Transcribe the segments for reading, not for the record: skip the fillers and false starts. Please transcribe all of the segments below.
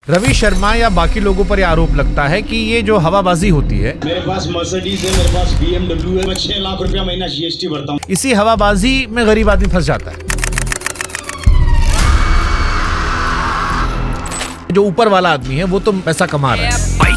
रवि शर्मा या बाकी लोगों पर यह आरोप लगता है कि ये जो हवाबाजी होती है, मेरे पास मर्सिडीज है, मेरे पास BMW है, मैं 6 लाख रुपया महीना GST भरता हूँ, इसी हवाबाजी में गरीब आदमी फंस जाता है। जो ऊपर वाला आदमी है वो तो पैसा कमा रहा है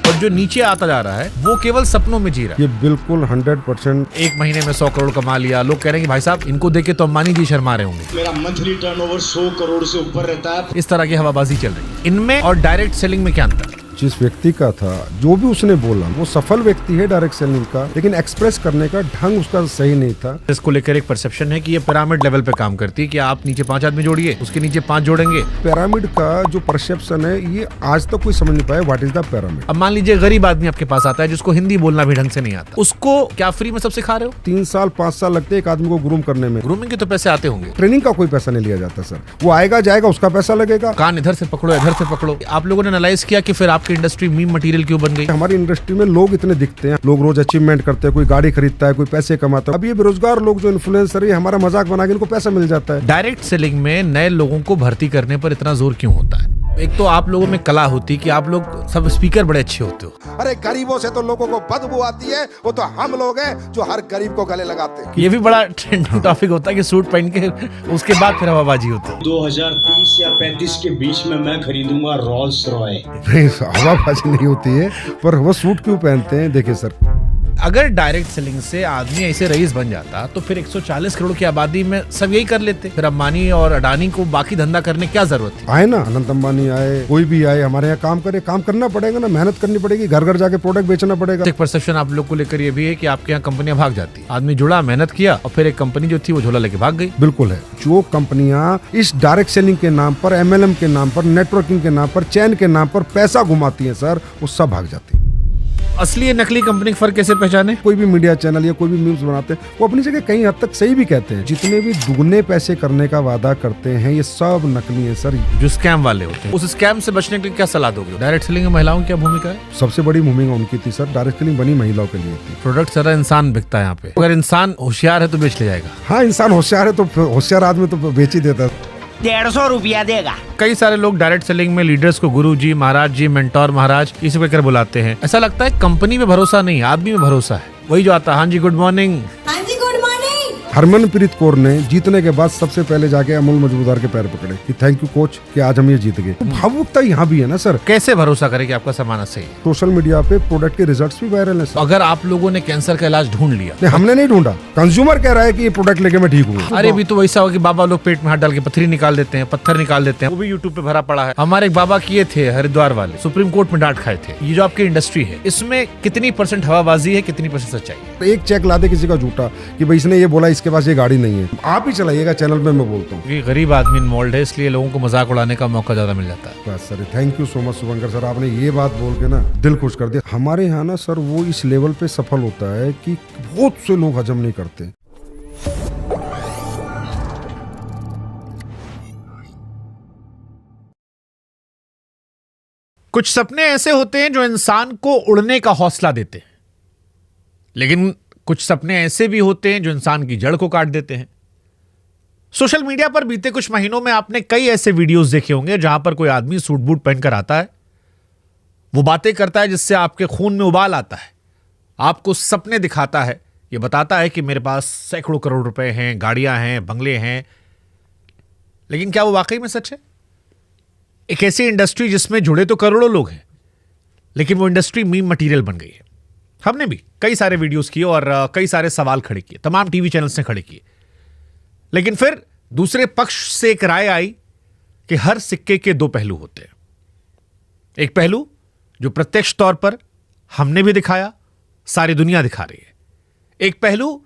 और जो नीचे आता जा रहा है वो केवल सपनों में जी रहा है। ये बिल्कुल 100%। एक महीने में 100 करोड़ कमा लिया, लोग कह रहे हैं कि भाई साहब इनको देख के तो अंबानी जी शर्मा रहे होंगे। मेरा मंथली टर्नओवर 100 करोड़ से ऊपर रहता है। इस तरह की हवाबाजी चल रही है। इनमें और डायरेक्ट सेलिंग में क्या अंतर है? जिस व्यक्ति का था, जो भी उसने बोला, वो सफल व्यक्ति है डायरेक्ट सेलिंग का, लेकिन एक्सप्रेस करने का ढंग उसका सही नहीं था। इसको लेकर एक परसेप्शन है कि ये पिरामिड लेवल पे काम करती है कि आप नीचे 5 आदमी जोड़िए, उसके नीचे 5 जोड़ेंगे। पिरामिड का जो परसेप्शन है, ये आज तक कोई समझ नहीं पाया व्हाट इज द पिरामिड। अब मान लीजिए गरीब आदमी आपके पास आता है जिसको हिंदी बोलना भी ढंग से नहीं आता, उसको क्या फ्री में सब सिखा रहे हो? 3 साल 5 साल लगते हैं एक आदमी को ग्रूम करने में। ग्रूमिंग के तो पैसे आते होंगे, ट्रेनिंग का कोई पैसा नहीं लिया जाता सर। वो आएगा जाएगा, उसका पैसा लगेगा। कान इधर से पकड़ो इधर से पकड़ो। आप लोगों ने एनालाइज किया कि फिर आपकी इंडस्ट्री मीम मटेरियल क्यों बन गई? हमारी इंडस्ट्री में लोग इतने दिखते हैं, लोग रोज अचीवमेंट करते हैं, कोई गाड़ी खरीदता है, कोई पैसे कमाता है। अब ये बेरोजगार लोग जो इन्फ्लुएंसर है, हमारा मजाक बना के इनको पैसा मिल जाता है। डायरेक्ट सेलिंग में नए लोगों को भर्ती करने पर इतना जोर क्यों होता है? एक तो आप लोगों में कला होती कि आप लोग सब स्पीकर बड़े अच्छे होते हो। अरे गरीबों से तो लोगों को बदबू आती है, वो तो हम लोग हैं जो हर गरीब को गले लगाते हैं। ये भी बड़ा ट्रेंडिंग टॉपिक होता है कि सूट पहन के उसके बाद फिर हवाबाजी होती है। 2030 या 35 के बीच में मैं खरीदूंगा रॉल्स रॉय। हवाबाजी नहीं होती है, पर वो सूट क्यों पहनते हैं? देखिए सर, अगर डायरेक्ट सेलिंग से आदमी ऐसे रईस बन जाता तो फिर 140 करोड़ की आबादी में सब यही कर लेते। फिर अंबानी और अडानी को बाकी धंधा करने क्या जरूरत थी? आए ना, अनंत अंबानी आए, कोई भी आए, हमारे यहाँ काम करे, काम करना पड़ेगा ना, मेहनत करनी पड़ेगी, घर घर जाके प्रोडक्ट बेचना पड़ेगा। एक परसेप्शन आप लोग को लेकर ये भी है कि आपके यहाँ कंपनियां भाग जाती है। आदमी जुड़ा, मेहनत किया और फिर एक कंपनी जो थी वो झोला लेके भाग गई। बिल्कुल है। जो कंपनियां इस डायरेक्ट सेलिंग के नाम पर, MLM के नाम पर, नेटवर्किंग के नाम पर, चैन के नाम पर पैसा घुमाती है सर, वो सब भाग जाती है। असली नकली कंपनी का फर्क कैसे पहचाने? कोई भी मीडिया चैनल या कोई भी मीम्स बनाते हैं, वो अपनी जगह कहीं हद तक सही भी कहते हैं। जितने भी दुगने पैसे करने का वादा करते हैं, ये सब नकली है सर। जो स्कैम वाले होते हैं, उस स्कैम से बचने के लिए क्या सलाह दोगे? डायरेक्ट सेलिंग में महिलाओं की क्या भूमिका है? सबसे बड़ी भूमिका उनकी थी सर। डायरेक्ट सेलिंग बनी महिलाओं के लिए थी। प्रोडक्ट सारा इंसान बिकता है यहाँ पे। अगर इंसान होशियार है तो बेच ले जाएगा। हाँ, इंसान होशियार है तो होशियार आदमी तो बेच ही देता है। 150 रुपया देगा। कई सारे लोग डायरेक्ट सेलिंग में लीडर्स को गुरु जी, महाराज जी, मेंटोर महाराज इसे कहकर बुलाते हैं। ऐसा लगता है कंपनी में भरोसा नहीं, आदमी में भरोसा है। वही जो आता है, हाँ जी गुड मॉर्निंग। हरमनप्रीत कौर ने जीतने के बाद सबसे पहले जाके अमूल मजूमदार के पैर पकड़े कि थैंक यू कोच कि आज हम ये जीत गए। भावुकता यहाँ भी है ना सर। कैसे भरोसा करे कि आपका सामान सही है? सोशल मीडिया पे प्रोडक्ट के रिजल्ट्स भी वायरल है सर। अगर आप लोगों ने कैंसर का इलाज ढूंढ लिया? नहीं, हमने नहीं ढूंढा, कंज्यूमर कह रहा है कि ये प्रोडक्ट लेके मैं ठीक हूँ। अरे भी तो वैसा हो कि बाबा लोग पेट में हाथ डाल के पत्थरी निकाल देते हैं, पत्थर निकाल देते हैं, वो भी यूट्यूब पे भरा पड़ा है। हमारे एक बाबा किए थे हरिद्वार वाले, सुप्रीम कोर्ट में डांट खाए थे। ये जो आपकी इंडस्ट्री है, इसमें कितनी % हवाबाजी है, कितनी % सच्चाई है? एक चेक ला दे किसी का झूठा कि भाई इसने ये बोला, इसके पास ये गाड़ी नहीं है, आप ही चलाइएगा चैनल पे, मैं बोलता हूँ। गरीब आदमी इन्वॉल्व है, इसलिए लोगों को मजाक उड़ाने का मौका ज्यादा मिल जाता है। बस sir, thank you so much Shubhankar sir, आपने ये बात बोल के ना दिल खुश कर दिया। हमारे यहाँ ना सर वो इस लेवल पे सफल होता है कि बहुत से लोग हजम नहीं करते। कुछ सपने ऐसे होते हैं जो इंसान को उड़ने का हौसला देते हैं, लेकिन कुछ सपने ऐसे भी होते हैं जो इंसान की जड़ को काट देते हैं। सोशल मीडिया पर बीते कुछ महीनों में आपने कई ऐसे वीडियोस देखे होंगे जहां पर कोई आदमी सूट बूट पहनकर आता है, वो बातें करता है जिससे आपके खून में उबाल आता है, आपको सपने दिखाता है, ये बताता है कि मेरे पास सैकड़ों करोड़ रुपए हैं, गाड़ियां हैं, बंगले हैं। लेकिन क्या वो वाकई में सच है? एक ऐसी इंडस्ट्री जिसमें जुड़े तो करोड़ों लोग हैं, लेकिन वो इंडस्ट्री मीम मटेरियल बन गई है। हमने भी कई सारे वीडियोस किए और कई सारे सवाल खड़े किए, तमाम टीवी चैनल्स ने खड़े किए। लेकिन फिर दूसरे पक्ष से एक राय आई कि हर सिक्के के 2 पहलू होते हैं। एक पहलू जो प्रत्यक्ष तौर पर हमने भी दिखाया, सारी दुनिया दिखा रही है। एक पहलू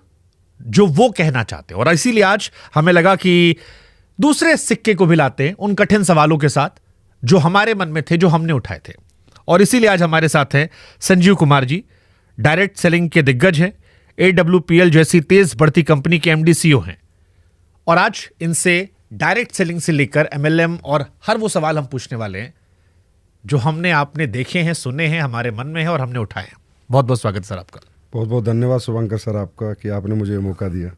जो वो कहना चाहते हैं, और इसीलिए आज हमें लगा कि दूसरे सिक्के को भी लाते हैं उन कठिन सवालों के साथ जो हमारे मन में थे, जो हमने उठाए थे। और इसीलिए आज हमारे साथ हैं संजीव कुमार जी, डायरेक्ट सेलिंग के दिग्गज हैं, AWPL जैसी तेज बढ़ती कंपनी के MD CEO हैं। और आज इनसे डायरेक्ट सेलिंग से लेकर MLM और हर वो सवाल हम पूछने वाले हैं जो हमने आपने देखे हैं, सुने हैं, हमारे मन में है और हमने उठाए हैं। बहुत बहुत स्वागत सर आपका। बहुत बहुत धन्यवाद शुभंकर सर आपका कि आपने मुझे ये मौका दिया।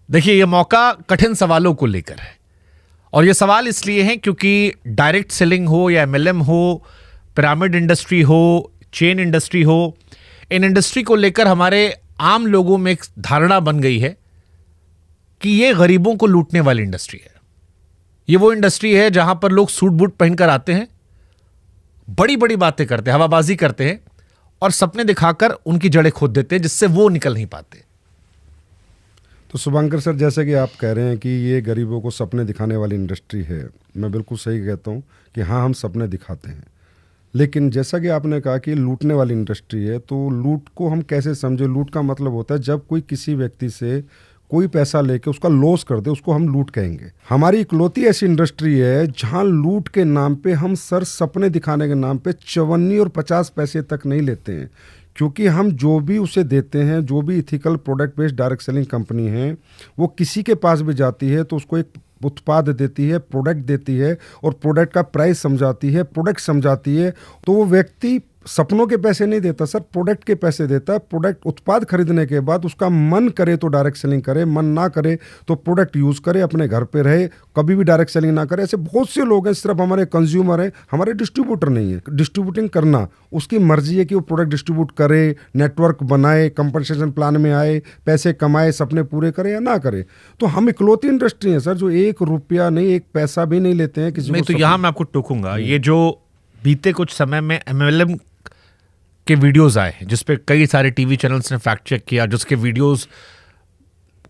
देखिए, ये मौका कठिन सवालों को लेकर है और ये सवाल इसलिए है क्योंकि डायरेक्ट सेलिंग हो या एमएलएम हो, पिरामिड इंडस्ट्री हो, चेन इंडस्ट्री हो, इन इंडस्ट्री को लेकर हमारे आम लोगों में एक धारणा बन गई है कि ये गरीबों को लूटने वाली इंडस्ट्री है। ये वो इंडस्ट्री है जहां पर लोग सूट बूट पहनकर आते हैं, बड़ी बड़ी बातें करते हैं, हवाबाजी करते हैं और सपने दिखाकर उनकी जड़ें खोद देते हैं, जिससे वो निकल नहीं पाते। तो शुभंकर सर, जैसे कि आप कह रहे हैं कि ये गरीबों को सपने दिखाने वाली इंडस्ट्री है, मैं बिल्कुल सही कहता हूँ कि हाँ, हम सपने दिखाते हैं। लेकिन जैसा कि आपने कहा कि लूटने वाली इंडस्ट्री है, तो लूट को हम कैसे समझे? लूट का मतलब होता है जब कोई किसी व्यक्ति से कोई पैसा लेके उसका लॉस कर दे, उसको हम लूट कहेंगे। हमारी इकलौती ऐसी इंडस्ट्री है जहां लूट के नाम पे हम सर सपने दिखाने के नाम पे 54 और 50 पैसे तक नहीं लेते हैं, क्योंकि हम जो भी उसे देते हैं, जो भी ethical product based direct selling company है, वो किसी के पास भी जाती है तो उसको एक उत्पाद देती है, प्रोडक्ट देती है और प्रोडक्ट का प्राइस समझाती है, प्रोडक्ट समझाती है। तो वो व्यक्ति सपनों के पैसे नहीं देता सर, प्रोडक्ट के पैसे देता है। प्रोडक्ट उत्पाद खरीदने के बाद उसका मन करे तो डायरेक्ट सेलिंग करे, मन ना करे तो प्रोडक्ट यूज करे, अपने घर पे रहे, कभी भी डायरेक्ट सेलिंग ना करे। ऐसे बहुत से लोग हैं, सिर्फ हमारे कंज्यूमर हैं, हमारे डिस्ट्रीब्यूटर नहीं है। डिस्ट्रीब्यूटिंग करना उसकी मर्जी है कि वो प्रोडक्ट डिस्ट्रीब्यूट करे, नेटवर्क बनाए, कंपनसेशन प्लान में आए, पैसे कमाए, सपने पूरे करे या ना करे। तो हम इकलौती इंडस्ट्री है सर जो 1 रुपया नहीं, 1 पैसा भी नहीं लेते हैं किसी नहीं, तो यहाँ मैं आपको टोकूंगा। ये जो बीते कुछ समय में एमएलएम के वीडियोस आए हैं, जिसपे कई सारे टीवी चैनल्स ने फैक्ट चेक किया, जिसके वीडियोस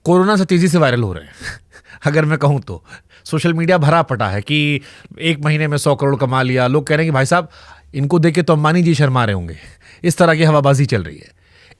कोरोना से तेजी से वायरल हो रहे हैं अगर मैं कहूं तो सोशल मीडिया भरा पटा है कि 1 महीने में 100 करोड़ कमा लिया। लोग कह रहे हैं कि भाई साहब, इनको देख के तो अंबानी जी शर्मा रहे होंगे। इस तरह की हवाबाजी चल रही है।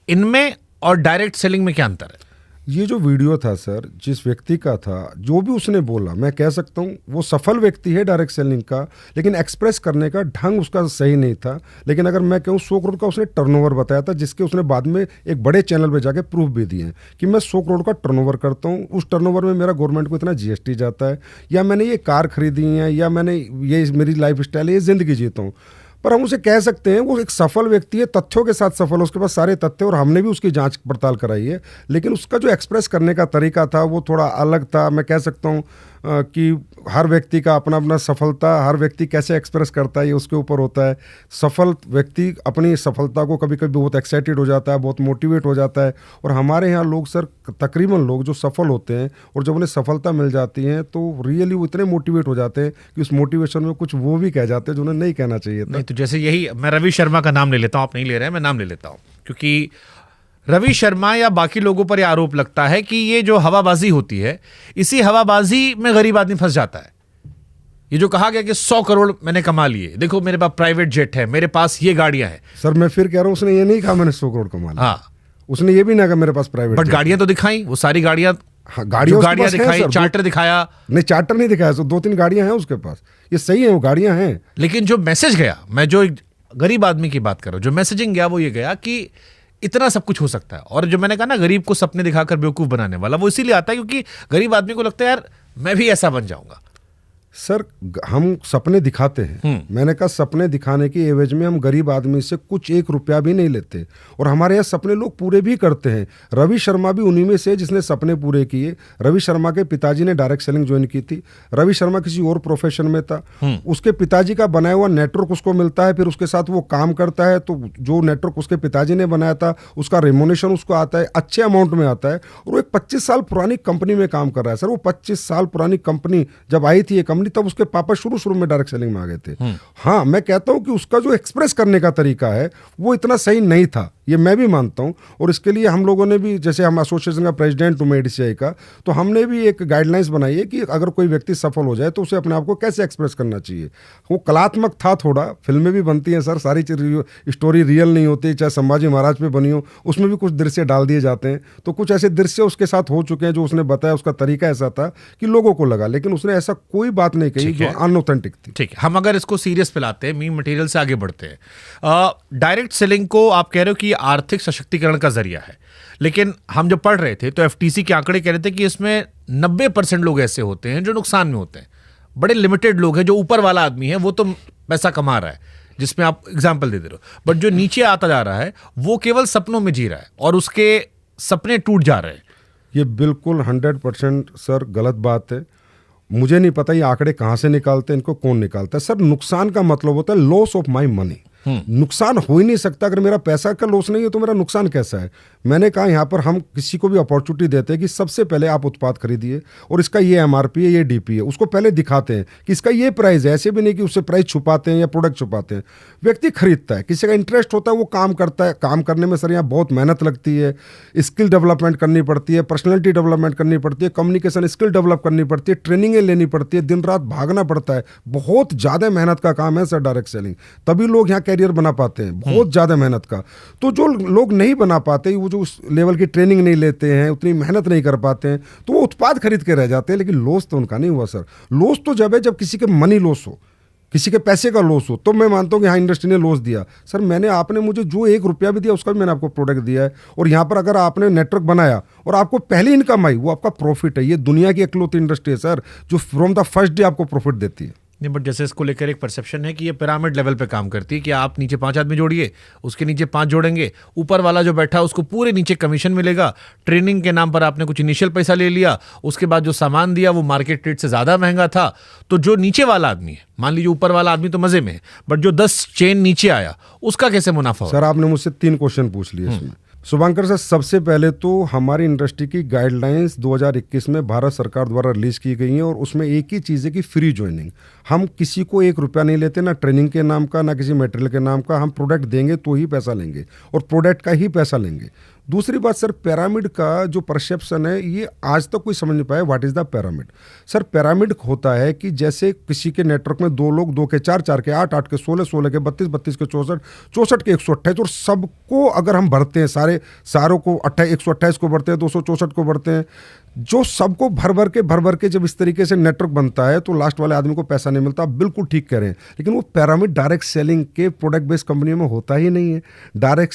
इनमें और डायरेक्ट सेलिंग में क्या अंतर है? ये जो वीडियो था सर, जिस व्यक्ति का था, जो भी उसने बोला, मैं कह सकता हूँ वो सफल व्यक्ति है डायरेक्ट सेलिंग का, लेकिन एक्सप्रेस करने का ढंग उसका सही नहीं था। लेकिन अगर मैं कहूँ 100 करोड़ का उसने टर्नओवर बताया था, जिसके उसने बाद में एक बड़े चैनल पे जाके प्रूफ भी दिए हैं कि मैं 100 करोड़ का टर्नओवर करता हूँ, उस टर्नओवर में मेरा गवर्नमेंट को इतना जीएसटी जाता है, या मैंने ये कार खरीदी है, या मैंने ये मेरी लाइफ स्टाइल है, ये जिंदगी जीता हूँ। पर हम उसे कह सकते हैं वो एक सफल व्यक्ति है, तथ्यों के साथ सफल है, उसके पास सारे तथ्य, और हमने भी उसकी जांच पड़ताल कराई है। लेकिन उसका जो एक्सप्रेस करने का तरीका था वो थोड़ा अलग था। मैं कह सकता हूँ कि हर व्यक्ति का अपना अपना सफलता, हर व्यक्ति कैसे एक्सप्रेस करता है ये उसके ऊपर होता है। सफल व्यक्ति अपनी सफलता को कभी कभी बहुत एक्साइटेड हो जाता है, बहुत मोटिवेट हो जाता है। और हमारे यहाँ लोग सर, तकरीबन लोग जो सफल होते हैं और जब उन्हें सफलता मिल जाती है तो रियली वो इतने मोटिवेट हो जाते हैं कि उस मोटिवेशन में कुछ वो भी कह जाते हैं जो उन्हें नहीं कहना चाहिए था। नहीं, तो जैसे यही मैं रवि शर्मा का नाम ले लेता हूँ, आप नहीं ले रहे हैं, मैं नाम ले लेता हूँ, क्योंकि रवि शर्मा या बाकी लोगों पर यह आरोप लगता है कि ये जो हवाबाजी होती है, इसी हवाबाजी में गरीब आदमी फंस जाता है। ये जो कहा गया कि 100 करोड़ मैंने कमा लिए, देखो मेरे पास प्राइवेट जेट है, मेरे पास ये गाड़ियां हैं। सर मैं फिर कह रहा हूँ, उसने ये नहीं कहा मैंने 100 करोड़ कमा लिया। हाँ, उसने ये भी ना कहा मेरे पास प्राइवेट, बट गाड़ियां तो दिखाई, वो सारी गाड़ियां, हाँ, गाड़ियां दिखाई, चार्टर दिखाया। नहीं, चार्टर नहीं दिखाया, 2-3 गाड़ियां हैं उसके पास, ये सही है, वो गाड़ियां हैं। लेकिन जो मैसेज गया, मैं जो गरीब आदमी की बात कर रहा हूं, जो मैसेजिंग गया वो ये गया कि इतना सब कुछ हो सकता है। और जो मैंने कहा ना, गरीब को सपने दिखाकर बेवकूफ बनाने वाला, वो इसीलिए आता है क्योंकि गरीब आदमी को लगता है यार मैं भी ऐसा बन जाऊंगा। सर हम सपने दिखाते हैं, मैंने कहा सपने दिखाने की एवज में हम गरीब आदमी से कुछ 1 रुपया भी नहीं लेते, और हमारे यहाँ सपने लोग पूरे भी करते हैं। रवि शर्मा भी उन्हीं में से जिसने सपने पूरे किए। रवि शर्मा के पिताजी ने डायरेक्ट सेलिंग ज्वाइन की थी। रवि शर्मा किसी और प्रोफेशन में था, उसके पिताजी का बनाया हुआ नेटवर्क उसको मिलता है, फिर उसके साथ वो काम करता है, तो जो नेटवर्क उसके पिताजी ने बनाया था उसका रेमोनेशन उसको आता है, अच्छे अमाउंट में आता है, और वो एक 25 साल पुरानी कंपनी में काम कर रहा है। सर वो 25 साल पुरानी कंपनी जब आई थी ये कंपनी, तब उसके पापा शुरू में डायरेक्ट सेलिंग में आ गए थे। हाँ, मैं कहता हूं कि उसका जो एक्सप्रेस करने का तरीका है वो इतना सही नहीं था, ये मैं भी मानता हूं। और इसके लिए हम लोगों ने भी, जैसे हम एसोसिएशन का प्रेसिडेंट हूं एडीसीआई का, तो हमने भी एक गाइडलाइंस बनाई है कि अगर कोई व्यक्ति सफल हो जाए तो उसे अपने आप को कैसे एक्सप्रेस करना चाहिए। वो कलात्मक था थोड़ा, फिल्में भी बनती हैं सर, सारी स्टोरी रियल नहीं होती, चाहे संभाजी महाराज पे बनी हो, उसमें भी कुछ दृश्य डाल दिए जाते हैं। तो कुछ ऐसे दृश्य उसके साथ हो चुके हैं जो उसने बताया, उसका तरीका ऐसा था कि लोगों को लगा, लेकिन उसने ऐसा कोई बात नहीं कही जो अनऑथेंटिक थी। ठीक है, हम अगर इसको सीरियस पे लाते हैं, मीम मटेरियल से आगे बढ़ते हैं। डायरेक्ट सेलिंग को आप कह रहे हो कि आर्थिक सशक्तिकरण का जरिया है, लेकिन हम जब पढ़ रहे थे तो एफटीसी के आंकड़े कह रहे थे कि इसमें 90% लोग ऐसे होते हैं जो नुकसान में होते हैं। बड़े लिमिटेड लोग हैं, जो ऊपर वाला आदमी है वो तो पैसा कमा रहा है, जिसमें आप एग्जाम्पल दे रहे हो, बट जो नीचे आता जा रहा है वो केवल सपनों में जी रहा है और उसके सपने टूट जा रहे हैं। ये बिल्कुल 100% सर गलत बात है। मुझे नहीं पता ये आंकड़े कहाँ से निकालते हैं, इनको कौन निकालता है। सर नुकसान का मतलब होता है लॉस ऑफ माई मनी। नुकसान हो ही नहीं सकता, अगर मेरा पैसा का लॉस नहीं है तो मेरा नुकसान कैसा है। मैंने कहा यहाँ पर हम किसी को भी अपॉर्चुनिटी देते हैं कि सबसे पहले आप उत्पाद खरीदिए और इसका ये एमआरपी है, ये डीपी है, उसको पहले दिखाते हैं कि इसका ये प्राइस है। ऐसे भी नहीं कि उससे प्राइस छुपाते हैं या प्रोडक्ट छुपाते हैं। व्यक्ति खरीदता है, किसी का इंटरेस्ट होता है, वो काम करता है। काम करने में सर यहाँ बहुत मेहनत लगती है, स्किल डेवलपमेंट करनी पड़ती है, पर्सनैलिटी डेवलपमेंट करनी पड़ती है, कम्युनिकेशन स्किल डेवलप करनी पड़ती है, ट्रेनिंगें लेनी पड़ती है, दिन रात भागना पड़ता है। बहुत ज़्यादा मेहनत का काम है सर डायरेक्ट सेलिंग, तभी लोग यहाँ कैरियर बना पाते हैं। बहुत ज़्यादा मेहनत का। तो जो लोग नहीं बना पाते, वो जो उस लेवल की ट्रेनिंग नहीं लेते हैं, उतनी मेहनत नहीं कर पाते हैं, तो वो उत्पाद खरीद के रह जाते हैं। लेकिन लॉस तो उनका नहीं हुआ सर। लॉस तो जब है जब किसी के मनी लॉस हो, किसी के पैसे का लॉस हो, तो मैं मानता हूँ कि हाँ इंडस्ट्री ने लॉस दिया। सर आपने मुझे जो 1 रुपया भी दिया उसका भी मैंने आपको प्रोडक्ट दिया है। और यहाँ पर अगर आपने नेटवर्क बनाया और आपको पहली इनकम आई, वो आपका प्रॉफिट है। ये दुनिया की इकलौती इंडस्ट्री है सर जो फ्रॉम द फर्स्ट डे आपको प्रॉफिट देती है। नहीं, बट जैसे इसको लेकर एक परसेप्शन है कि ये पिरामिड लेवल पे काम करती है कि आप नीचे 5 आदमी जोड़िए, उसके नीचे 5 जोड़ेंगे, ऊपर वाला जो बैठा है उसको पूरे नीचे कमीशन मिलेगा। ट्रेनिंग के नाम पर आपने कुछ इनिशियल पैसा ले लिया, उसके बाद जो सामान दिया वो मार्केट रेट से ज़्यादा महंगा था। तो जो नीचे वाला आदमी है, मान लीजिए ऊपर वाला आदमी तो मजे में है, बट जो 10 चेन नीचे आया उसका कैसे मुनाफा हो? सर आपने मुझसे 3 क्वेश्चन पूछ लिए इसमें। शुभांकर सर, सबसे पहले तो हमारी इंडस्ट्री की गाइडलाइंस 2021 में भारत सरकार द्वारा रिलीज की गई हैं और उसमें एक ही चीज़ है कि फ्री ज्वाइनिंग। हम किसी को 1 रुपया नहीं लेते, ना ट्रेनिंग के नाम का, ना किसी मटेरियल के नाम का। हम प्रोडक्ट देंगे तो ही पैसा लेंगे और प्रोडक्ट का ही पैसा लेंगे। दूसरी बात सर, पिरामिड का जो परसेप्शन है ये आज तक कोई समझ नहीं पाया। What is the pyramid? Sir pyramid होता है कि जैसे किसी के नेटवर्क में 2 लोग, 2 के 4, 4 के 8, 8 के 16, 16 के 32, 32 के 64, 64 के 128, और सबको अगर हम भरते हैं, सारों को 128 को भरते हैं, 264 को भरते हैं, जो सबको भर के जब इस तरीके से नेटवर्क बनता है तो लास्ट वाले आदमी को पैसा नहीं मिलता। आप बिल्कुल ठीक कह रहे हैं, लेकिन वो पिरामिड डायरेक्ट सेलिंग के प्रोडक्ट बेस्ड कंपनियों में होता ही नहीं है। डायरेक्ट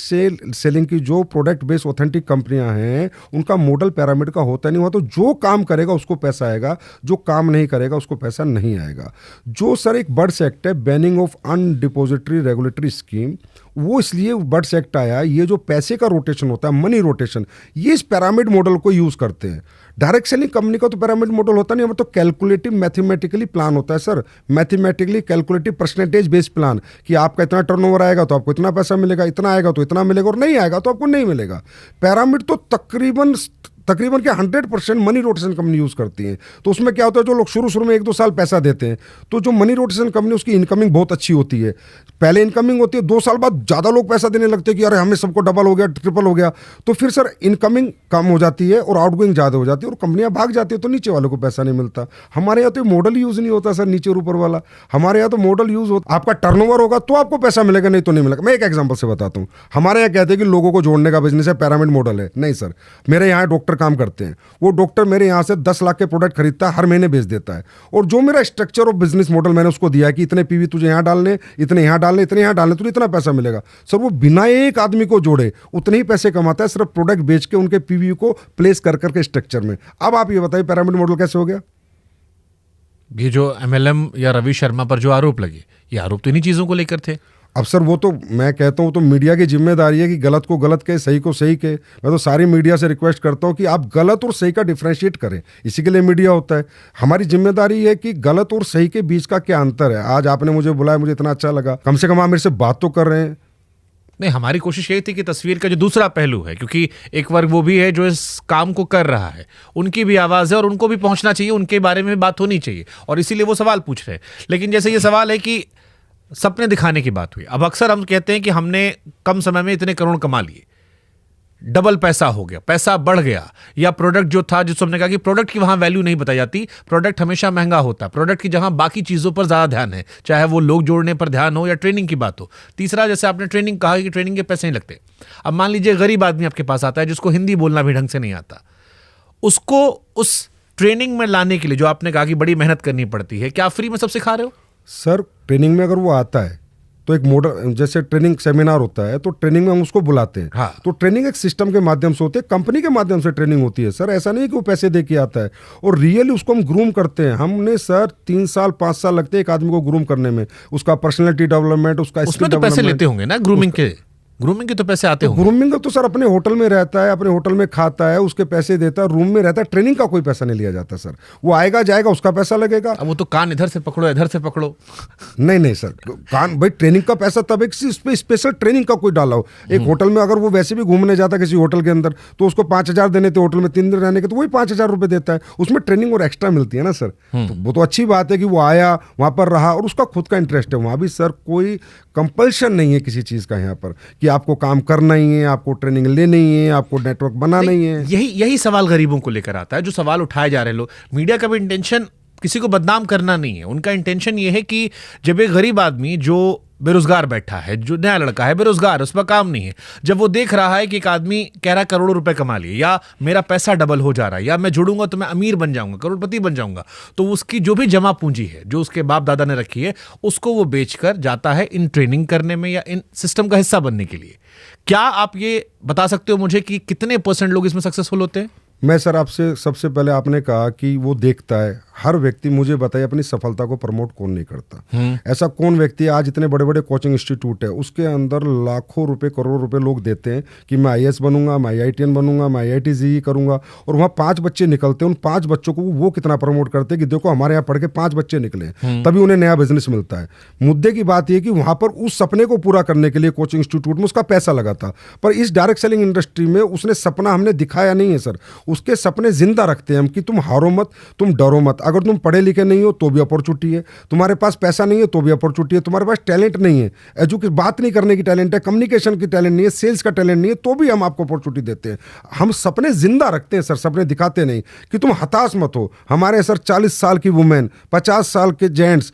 सेलिंग की जो प्रोडक्ट बेस्ड ऑथेंटिक कंपनियां हैं उनका मॉडल पिरामिड का होता नहीं हुआ। तो जो काम करेगा उसको पैसा आएगा, जो काम नहीं करेगा उसको पैसा नहीं आएगा। जो सर एक बर्ड्स एक्ट है, बैनिंग ऑफ अनडिपोजिटरी रेगुलेटरी स्कीम, वो इसलिए बर्ड्स एक्ट आया। ये जो पैसे का रोटेशन होता है, मनी रोटेशन, ये इस पिरामिड मॉडल को यूज करते हैं। डायरेक्ट सेलिंग कंपनी का तो पिरामिड मॉडल होता नहीं, हमें तो कैलकुलेटिव मैथमेटिकली प्लान होता है sir. Mathematically calculative percentage based plan कि आपका इतना टर्नओवर आएगा तो आपको इतना पैसा मिलेगा, इतना आएगा तो इतना मिलेगा, और नहीं आएगा तो आपको नहीं मिलेगा। पिरामिड तो तकरीबन के 100% मनी रोटेशन कंपनी यूज़ करती हैं। तो उसमें क्या होता है, जो लोग शुरू में 1-2 साल पैसा देते हैं, तो जो मनी रोटेशन कंपनी उसकी इनकमिंग बहुत अच्छी होती है। पहले इनकमिंग होती है, 2 साल बाद ज़्यादा लोग पैसा देने लगते हैं कि अरे हमें सबको डबल हो गया, ट्रिपल हो गया। तो फिर सर इनकमिंग कम हो जाती है और आउटगोइंग ज़्यादा हो जाती है और कंपनियां भाग जाती है, तो नीचे वालों को पैसा नहीं मिलता। हमारे यहाँ तो मॉडल यूज़ नहीं होता सर, नीचे और ऊपर वाला। हमारे यहाँ तो मॉडल यूज़ होता, आपका टर्नओवर होगा तो आपको पैसा मिलेगा, नहीं तो नहीं मिलेगा। मैं एक एग्जाम्पल से बताता हूँ। हमारे यहाँ कहते हैं कि लोगों को जोड़ने का बिजनेस है, पिरामिड मॉडल है। नहीं सर, मेरे यहाँ डॉक्टर काम करते हैं, वो डॉक्टर मेरे यहाँ से 10 लाख के प्रोडक्ट खरीदता है, हर महीने बेच देता है। और जो मेरा स्ट्रक्चर ऑफ बिजनेस मॉडल मैंने उसको दिया है कि इतने पीवी तुझे यहाँ डालने, इतने यहाँ डालने, इतने यहाँ डालने, तुझे इतना पैसा मिलेगा। सर वो बिना एक आदमी को जोड़े उतने ही पैसे कमाता है, सिर्फ प्रोडक्ट बेच के उनके पीवी को प्लेस कर करके स्ट्रक्चर में। अब आप ये बताइए पिरामिड मॉडल कैसे हो गया? ये जो MLM या रवि शर्मा पर जो आरोप लगे, ये आरोप तो इन्हीं चीजों को लेकर थे। अब सर वो तो मैं कहता हूँ तो मीडिया की जिम्मेदारी है कि गलत को गलत कहे, सही को सही कहे। मैं तो सारी मीडिया से रिक्वेस्ट करता हूँ कि आप गलत और सही का डिफरेंशिएट करें, इसी के लिए मीडिया होता है। हमारी जिम्मेदारी है कि गलत और सही के बीच का क्या अंतर है। आज आपने मुझे बुलाया, मुझे इतना अच्छा लगा, कम से कम आप मेरे से बात तो कर रहे हैं। नहीं, हमारी कोशिश यही थी कि तस्वीर का जो दूसरा पहलू है, क्योंकि एक वर्ग वो भी है जो इस काम को कर रहा है, उनकी भी आवाज़ है और उनको भी पहुंचना चाहिए, उनके बारे में बात होनी चाहिए, और इसीलिए वो सवाल पूछ रहे हैं। लेकिन जैसे ये सवाल है कि सपने दिखाने की बात हुई, अब अक्सर हम कहते हैं कि हमने कम समय में इतने करोड़ कमा लिए, डबल पैसा हो गया, पैसा बढ़ गया, या प्रोडक्ट जो था, जिसको हमने कहा कि प्रोडक्ट की वहां वैल्यू नहीं बताई जाती, प्रोडक्ट हमेशा महंगा होता है, प्रोडक्ट की जहां बाकी चीजों पर ज्यादा ध्यान है, चाहे वो लोग जोड़ने पर ध्यान हो या ट्रेनिंग की बात हो। तीसरा, जैसे आपने ट्रेनिंग कहा कि ट्रेनिंग के पैसे नहीं लगते। अब मान लीजिए गरीब आदमी आपके पास आता है जिसको हिंदी बोलना भी ढंग से नहीं आता, उसको उस ट्रेनिंग में लाने के लिए जो आपने कहा कि बड़ी मेहनत करनी पड़ती है, क्या फ्री में सब सिखा रहे हो? सर ट्रेनिंग में अगर वो आता है तो एक मॉडल, जैसे ट्रेनिंग सेमिनार होता है तो ट्रेनिंग में हम उसको बुलाते हैं। हाँ। तो ट्रेनिंग एक सिस्टम के माध्यम से होती है, कंपनी के माध्यम से ट्रेनिंग होती है सर। ऐसा नहीं कि वो पैसे दे के आता है, और रियली उसको हम ग्रूम करते हैं। हमने सर 3 साल 5 साल लगते हैं एक आदमी को ग्रूम करने में, उसका पर्सनैलिटी डेवलपमेंट, उसका उसमें तो पैसे लेते होंगे ना ग्रूमिंग के? ग्रूमिंग के तो पैसे आते होंगे। ग्रूमिंग का तो सर अपने होटल में रहता है, अपने होटल में खाता है, उसके पैसे देता है, रूम में रहता है, ट्रेनिंग का कोई पैसा नहीं लिया जाता सर। वो आएगा जाएगा, उसका पैसा लगेगा। अब वो तो कान इधर से पकड़ो इधर से पकड़ो। नहीं सर, कान भाई ट्रेनिंग का पैसा तब एक स्पेशल ट्रेनिंग का कोई डाला हो। एक होटल में अगर वो वैसे भी घूमने जाता किसी होटल के अंदर तो उसको 5,000 देने थे होटल में 3 दिन रहने के, तो वही 5,000 रुपए देता है, उसमें ट्रेनिंग और एक्स्ट्रा मिलती है ना सर। तो वो तो अच्छी बात है कि वो आया, वहां पर रहा और उसका खुद का इंटरेस्ट है। वहां भी सर कोई कंपल्शन नहीं है किसी चीज का यहाँ पर कि आपको काम करना ही है, आपको ट्रेनिंग लेनी ही है, आपको नेटवर्क बनाना ही है। यही सवाल गरीबों को लेकर आता है, जो सवाल उठाए जा रहे हैं लोग। मीडिया का भी इंटेंशन किसी को बदनाम करना नहीं है, उनका इंटेंशन ये है कि जब एक गरीब आदमी जो बेरोजगार बैठा है, जो नया लड़का है बेरोजगार, उस पर काम नहीं है, जब वो देख रहा है कि एक आदमी कह रहा है करोड़ों रुपए कमा लिए, या मेरा पैसा डबल हो जा रहा है, या मैं जुड़ूंगा तो मैं अमीर बन जाऊंगा, करोड़पति बन जाऊंगा, तो उसकी जो भी जमा पूंजी है जो उसके बाप दादा ने रखी है, उसको वो बेचकर जाता है इन ट्रेनिंग करने में या इन सिस्टम का हिस्सा बनने के लिए। क्या आप ये बता सकते हो मुझे कि कितने % लोग इसमें सक्सेसफुल होते हैं? मैं सर आपसे सबसे पहले आपने कहा कि वो देखता है, हर व्यक्ति मुझे बताइए अपनी सफलता को प्रमोट कौन नहीं करता। ऐसा कौन व्यक्ति है आज इतने बड़े बड़े कोचिंग इंस्टीट्यूट है, उसके अंदर लाखों रुपए करोड़ों रुपए लोग देते हैं कि मैं IAS बनूंगा, मैं IITN बनूंगा, मैं IIT JEE करूंगा, और वहाँ 5 बच्चे निकलते हैं। उन 5 बच्चों को वो कितना प्रमोट करते हैं कि देखो हमारे यहाँ पढ़ के 5 बच्चे निकले, तभी उन्हें नया बिजनेस मिलता है। मुद्दे की बात यह कि वहां पर उस सपने को पूरा करने के लिए कोचिंग इंस्टीट्यूट में उसका पैसा लगा था, पर इस डायरेक्ट सेलिंग इंडस्ट्री में उसने सपना हमने दिखाया नहीं है सर। उसके सपने जिंदा रखते हैं हम कि तुम हारो मत, तुम डरो मत। अगर तुम पढ़े लिखे नहीं हो तो भी अपॉर्चुनिटी है, तुम्हारे पास पैसा नहीं है तो भी अपॉर्चुनिटी है, तुम्हारे पास टैलेंट नहीं है, एजुकेशन बात नहीं करने की टैलेंट है, कम्युनिकेशन की टैलेंट नहीं है, सेल्स का टैलेंट नहीं है, तो भी हम आपको अपॉर्चुनिटी देते हैं। हम सपने जिंदा रखते हैं सर, सपने दिखाते नहीं कि तुम हताश मत हो। हमारे सर 40 साल की वुमेन, 50 साल के जेंट्स,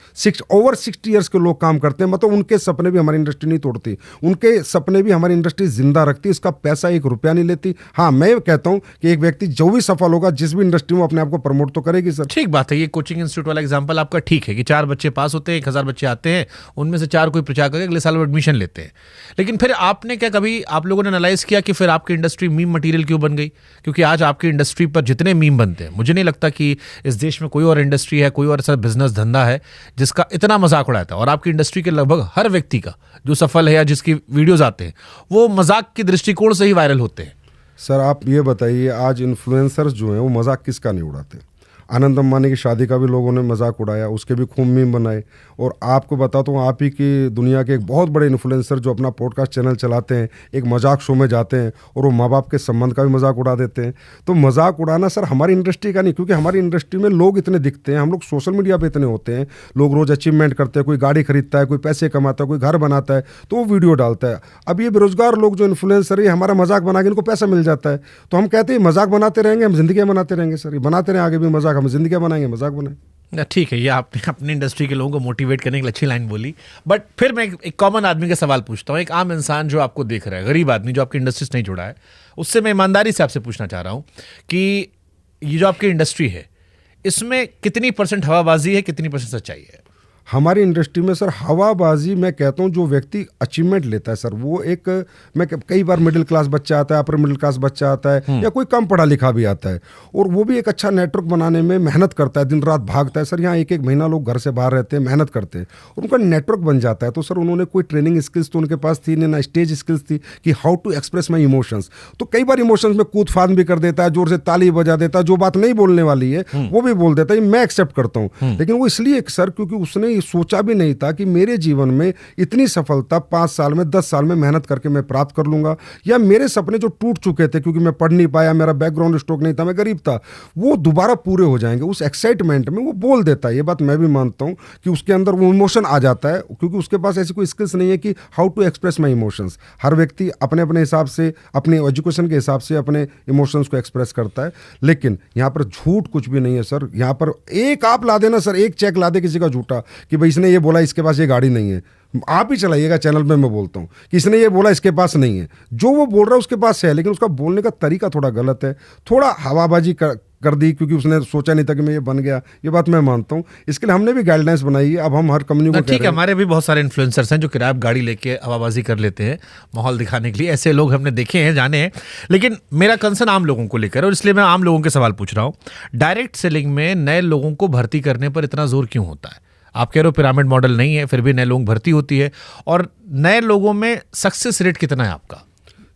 ओवर 60 ईयर्स के लोग काम करते हैं, मतलब उनके सपने भी हमारी इंडस्ट्री नहीं तोड़ती, उनके सपने भी हमारी इंडस्ट्री जिंदा रखती है। इसका पैसा 1 रुपया नहीं लेती। हाँ, मैं कहता हूं कि एक व्यक्ति जो भी सफल होगा जिस भी इंडस्ट्री में, अपने आप को प्रमोट तो करेगी सर। ठीक बात है, ये कोचिंग इंस्टीट्यूट वाला एग्जांपल आपका ठीक है कि 4 बच्चे पास होते हैं, 1000 बच्चे आते हैं, उनमें से 4 कोई प्रचार करके अगले साल वो एडमिशन लेते हैं। लेकिन फिर आपने क्या कभी आप लोगों ने एनालाइज किया कि फिर आपकी इंडस्ट्री मीम मटेरियल क्यों बन गई? क्योंकि आज आपकी इंडस्ट्री पर जितने मीम बनते हैं, मुझे नहीं लगता कि इस देश में कोई और इंडस्ट्री है, कोई और ऐसा बिजनेस धंधा है जिसका इतना मजाक उड़ाता है। और आपकी इंडस्ट्री के लगभग हर व्यक्ति का जो सफल है या जिसकी वीडियोज आते हैं वो मजाक के दृष्टिकोण से ही वायरल होते हैं। सर आप ये बताइए, आज इन्फ्लुएंसर्स जो हैं वो मजाक किसका नहीं उड़ाते? आनंद अंबानी की शादी का भी लोगों ने मजाक उड़ाया, उसके भी खूब मीम बनाए। और आपको बताता हूँ, आप ही की दुनिया के एक बहुत बड़े इन्फ्लुएंसर जो अपना पॉडकास्ट चैनल चलाते हैं, एक मजाक शो में जाते हैं और वो माँ बाप के संबंध का भी मजाक उड़ा देते हैं। तो मजाक उड़ाना सर हमारी इंडस्ट्री का नहीं, क्योंकि हमारी इंडस्ट्री में लोग इतने दिखते हैं, हम लोग सोशल मीडिया पे इतने होते हैं, लोग रोज अचीवमेंट करते हैं, कोई गाड़ी खरीदता है, कोई पैसे कमाता है, कोई घर बनाता है तो वो वीडियो डालता है। अब ये बेरोजगार लोग जो इन्फ्लुएंसर है, हमारा मजाक बना के इनको पैसा मिल जाता है, तो हम कहते हैं मजाक बनाते रहेंगे, हम जिंदगी बनाते रहेंगे सर, ये बनाते रहें आगे भी मजाक, हम जिंदगी बनाएंगे, मजाक बनाए। ठीक है, ये आपने अपनी इंडस्ट्री के लोगों को मोटिवेट करने की अच्छी लाइन बोली। बट फिर मैं एक कॉमन आदमी का सवाल पूछता हूँ, एक आम इंसान जो आपको देख रहा है, गरीब आदमी जो आपकी इंडस्ट्री से नहीं जुड़ा है, उससे मैं ईमानदारी से आपसे पूछना चाह रहा हूँ कि ये जो आपकी इंडस्ट्री है इसमें कितनी % हवाबाजी है, कितनी % सच्चाई है? हमारी इंडस्ट्री में सर हवाबाजी, मैं कहता हूं जो व्यक्ति अचीवमेंट लेता है सर, वो एक, मैं कई बार मिडिल क्लास बच्चा आता है, अपर मिडिल क्लास बच्चा आता है, या कोई कम पढ़ा लिखा भी आता है, और वो भी एक अच्छा नेटवर्क बनाने में मेहनत करता है, दिन रात भागता है सर। यहाँ 1-1 महीना लोग घर से बाहर रहते हैं, मेहनत करते हैं, उनका नेटवर्क बन जाता है। तो सर उन्होंने कोई ट्रेनिंग स्किल्स तो उनके पास थी नहीं, ना स्टेज स्किल्स थी कि how to express my emotions. तो कई बार इमोशंस में कूद फाद भी कर देता है, जोर से ताली बजा देता है, जो बात नहीं बोलने वाली है वो भी बोल देता है, मैं एक्सेप्ट करता हूँ। लेकिन वो इसलिए सर क्योंकि उसने सोचा भी नहीं था कि मेरे जीवन में इतनी सफलता 5 साल में, 10 साल में मेहनत करके मैं प्राप्त कर लूंगा, या मेरे सपने जो टूट चुके थे क्योंकि मैं पढ़ नहीं पाया, मेरा बैकग्राउंड स्ट्रोक नहीं था, मैं गरीब था, वो दोबारा पूरे हो जाएंगे। उस एक्साइटमेंट में वो बोल देता है। ये बात मैं भी मानता हूं कि उसके अंदर वो इमोशन आ जाता है, क्योंकि उसके पास ऐसी कोई स्किल्स नहीं है कि how to express my emotions. हर व्यक्ति अपने अपने हिसाब से, अपने एजुकेशन के हिसाब से अपने इमोशंस को एक्सप्रेस करता है। लेकिन यहाँ पर झूठ कुछ भी नहीं है सर। यहाँ पर एक आप ला देना सर, एक चेक ला दे किसी का झूठा कि भाई इसने ये बोला इसके पास ये गाड़ी नहीं है, आप ही चलाइएगा चैनल पे, मैं बोलता हूँ कि इसने ये बोला इसके पास नहीं है, जो वो बोल रहा है उसके पास है, लेकिन उसका बोलने का तरीका थोड़ा गलत है, थोड़ा हवाबाजी कर दी क्योंकि उसने सोचा नहीं था कि मैं ये बन गया। ये बात मैं मानता हूँ, इसके लिए हमने भी गाइडलाइंस बनाई है। अब हम हर कंपनी को ठीक है, हमारे भी बहुत सारे इन्फ्लुएंसर्स हैं जो किराया गाड़ी लेके हवाबाजी कर लेते हैं माहौल दिखाने के लिए, ऐसे लोग हमने देखे हैं, जाने हैं। लेकिन मेरा कंसर्न आम लोगों को लेकर, और इसलिए मैं आम लोगों के सवाल पूछ रहा हूँ। डायरेक्ट सेलिंग में नए लोगों को भर्ती करने पर इतना जोर क्यों होता है? आप कह रहे हो पिरामिड मॉडल नहीं है, फिर भी नए लोग भर्ती होती है, और नए लोगों में सक्सेस रेट कितना है आपका?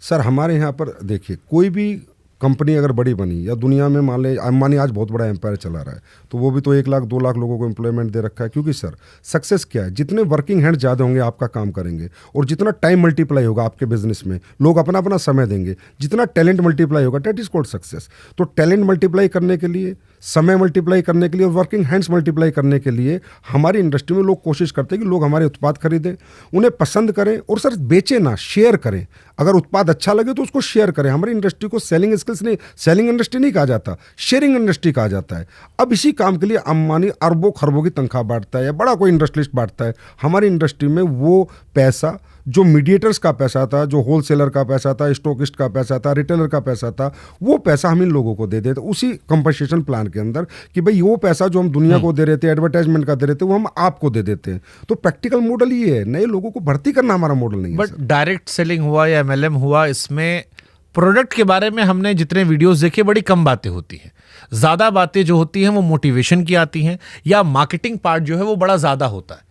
सर हमारे यहाँ पर देखिए, कोई भी कंपनी अगर बड़ी बनी या दुनिया में मान ले अंबानी आज बहुत बड़ा एम्पायर चला रहा है, तो वो भी तो 1 लाख 2 लाख लोगों को एम्प्लॉयमेंट दे रखा है। क्योंकि सर सक्सेस क्या है, जितने वर्किंग हैंड ज़्यादा होंगे आपका काम करेंगे, और जितना टाइम मल्टीप्लाई होगा आपके बिजनेस में, लोग अपना अपना समय देंगे, जितना टैलेंट मल्टीप्लाई होगा, डेट इज कॉल्ड सक्सेस। तो टैलेंट मल्टीप्लाई करने के लिए, समय मल्टीप्लाई करने के लिए और वर्किंग हैंड्स मल्टीप्लाई करने के लिए हमारी इंडस्ट्री में लोग कोशिश करते हैं कि लोग हमारे उत्पाद खरीदें, उन्हें पसंद करें, और सर बेचे ना, शेयर करें। अगर उत्पाद अच्छा लगे तो उसको शेयर करें। हमारी इंडस्ट्री को सेलिंग स्किल्स नहीं, सेलिंग इंडस्ट्री नहीं कहा जाता, शेयरिंग इंडस्ट्री कहा जाता है। अब इसी काम के लिए अंबानी अरबों खरबों की तनख्वाह बांटता है या बड़ा कोई इंडस्ट्रियलिस्ट बांटता है। हमारी इंडस्ट्री में वो पैसा जो मीडिएटर्स का पैसा था, जो होलसेलर का पैसा था, स्टॉकिस्ट का पैसा था, रिटेलर का पैसा था, वो पैसा हम इन लोगों को दे देते उसी कंपनसेशन प्लान के अंदर, कि भाई वो पैसा जो हम दुनिया को दे रहे थे, एडवर्टाइजमेंट का दे रहे थे, वो हम आपको दे देते हैं। तो प्रैक्टिकल मॉडल ये है, नए लोगों को भर्ती करना हमारा मॉडल नहीं है। बट डायरेक्ट सेलिंग हुआ या MLM हुआ, इसमें प्रोडक्ट के बारे में हमने जितने वीडियोस देखे बड़ी कम बातें होती हैं। ज़्यादा बातें जो होती हैं वो मोटिवेशन की आती हैं, या मार्केटिंग पार्ट जो है वो बड़ा ज़्यादा होता है।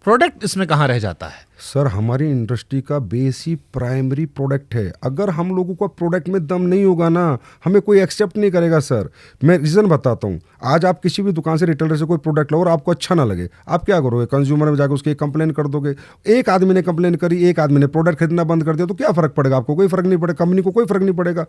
प्रोडक्ट इसमें कहाँ रह जाता है? सर हमारी इंडस्ट्री का बेस ही प्राइमरी प्रोडक्ट है। अगर हम लोगों का प्रोडक्ट में दम नहीं होगा ना, हमें कोई एक्सेप्ट नहीं करेगा। सर मैं रीज़न बताता हूँ। आज आप किसी भी दुकान से, रिटेलर से कोई प्रोडक्ट लो और आपको अच्छा ना लगे, आप क्या करोगे? कंज्यूमर में जाकर उसकी कंप्लेन कर दोगे। एक आदमी ने कंप्लेन करी, एक आदमी ने प्रोडक्ट खरीदना बंद कर दिया, तो क्या फ़र्क पड़ेगा? आपको कोई फ़र्क नहीं पड़ेगा, कंपनी को कोई फ़र्क नहीं पड़ेगा।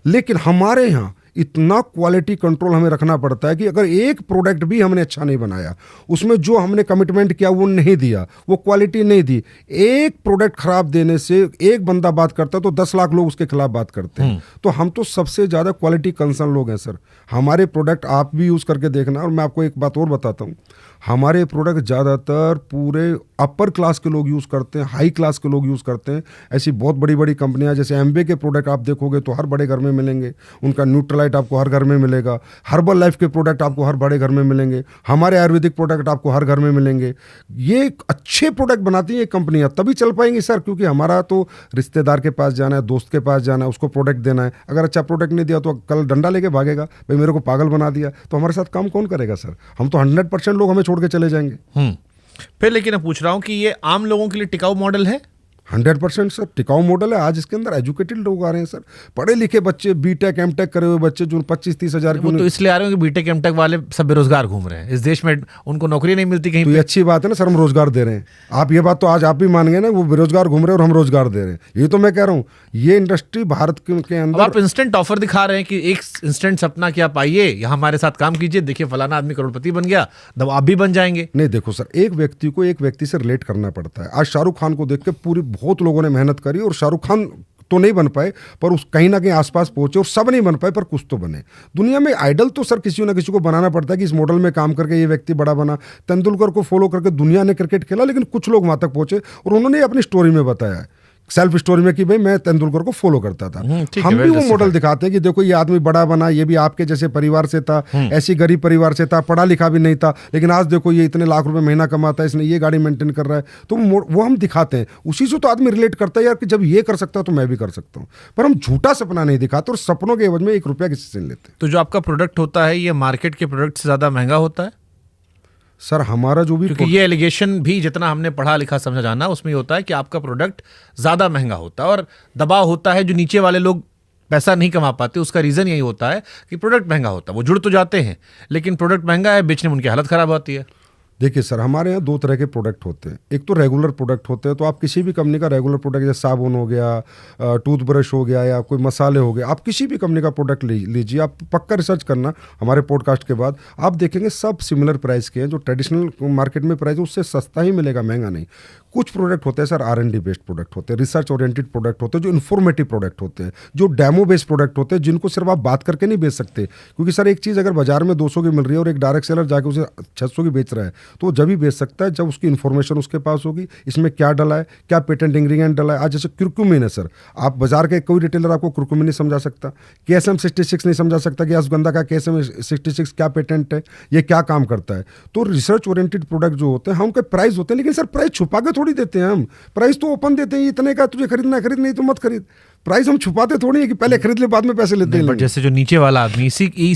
लेकिन हमारे यहाँ इतना क्वालिटी कंट्रोल हमें रखना पड़ता है कि अगर एक प्रोडक्ट भी हमने अच्छा नहीं बनाया, उसमें जो हमने कमिटमेंट किया वो नहीं दिया, वो क्वालिटी नहीं दी, एक प्रोडक्ट खराब देने से एक बंदा बात करता है तो 10 लाख लोग उसके खिलाफ बात करते हैं। तो हम तो सबसे ज़्यादा क्वालिटी कंसर्न लोग हैं सर। हमारे प्रोडक्ट आप भी यूज़ करके देखना। और मैं आपको एक बात और बताता हूँ, हमारे प्रोडक्ट ज़्यादातर पूरे अपर क्लास के लोग यूज़ करते हैं, हाई क्लास के लोग यूज़ करते हैं। ऐसी बहुत बड़ी बड़ी कंपनियां, जैसे एम्बे के प्रोडक्ट आप देखोगे तो हर बड़े घर में मिलेंगे, उनका न्यूट्रलाइट आपको हर घर में मिलेगा, हर्बल लाइफ के प्रोडक्ट आपको हर बड़े घर में मिलेंगे, हमारे आयुर्वेदिक प्रोडक्ट आपको हर घर में मिलेंगे। ये अच्छे प्रोडक्ट बनाती हैं ये कंपनियां, तभी चल पाएंगी सर। क्योंकि हमारा तो रिश्तेदार के पास जाना है, दोस्त के पास जाना है, उसको प्रोडक्ट देना है। अगर अच्छा प्रोडक्ट नहीं दिया तो कल डंडा लेके भागेगा, भाई मेरे को पागल बना दिया, तो हमारे साथ काम कौन करेगा सर? हम तो 100% लोग हमें छोड़ के चले जाएंगे। फिर लेकिन मैं पूछ रहा हूं कि ये आम लोगों के लिए टिकाऊ मॉडल है? 100% सर टिकाऊ मॉडल है। आज इसके अंदर एजुकेटेड लोग आ रहे हैं सर, पढ़े लिखे बच्चे, बीटेक एमटेक करे हुए बच्चे, जो 25-30 हज़ार वो तो इसलिए आ रहे हैं कि बीटेक एमटेक वाले सब बेरोजगार घूम रहे हैं इस देश में, उनको नौकरी नहीं मिलती कहीं तो ये अच्छी बात है ना सर, हम रोजगार दे रहे हैं। आप ये बात तो आज आप भी मान गए ना, वो बेरोजगार घूम रहे हैं और हम रोजगार दे रहे हैं। ये तो मैं कह रहा हूँ, ये इंडस्ट्री भारत के अंदर। आप इंस्टेंट ऑफर दिखा रहे हैं कि एक इंस्टेंट सपना कि आप आइए यहाँ हमारे साथ काम कीजिए, देखिए फलाना आदमी करोड़पति बन गया, तब आप भी बन जाएंगे। नहीं देखो सर, एक व्यक्ति को एक व्यक्ति से रिलेट करना पड़ता है। आज शाहरुख खान को देख के पूरी बहुत लोगों ने मेहनत करी, और शाहरुख खान तो नहीं बन पाए, पर उस कहीं ना कहीं आसपास पहुंचे, और सब नहीं बन पाए पर कुछ तो बने। दुनिया में आइडल तो सर किसी ना किसी को बनाना पड़ता है कि इस मॉडल में काम करके ये व्यक्ति बड़ा बना। तेंदुलकर को फॉलो करके दुनिया ने क्रिकेट खेला, लेकिन कुछ लोग वहां तक पहुंचे और उन्होंने अपनी स्टोरी में बताया है, सेल्फ स्टोरी में, कि भाई मैं तेंदुलकर को फॉलो करता था। हम भी वो मॉडल दिखाते हैं कि देखो ये आदमी बड़ा बना, ये भी आपके जैसे परिवार से था, ऐसी गरीब परिवार से था, पढ़ा लिखा भी नहीं था, लेकिन आज देखो ये इतने लाख रुपए महीना कमाता है, इसने ये गाड़ी मेंटेन कर रहा है। तो वो हम दिखाते हैं, उसी से तो आदमी रिलेट करता है यार, कि जब ये कर सकता है तो मैं भी कर सकता हूँ। पर हम झूठा सपना नहीं दिखाते, और सपनों के एवज में 1 रुपया किसी से नहीं लेते। तो जो आपका प्रोडक्ट होता है ये मार्केट के प्रोडक्ट से ज्यादा महंगा होता है? सर हमारा जो भी, क्योंकि ये एलिगेशन भी जितना हमने पढ़ा लिखा समझा जाना, उसमें ये होता है कि आपका प्रोडक्ट ज़्यादा महंगा होता है और दबाव होता है, जो नीचे वाले लोग पैसा नहीं कमा पाते, उसका रीज़न यही होता है कि प्रोडक्ट महंगा होता है। वो जुड़ तो जाते हैं, लेकिन प्रोडक्ट महंगा है, बेचने में उनकी हालत ख़राब होती है। देखिए सर, हमारे यहाँ 2 तरह के प्रोडक्ट होते हैं। एक तो रेगुलर प्रोडक्ट होते हैं, तो आप किसी भी कंपनी का रेगुलर प्रोडक्ट, जैसे साबुन हो गया, टूथब्रश हो गया, या कोई मसाले हो गए, आप किसी भी कंपनी का प्रोडक्ट लीजिए। आप पक्का रिसर्च करना हमारे पॉडकास्ट के बाद, आप देखेंगे सब सिमिलर प्राइस के हैं। जो ट्रेडिशनल मार्केट में प्राइस है उससे सस्ता ही मिलेगा, महंगा नहीं। कुछ प्रोडक्ट होते हैं सर R&D बेस्ड प्रोडक्ट होते हैं, रिसर्च ओरिएंटेड प्रोडक्ट होते हैं, जो इन्फॉर्मेटिव प्रोडक्ट होते हैं, जो डेमो बेस्ड प्रोडक्ट होते हैं, जिनको सिर्फ आप बात करके नहीं बेच सकते। क्योंकि सर एक चीज़ अगर बाजार में 200 की मिल रही है और एक डायरेक्ट सेलर जाके उसे 600 की बेच रहा है, तो वो जब भी बेच सकता है जब उसकी इन्फॉर्मेशन उसके पास होगी, इसमें क्या डला है, क्या पेटेंट इंग्रेडिएंट डला है। आज जैसे कुरकुमिन है सर, आप बाजार के कोई रिटेलर आपको कुरकुमिन नहीं समझा सकता, KSM 66 नहीं समझा सकता कि अश्वगंधा का KSM 66 क्या पेटेंट है, ये क्या काम करता है। तो रिसर्च ओरिएंटेड प्रोडक्ट जो होते हैं, हम उनके प्राइस होते हैं, लेकिन सर प्राइस छुपा के थोड़ी देते हैं। हम प्राइस तो ओपन देते हैं, इतने का तुझे खरीदना खरीद, नहीं तो मत खरीद। प्राइस हम छुपाते थोड़ी है कि पहले खरीद ले बाद में पैसे लेते हैं। बट जैसे जो नीचे वाला आदमी,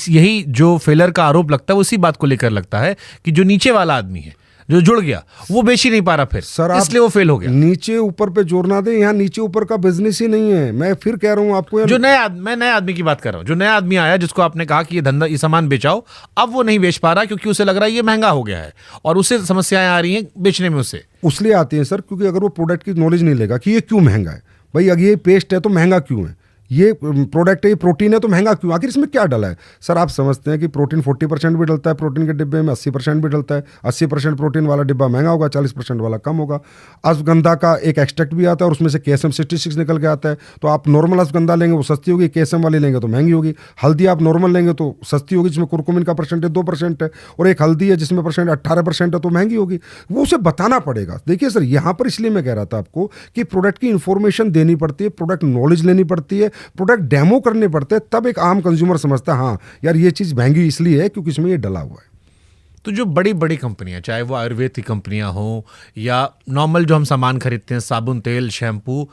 यही जो फेलर का आरोप लगता है वो इसी बात को लेकर लगता है कि जो नीचे वाला आदमी है, जो जुड़ गया वो बेच ही नहीं पा रहा फिर सर, आप इसलिए वो फेल हो गया। नीचे ऊपर पे जोर ना दें, यहाँ नीचे ऊपर का बिजनेस ही नहीं है। मैं फिर कह रहा हूँ आपको, जो मैं नए आदमी की बात कर रहा हूँ, जो नया आदमी आया जिसको आपने कहा कि ये धंधा, ये सामान बेचाओ, अब वो नहीं बेच पा रहा क्योंकि उसे लग रहा है ये महंगा हो गया है और उसे समस्याएं आ रही हैं बेचने में उसे। उसलिए आती है सर, क्योंकि अगर वो प्रोडक्ट की नॉलेज नहीं लेगा कि ये क्यों महंगा है, भाई अगर ये पेस्ट है तो महंगा क्यों है, ये प्रोडक्ट है, ये प्रोटीन है तो महंगा क्यों, आखिर इसमें क्या डला है। सर आप समझते हैं कि प्रोटीन 40% भी डलता है प्रोटीन के डिब्बे में, 80% भी डलता है। 80% प्रोटीन वाला डिब्बा महंगा होगा, 40% वाला कम होगा। अश्वगंधा का एक एक्सट्रैक्ट भी आता है और उसमें से KSM 66 निकल के आता है। तो आप नॉर्मल अश्वगंधा लेंगे वो सस्ती होगी, KSM वाली लेंगे तो महंगी होगी। हल्दी आप नॉर्मल लेंगे तो सस्ती होगी, जिसमें कुरकुमिन का परसेंटेज 2% है, और एक हल्दी है जिसमें परसेंट 18% है तो महंगी होगी। वो उसे बताना पड़ेगा। देखिए सर, यहाँ पर इसलिए मैं कह रहा था आपको कि प्रोडक्ट की इंफॉर्मेशन देनी पड़ती है, प्रोडक्ट नॉलेज लेनी पड़ती है, प्रोडक्ट डेमो करने पड़ते हैं, तब एक आम कंज्यूमर समझता है हाँ यार ये चीज महंगी इसलिए है क्योंकि इसमें ये डला हुआ है। तो जो बड़ी बड़ी कंपनियां, चाहे वो आयुर्वेद की कंपनियां हो या नॉर्मल जो हम सामान खरीदते हैं, साबुन, तेल, शैम्पू,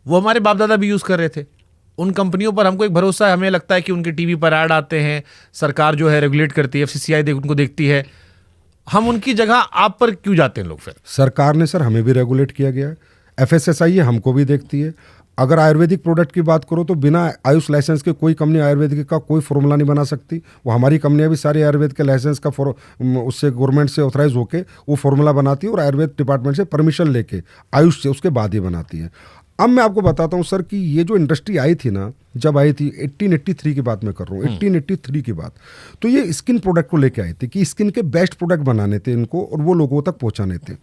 वो हमारे बाप दादा भी यूज कर रहे थे। उन कंपनियों पर हमको एक भरोसा है, हमें लगता है कि उनके टीवी पर ऐड आते हैं, सरकार जो है रेगुलेट करती है, FCCI उनको देखती है, हम उनकी जगह आप पर क्यों जाते हैं लोग फिर? सरकार ने सर हमें भी रेगुलेट किया गया है, FSSAI हमको भी देखती है। अगर आयुर्वेदिक प्रोडक्ट की बात करो तो बिना आयुष लाइसेंस के कोई कंपनी आयुर्वेदिक का कोई फॉर्मूला नहीं बना सकती। वो हमारी कंपनियां भी सारी आयुर्वेद के लाइसेंस का उससे गवर्नमेंट से ऑथराइज होके वो फॉर्मूला बनाती है और आयुर्वेद डिपार्टमेंट से परमिशन लेके आयुष से उसके बाद ही बनाती है। अब मैं आपको बताता हूँ सर कि ये जो इंडस्ट्री आई थी ना, जब आई थी 1883 की बात मैं कर रहा हूँ, 1883 की बात, तो ये स्किन प्रोडक्ट को लेके आई थी कि स्किन के बेस्ट प्रोडक्ट बनाने थे इनको और वो लोगों तक पहुँचाने थे।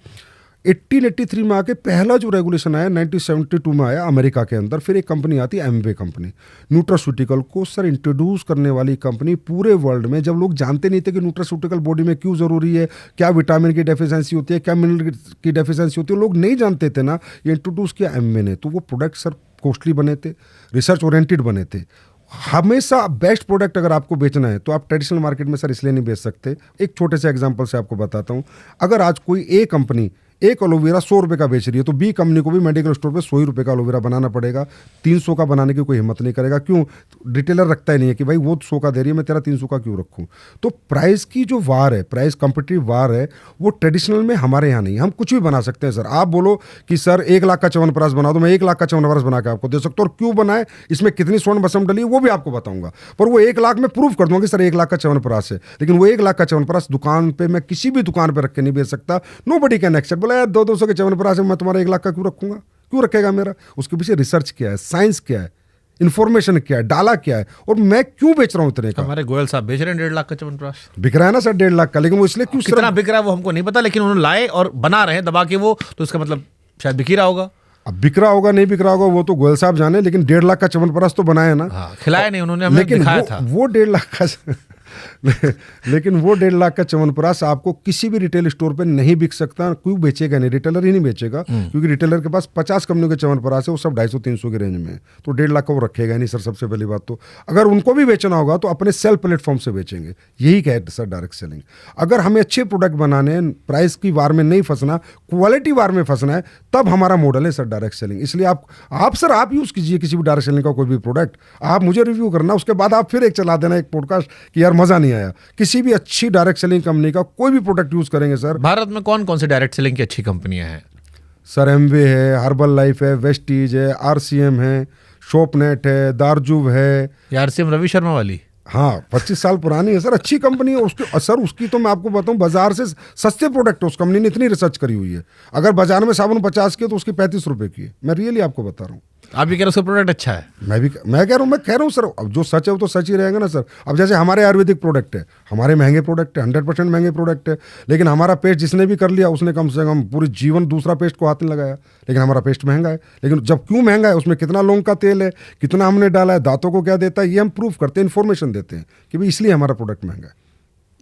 1883 में आके पहला जो रेगुलेशन आया 1972 में आया अमेरिका के अंदर। फिर एक कंपनी आती है एमवे कंपनी, न्यूट्रास्यूटिकल को सर इंट्रोड्यूस करने वाली कंपनी पूरे वर्ल्ड में। जब लोग जानते नहीं थे कि न्यूट्रास्यूटिकल बॉडी में क्यों ज़रूरी है, क्या विटामिन की डेफिशिएंसी होती है, क्या मिनरल की डेफिशिएंसी होती है, लोग नहीं जानते थे ना, ये इंट्रोड्यूस किया एमवे ने। तो वो प्रोडक्ट सर कॉस्टली बने थे, रिसर्च ओरिएंटेड बने थे। हमेशा बेस्ट प्रोडक्ट अगर आपको बेचना है तो आप ट्रेडिशनल मार्केट में सर इसलिए नहीं बेच सकते। एक छोटे से एग्जांपल से आपको बताता हूं, अगर आज कोई ए कंपनी एक एलोवेरा 100 रुपये का बेच रही है तो बी कंपनी को भी मेडिकल स्टोर पे 100 रुपये का एलोवेरा बनाना पड़ेगा। 300 का बनाने की कोई हिम्मत नहीं करेगा। क्यों? रिटेलर रखता ही नहीं है कि भाई वो 100 का दे रही है, मैं तेरा 300 का क्यों रखूँ। तो प्राइस की जो वार है, प्राइस कॉम्पिटिटिव वार है, वो ट्रेडिशनल में हमारे यहाँ नहीं। हम कुछ भी बना सकते हैं सर। आप बोलो कि सर 1 लाख का च्यवनप्राश बना दो, मैं 1 लाख का च्यवनप्राश बना के आपको दे सकता हूँ, और क्यों बनाए, इसमें कितनी स्वर्ण भस्म डली है वो भी आपको बताऊंगा। पर वो 1 लाख में प्रूव कर दूंगा कि सर 1 लाख का च्यवनप्राश है, लेकिन वो 1 लाख का च्यवनप्राश दुकान पे मैं किसी भी दुकान पे रख के नहीं बेच सकता। Nobody can accept. बोला यार 200 के च्यवनप्राश मैं तुम्हारा 1 लाख का क्यों रखूंगा, क्यों रखेगा मेरा? उसके पीछे रिसर्च क्या है, साइंस क्या है, इन्फॉर्मेशन क्या है, डाला क्या है, और मैं क्यों बेच रहा हूं इतने का। हमारे गोयल साहब बेच रहे हैं 1.5 लाख का च्यवनप्राश। बिक रहा है ना सर 1.5 लाख का, लेकिन वो इसलिए क्यों कितना बिक रहा है वो हमको नहीं पता, लेकिन उन्होंने लाए और बना रहे हैं दबा के वो, तो इसका मतलब शायद बिक ही रहा होगा। अब बिक रहा होगा नहीं बिक रहा होगा वो तो गोयल साहब जाने, लेकिन 1.5 लाख का च्यवनप्राश तो बनाया ना। हाँ, खिलाया नहीं उन्होंने, हमें लेकिन दिखाया था। वो 1.5 लाख का लेकिन वो 1.5 लाख का च्यवनप्राश आपको किसी भी रिटेल स्टोर पे नहीं बिक सकता। क्यों बेचेगा नहीं, रिटेलर ही नहीं बेचेगा, क्योंकि रिटेलर के पास 50 कंपनियों के च्यवनप्राश है, वो सब 250-300 के रेंज में है, तो 1.5 लाख का वो रखेगा नहीं सर। सबसे पहली बात तो अगर उनको भी बेचना होगा तो अपने सेल प्लेटफॉर्म से बेचेंगे। यही है सर डायरेक्ट सेलिंग। अगर हमें अच्छे प्रोडक्ट बनाने, प्राइस की वार में नहीं फंसना, क्वालिटी वार में फंसना है, तब हमारा मॉडल है सर डायरेक्ट सेलिंग। इसलिए आप यूज कीजिए किसी भी डायरेक्ट सेलिंग का कोई भी प्रोडक्ट, आप मुझे रिव्यू करना, उसके बाद आप फिर एक चला देना एक पॉडकास्ट कि यार मजा नहीं आया। किसी भी अच्छी डायरेक्ट सेलिंग कंपनी का कोई भी प्रोडक्ट यूज करेंगे सर। भारत में कौन कौन से डायरेक्ट सेलिंग की अच्छी कंपनियां हैं? सर एमवे है, हर्बल लाइफ है, वेस्टीज है, RCM है, शॉपनेट है, दारजुब है। RCM रवि शर्मा वाली? हाँ, 25 साल पुरानी है सर, अच्छी कंपनी है। उसकी सर उसकी तो मैं आपको बताऊं बाजार से सस्ते प्रोडक्ट है। उस कंपनी ने इतनी रिसर्च करी हुई है। अगर बाजार में साबुन 50 की है तो उसकी 35 रुपए की है। मैं रियली आपको बता रहा हूँ। आप भी कह रहे हो उसका प्रोडक्ट अच्छा है? मैं कह रहा हूँ सर, अब जो सच है वो तो सच ही रहेगा ना सर। अब जैसे हमारे आयुर्वेदिक प्रोडक्ट है, हमारे महंगे प्रोडक्ट है, 100% महंगे प्रोडक्ट है, लेकिन हमारा पेस्ट जिसने भी कर लिया उसने कम से कम पूरी जीवन दूसरा पेस्ट को हाथ नहीं लगाया, लेकिन हमारा पेस्ट महंगा है। लेकिन जब क्यों महंगा है, उसमें कितना लौंग का तेल है, कितना हमने डाला है, दांतों को क्या देता है, ये हम प्रूफ करते हैं, इन्फॉर्मेशन देते हैं कि भाई इसलिए हमारा प्रोडक्ट महंगा है।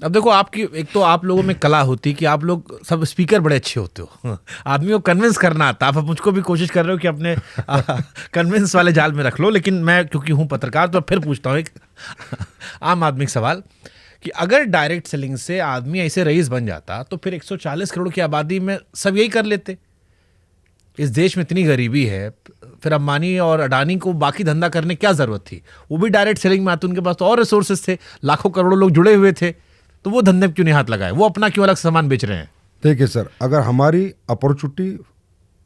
अब देखो, आपकी एक तो आप लोगों में कला होती कि आप लोग सब स्पीकर बड़े अच्छे होते हो, आदमी को कन्विंस करना आता। आप मुझको भी कोशिश कर रहे हो कि अपने कन्विंस वाले जाल में रख लो, लेकिन मैं क्योंकि हूँ पत्रकार तो फिर पूछता हूँ एक आम आदमी सवाल कि अगर डायरेक्ट सेलिंग से आदमी ऐसे रईस बन जाता तो फिर 140 करोड़ की आबादी में सब यही कर लेते। इस देश में इतनी गरीबी है, फिर अंबानी और अडानी को बाकी धंधा करने क्या जरूरत थी? वो भी डायरेक्ट सेलिंग में आते, उनके पास तो और रिसोर्सेज थे, लाखों करोड़ों लोग जुड़े हुए थे, तो वो धंधे में क्यों नहीं हाथ लगाए? वो अपना क्यों अलग सामान बेच रहे हैं? देखिए सर, अगर हमारी अपॉर्चुनिटी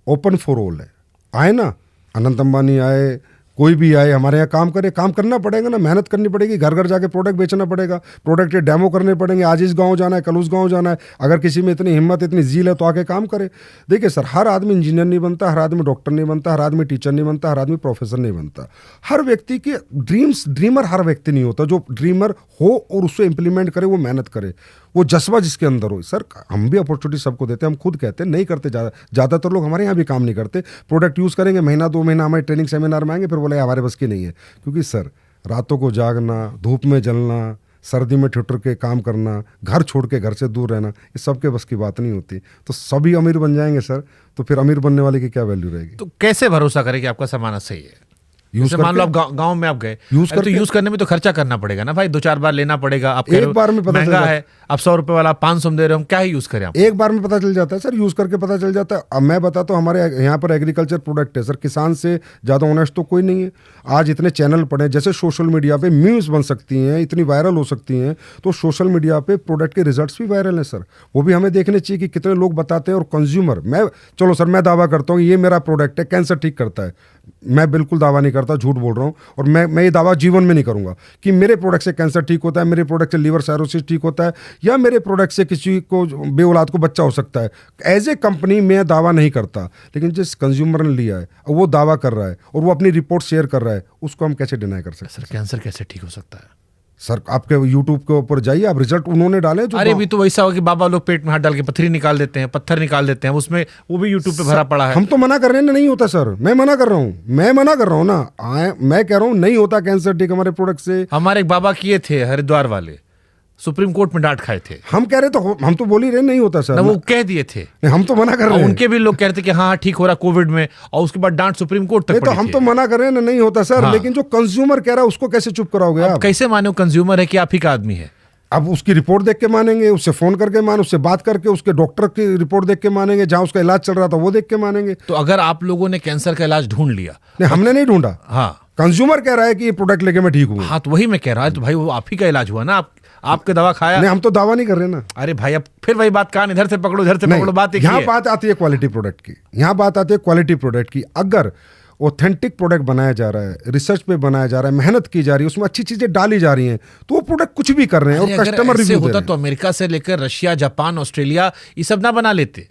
ओपन फॉर ऑल है, आए ना, अनंत अंबानी आए, कोई भी आए हमारे यहाँ काम करे, काम करना पड़ेगा ना, मेहनत करनी पड़ेगी, घर घर जाके प्रोडक्ट बेचना पड़ेगा, प्रोडक्ट के डेमो करने पड़ेंगे, आज इस गांव जाना है, कल उस गांव जाना है। अगर किसी में इतनी हिम्मत, इतनी जील है तो आके काम करे। देखिए सर, हर आदमी इंजीनियर नहीं बनता, हर आदमी डॉक्टर नहीं बनता, हर आदमी टीचर नहीं बनता, हर आदमी प्रोफेसर नहीं बनता। हर व्यक्ति के ड्रीमर हर व्यक्ति नहीं होता। जो ड्रीमर हो और उसको इम्प्लीमेंट करे, वो मेहनत करे, वो जज्बा जिसके अंदर हो। सर, हम भी अपॉर्चुनिटी सबको देते हैं, हम खुद कहते हैं नहीं करते, ज़्यादातर लोग हमारे यहाँ भी काम नहीं करते। प्रोडक्ट यूज़ करेंगे, महीना 2 महीना हमारे ट्रेनिंग सेमिनार में आएंगे, फिर बोले हमारे बस की नहीं है। क्योंकि सर, रातों को जागना, धूप में जलना, सर्दी में ठिठुर के काम करना, घर छोड़ के घर से दूर रहना, ये सबके बस की बात नहीं होती। तो सभी अमीर बन जाएंगे सर, तो फिर अमीर बनने वाले की क्या वैल्यू रहेगी? तो कैसे भरोसा करें कि आपका सामान सही है? जैसे मान लो आप गांव में आप गए, तो यूज करने में तो खर्चा करना पड़ेगा ना भाई, 2-4 बार लेना पड़ेगा। आप एक बार में पता महंगा है, आप 100 रुपए वाला 500 में दे रहे हो, हम क्या ही यूज करें? एक बार में पता चल जाता है सर, यूज करके पता चल जाता है। अब मैं बताता हूँ, हमारे यहाँ पर एग्रीकल्चर प्रोडक्ट है सर, किसान से ज़्यादा ऑनेस्ट तो कोई नहीं है। आज इतने चैनल पड़े, जैसे सोशल मीडिया पे मीम्स बन सकती हैं, इतनी वायरल हो सकती हैं, तो सोशल मीडिया पे प्रोडक्ट के रिजल्ट्स भी वायरल हैं सर। वो भी हमें देखने चाहिए कि कितने लोग बताते हैं। और कंज्यूमर, चलो सर, मैं दावा करता हूँ ये मेरा प्रोडक्ट है, कैंसर ठीक करता है। मैं बिल्कुल दावा नहीं करता, झूठ बोल रहा हूँ। और मैं ये दावा जीवन में नहीं करूंगा कि मेरे प्रोडक्ट से कैंसर ठीक होता है, मेरे प्रोडक्ट से लीवर साइरोसिस ठीक होता है, या मेरे प्रोडक्ट से किसी को बेऔलाद को बच्चा हो सकता है। एज ए कंपनी मैं दावा नहीं करता, लेकिन जिस कंज्यूमर ने लिया है वो दावा कर रहा है और वो अपनी रिपोर्ट शेयर कर रहा है, उसको हम कैसे डिनाई कर सकते हैं? सर, कैंसर कैसे ठीक हो सकता है? सर, आपके यूट्यूब के ऊपर जाइए, आप रिजल्ट उन्होंने डाले जो। अरे भी तो वैसा हो कि बाबा लोग पेट में हाथ डाल के पत्थरी निकाल देते हैं, पत्थर निकाल देते हैं, उसमें वो भी यूट्यूब पे भरा पड़ा है। हम तो मना कर रहे हैं ना, नहीं होता सर, मैं मना कर रहा हूँ ना, मैं कह रहा हूँ नहीं होता कैंसर ठीक हमारे प्रोडक्ट से। हमारे एक बाबा किए थे हरिद्वार वाले, सुप्रीम कोर्ट में डांट खाए थे। हम कह रहे तो हम तो बोल ही रहे नहीं होता सर, वो कह दिए थे, हम तो मना कर रहे हैं। उनके भी लोग कह रहे थे कि हाँ ठीक हो रहा कोविड में, और उसके बाद डांट सुप्रीम कोर्ट तक पड़ी। तो हम तो मना कर रहे हैं ना, नहीं होता सर। हाँ। लेकिन जो कंज्यूमर कह रहा है उसको कैसे चुप कराओगे आप? कैसे मानो कंज्यूमर है कि आप ही का आदमी है? अब उसकी रिपोर्ट देख के मानेंगे, उससे फोन करके मान, उससे बात करके, उसके डॉक्टर की रिपोर्ट देख के मानेंगे, जहां उसका इलाज चल रहा था वो देख के मानेंगे। तो अगर आप लोगों ने कैंसर का इलाज ढूंढ लिया? नहीं, हमने नहीं ढूंढा। हाँ, कंज्यूमर कह रहा है कि ये प्रोडक्ट लेके मैं ठीक हूँ। हाँ, तो वही मैं कह रहा हूँ, तो भाई वो आप ही का इलाज हुआ ना, आपके दवा खाया। नहीं, हम तो दावा नहीं कर रहे ना। अरे भाई, अब फिर वही बात, कान इधर से पकड़ो इधर से पकड़ो, बात एक ही है। यहाँ बात आती है क्वालिटी प्रोडक्ट की, यहाँ बात आती है क्वालिटी प्रोडक्ट की। अगर ऑथेंटिक प्रोडक्ट बनाया जा रहा है, रिसर्च पे बनाया जा रहा है, मेहनत की जा रही है, उसमें अच्छी चीजें डाली जा रही हैं, तो वो प्रोडक्ट कुछ भी कर रहे हैं और कस्टमर रिव्यू होता तो अमेरिका से लेकर रशिया, जापान, ऑस्ट्रेलिया ये सब ना बना लेते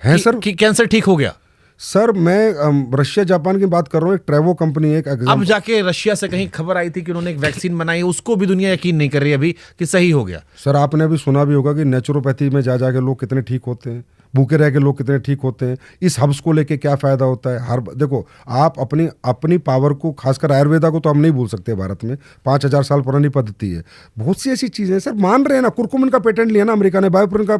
हैं सर कि कैंसर ठीक हो गया। सर, मैं रशिया जापान की बात कर रहा हूँ। एक ट्रेवो कंपनी है, अब जाके रशिया से कहीं खबर आई थी कि उन्होंने एक वैक्सीन बनाई, उसको भी दुनिया यकीन नहीं कर रही अभी कि सही हो गया। सर, आपने अभी सुना भी होगा कि नेचुरोपैथी में जा जाके लोग कितने ठीक होते हैं, भूखे रह के लोग कितने ठीक होते हैं। इस हब्स को लेके क्या फायदा होता है? हर देखो, आप अपनी पावर को, खासकर आयुर्वेदा को तो हम नहीं भूल सकते। भारत में 5000 साल पुरानी पद्धति है, बहुत सी ऐसी चीजें सर मान रहे हैं ना। कुरकुमिन का पेटेंट लिया ना अमेरिका ने, बायोपुरिन का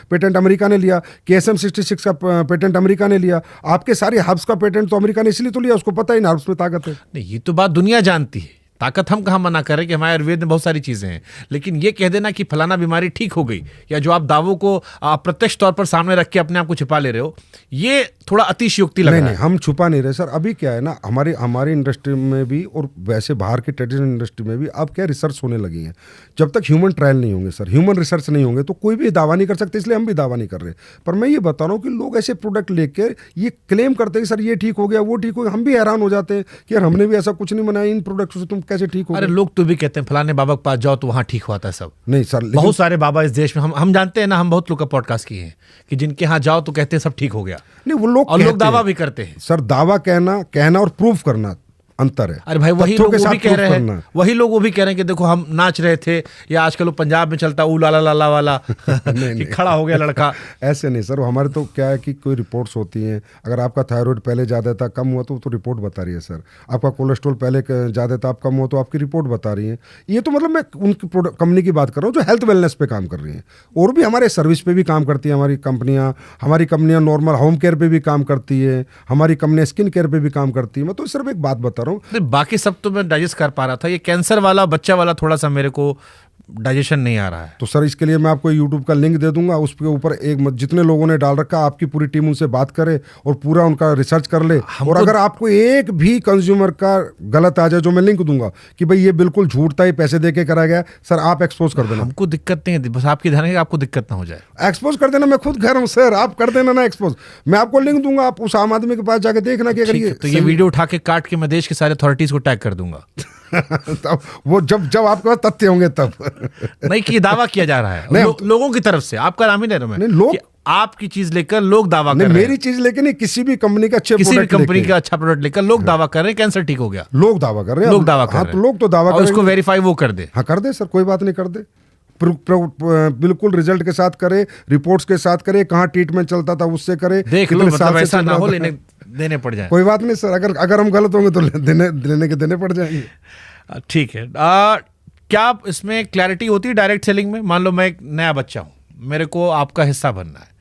पेटेंट अमेरिका ने लिया, KSM 66 का पेटेंट अमेरिका ने लिया। आपके सारे हब्स का पेटेंट तो अमेरिका ने इसलिए तो लिया, उसको पता ही ना हब्स में ताकत है। नहीं, ये तो बात दुनिया जानती है, ताकत हम कहाँ मना कर रहे हैं कि हमारे आयुर्वेद में बहुत सारी चीजें हैं। लेकिन ये कह देना कि फलाना बीमारी ठीक हो गई, या जो आप दावों को अप्रत्यक्ष तौर पर सामने रख के अपने आप को छिपा ले रहे हो, ये थोड़ा अतिशयोक्ति लग रहा है। नहीं, हम छुपा नहीं रहे सर। अभी क्या है ना, हमारी इंडस्ट्री में भी और वैसे बाहर की ट्रेडिशनल इंडस्ट्री में भी अब क्या रिसर्च होने लगी है। जब तक ह्यूमन ट्रायल नहीं होंगे सर, ह्यूमन रिसर्च नहीं होंगे, तो कोई भी दावा नहीं कर सकते। इसलिए हम भी दावा नहीं कर रहे। पर मैं ये बता रहा हूँ कि लोग ऐसे प्रोडक्ट लेके ये क्लेम करते हैं कि सर ये ठीक हो गया, वो ठीक हो गया। हम भी हैरान हो जाते हैं कि यार हमने भी ऐसा कुछ नहीं बनाया, इन प्रोडक्ट से तुम कैसे ठीक हो? अरे लोग तो भी कहते हैं फलाने बाबा के पास जाओ तो वहां ठीक होता है सब। नहीं सर, बहुत सारे बाबा इस देश में हम जानते हैं ना, हम बहुत लोग का पॉडकास्ट किए हैं कि जिनके यहाँ जाओ तो कहते हैं सब ठीक हो गया। नहीं, वो लोग दावा भी करते हैं सर। दावा कहना और प्रूफ करना अंतर है। अरे भाई, वही लोग वो भी कह रहे हैं, वो भी कह रहे हैं कि देखो हम नाच रहे थे, या आजकल वो पंजाब में चलता ऊ लाला लाला वाला कि खड़ा हो गया लड़का। ऐसे नहीं सर, हमारे तो क्या है कि कोई रिपोर्ट्स होती हैं। अगर आपका थायराइड पहले ज़्यादा था, कम हुआ तो रिपोर्ट बता रही है सर। आपका कोलेस्ट्रॉल पहले ज़्यादा था, आप कम हुआ तो आपकी रिपोर्ट बता रही है। ये तो मतलब मैं उनकी कंपनी की बात कर रहा हूँ जो हेल्थ वेलनेस पे काम कर रही हैं। और भी हमारे सर्विस पे भी काम करती है हमारी कंपनियाँ नॉर्मल होम केयर पे भी काम करती है, हमारी कंपनियाँ स्किन केयर पे भी काम करती है। मैं तो सिर्फ एक बात बता रहा हूँ, बाकी सब तो मैं डाइजेस्ट कर पा रहा था। ये कैंसर वाला, बच्चा वाला थोड़ा सा मेरे को डाइजेशन नहीं आ रहा है। तो सर इसके लिए मैं आपको यूट्यूब का लिंक दे दूंगा, उसके ऊपर जितने लोगों ने डाल रखा, आपकी पूरी टीम उनसे बात करे और पूरा उनका रिसर्च कर ले। और अगर आपको एक भी कंज्यूमर का गलत आ जाए, जो मैं लिंक दूंगा कि भाई ये बिल्कुल झूठ था, ये पैसे दे के करा गया, सर आप एक्सपोज कर देना। हमको दिक्कत नहीं है, बस आपकी ध्यान है कि आपको दिक्कत ना हो जाए। एक्सपोज कर देना, मैं खुद कह रहा हूँ सर, आप कर देना ना एक्सपोज। मैं आपको लिंक दूंगा, आप उस आम आदमी के पास जाके देखना कि अगर ये वीडियो उठा के काट के मैं देश के सारे अथॉरिटीज को टैग कर दूंगा। तब वो जब आपके पास तथ्य होंगे तब। नहीं कि दावा किया जा रहा है लोगों की तरफ से, आपका नाम ही ले रहा हूं मैं। लोग आपकी चीज लेकर लोग दावा कर रहे हैं, मेरी चीज लेकर नहीं, किसी भी कंपनी का अच्छे किसी भी कंपनी का अच्छा प्रोडक्ट लेकर लोग दावा कर रहे हैं कैंसर ठीक हो गया। लोग दावा कर रहे हैं, लोग दावा कर रहे हैं। लोग तो दावा कर रहे हैं, उसको वेरीफाई वो कर दे। हाँ कर दे सर, कोई बात नहीं, कर दे, बिल्कुल रिजल्ट के साथ करे, रिपोर्ट्स के साथ करे, कहाँ ट्रीटमेंट चलता था उससे करे, देख लो, मतलब ऐसा ना हो लेने देने पड़ जाए। कोई बात नहीं सर, अगर हम गलत होंगे तो देने पड़ जाएंगे। ठीक है। क्या इसमें क्लैरिटी होती है डायरेक्ट सेलिंग में? मान लो मैं एक नया बच्चा हूं, मेरे को आपका हिस्सा बनना है,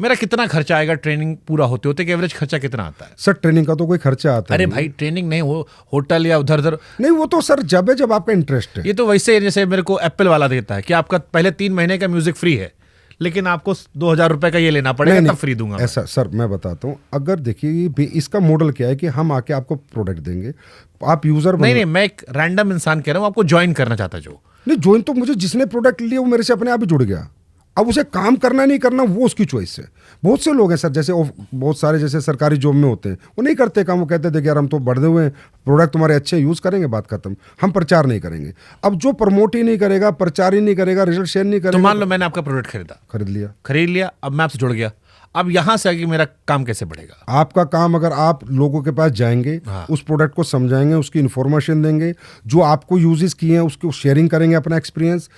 मेरा कितना खर्चा आएगा ट्रेनिंग पूरा होते होते? एवरेज खर्चा कितना आता है? सर ट्रेनिंग का तो कोई खर्चा आता है? अरे भाई ट्रेनिंग नहीं हो, होटल या उधर उधर नहीं, वो तो सर जब आपका इंटरेस्ट है। ये तो वैसे जैसे मेरे को एप्पल वाला देता है कि आपका पहले 3 महीने का म्यूजिक फ्री है, लेकिन आपको 2000 रुपए का ये लेना पड़ेगा, तब फ्री दूंगा। ऐसा सर मैं बताता हूँ, अगर देखिए इसका मॉडल क्या है कि हम आके आपको प्रोडक्ट देंगे, आप यूजर नहीं, मैं एक रैंडम इंसान कह रहा हूँ, आपको ज्वाइन करना चाहता जो। नहीं, ज्वाइन तो मुझे जिसने प्रोडक्ट लिया वो मेरे से अपने आप ही जुड़ गया। अब उसे काम करना नहीं करना वो उसकी चॉइस है। बहुत से लोग हैं सर, जैसे बहुत सारे जैसे सरकारी जॉब में होते हैं, वो नहीं करते काम, वो कहते हैं देखिए यार हम तो बढ़े हुए हैं, प्रोडक्ट तुम्हारे अच्छे यूज़ करेंगे, बात खत्म, हम प्रचार नहीं करेंगे। अब जो प्रमोट ही नहीं करेगा, प्रचार ही नहीं करेगा, रिजल्ट शेयर नहीं करेगा। तो मान लो मैंने आपका प्रोडक्ट खरीद लिया, अब मैं आपसे जुड़ गया, अब यहां से आगे मेरा काम कैसे बढ़ेगा? आपका काम, अगर आप लोगों के पास जाएंगे, उस प्रोडक्ट को समझाएंगे, उसकी इन्फॉर्मेशन देंगे, जो आपको यूजेस किए हैं उसको शेयरिंग करेंगे अपना एक्सपीरियंस,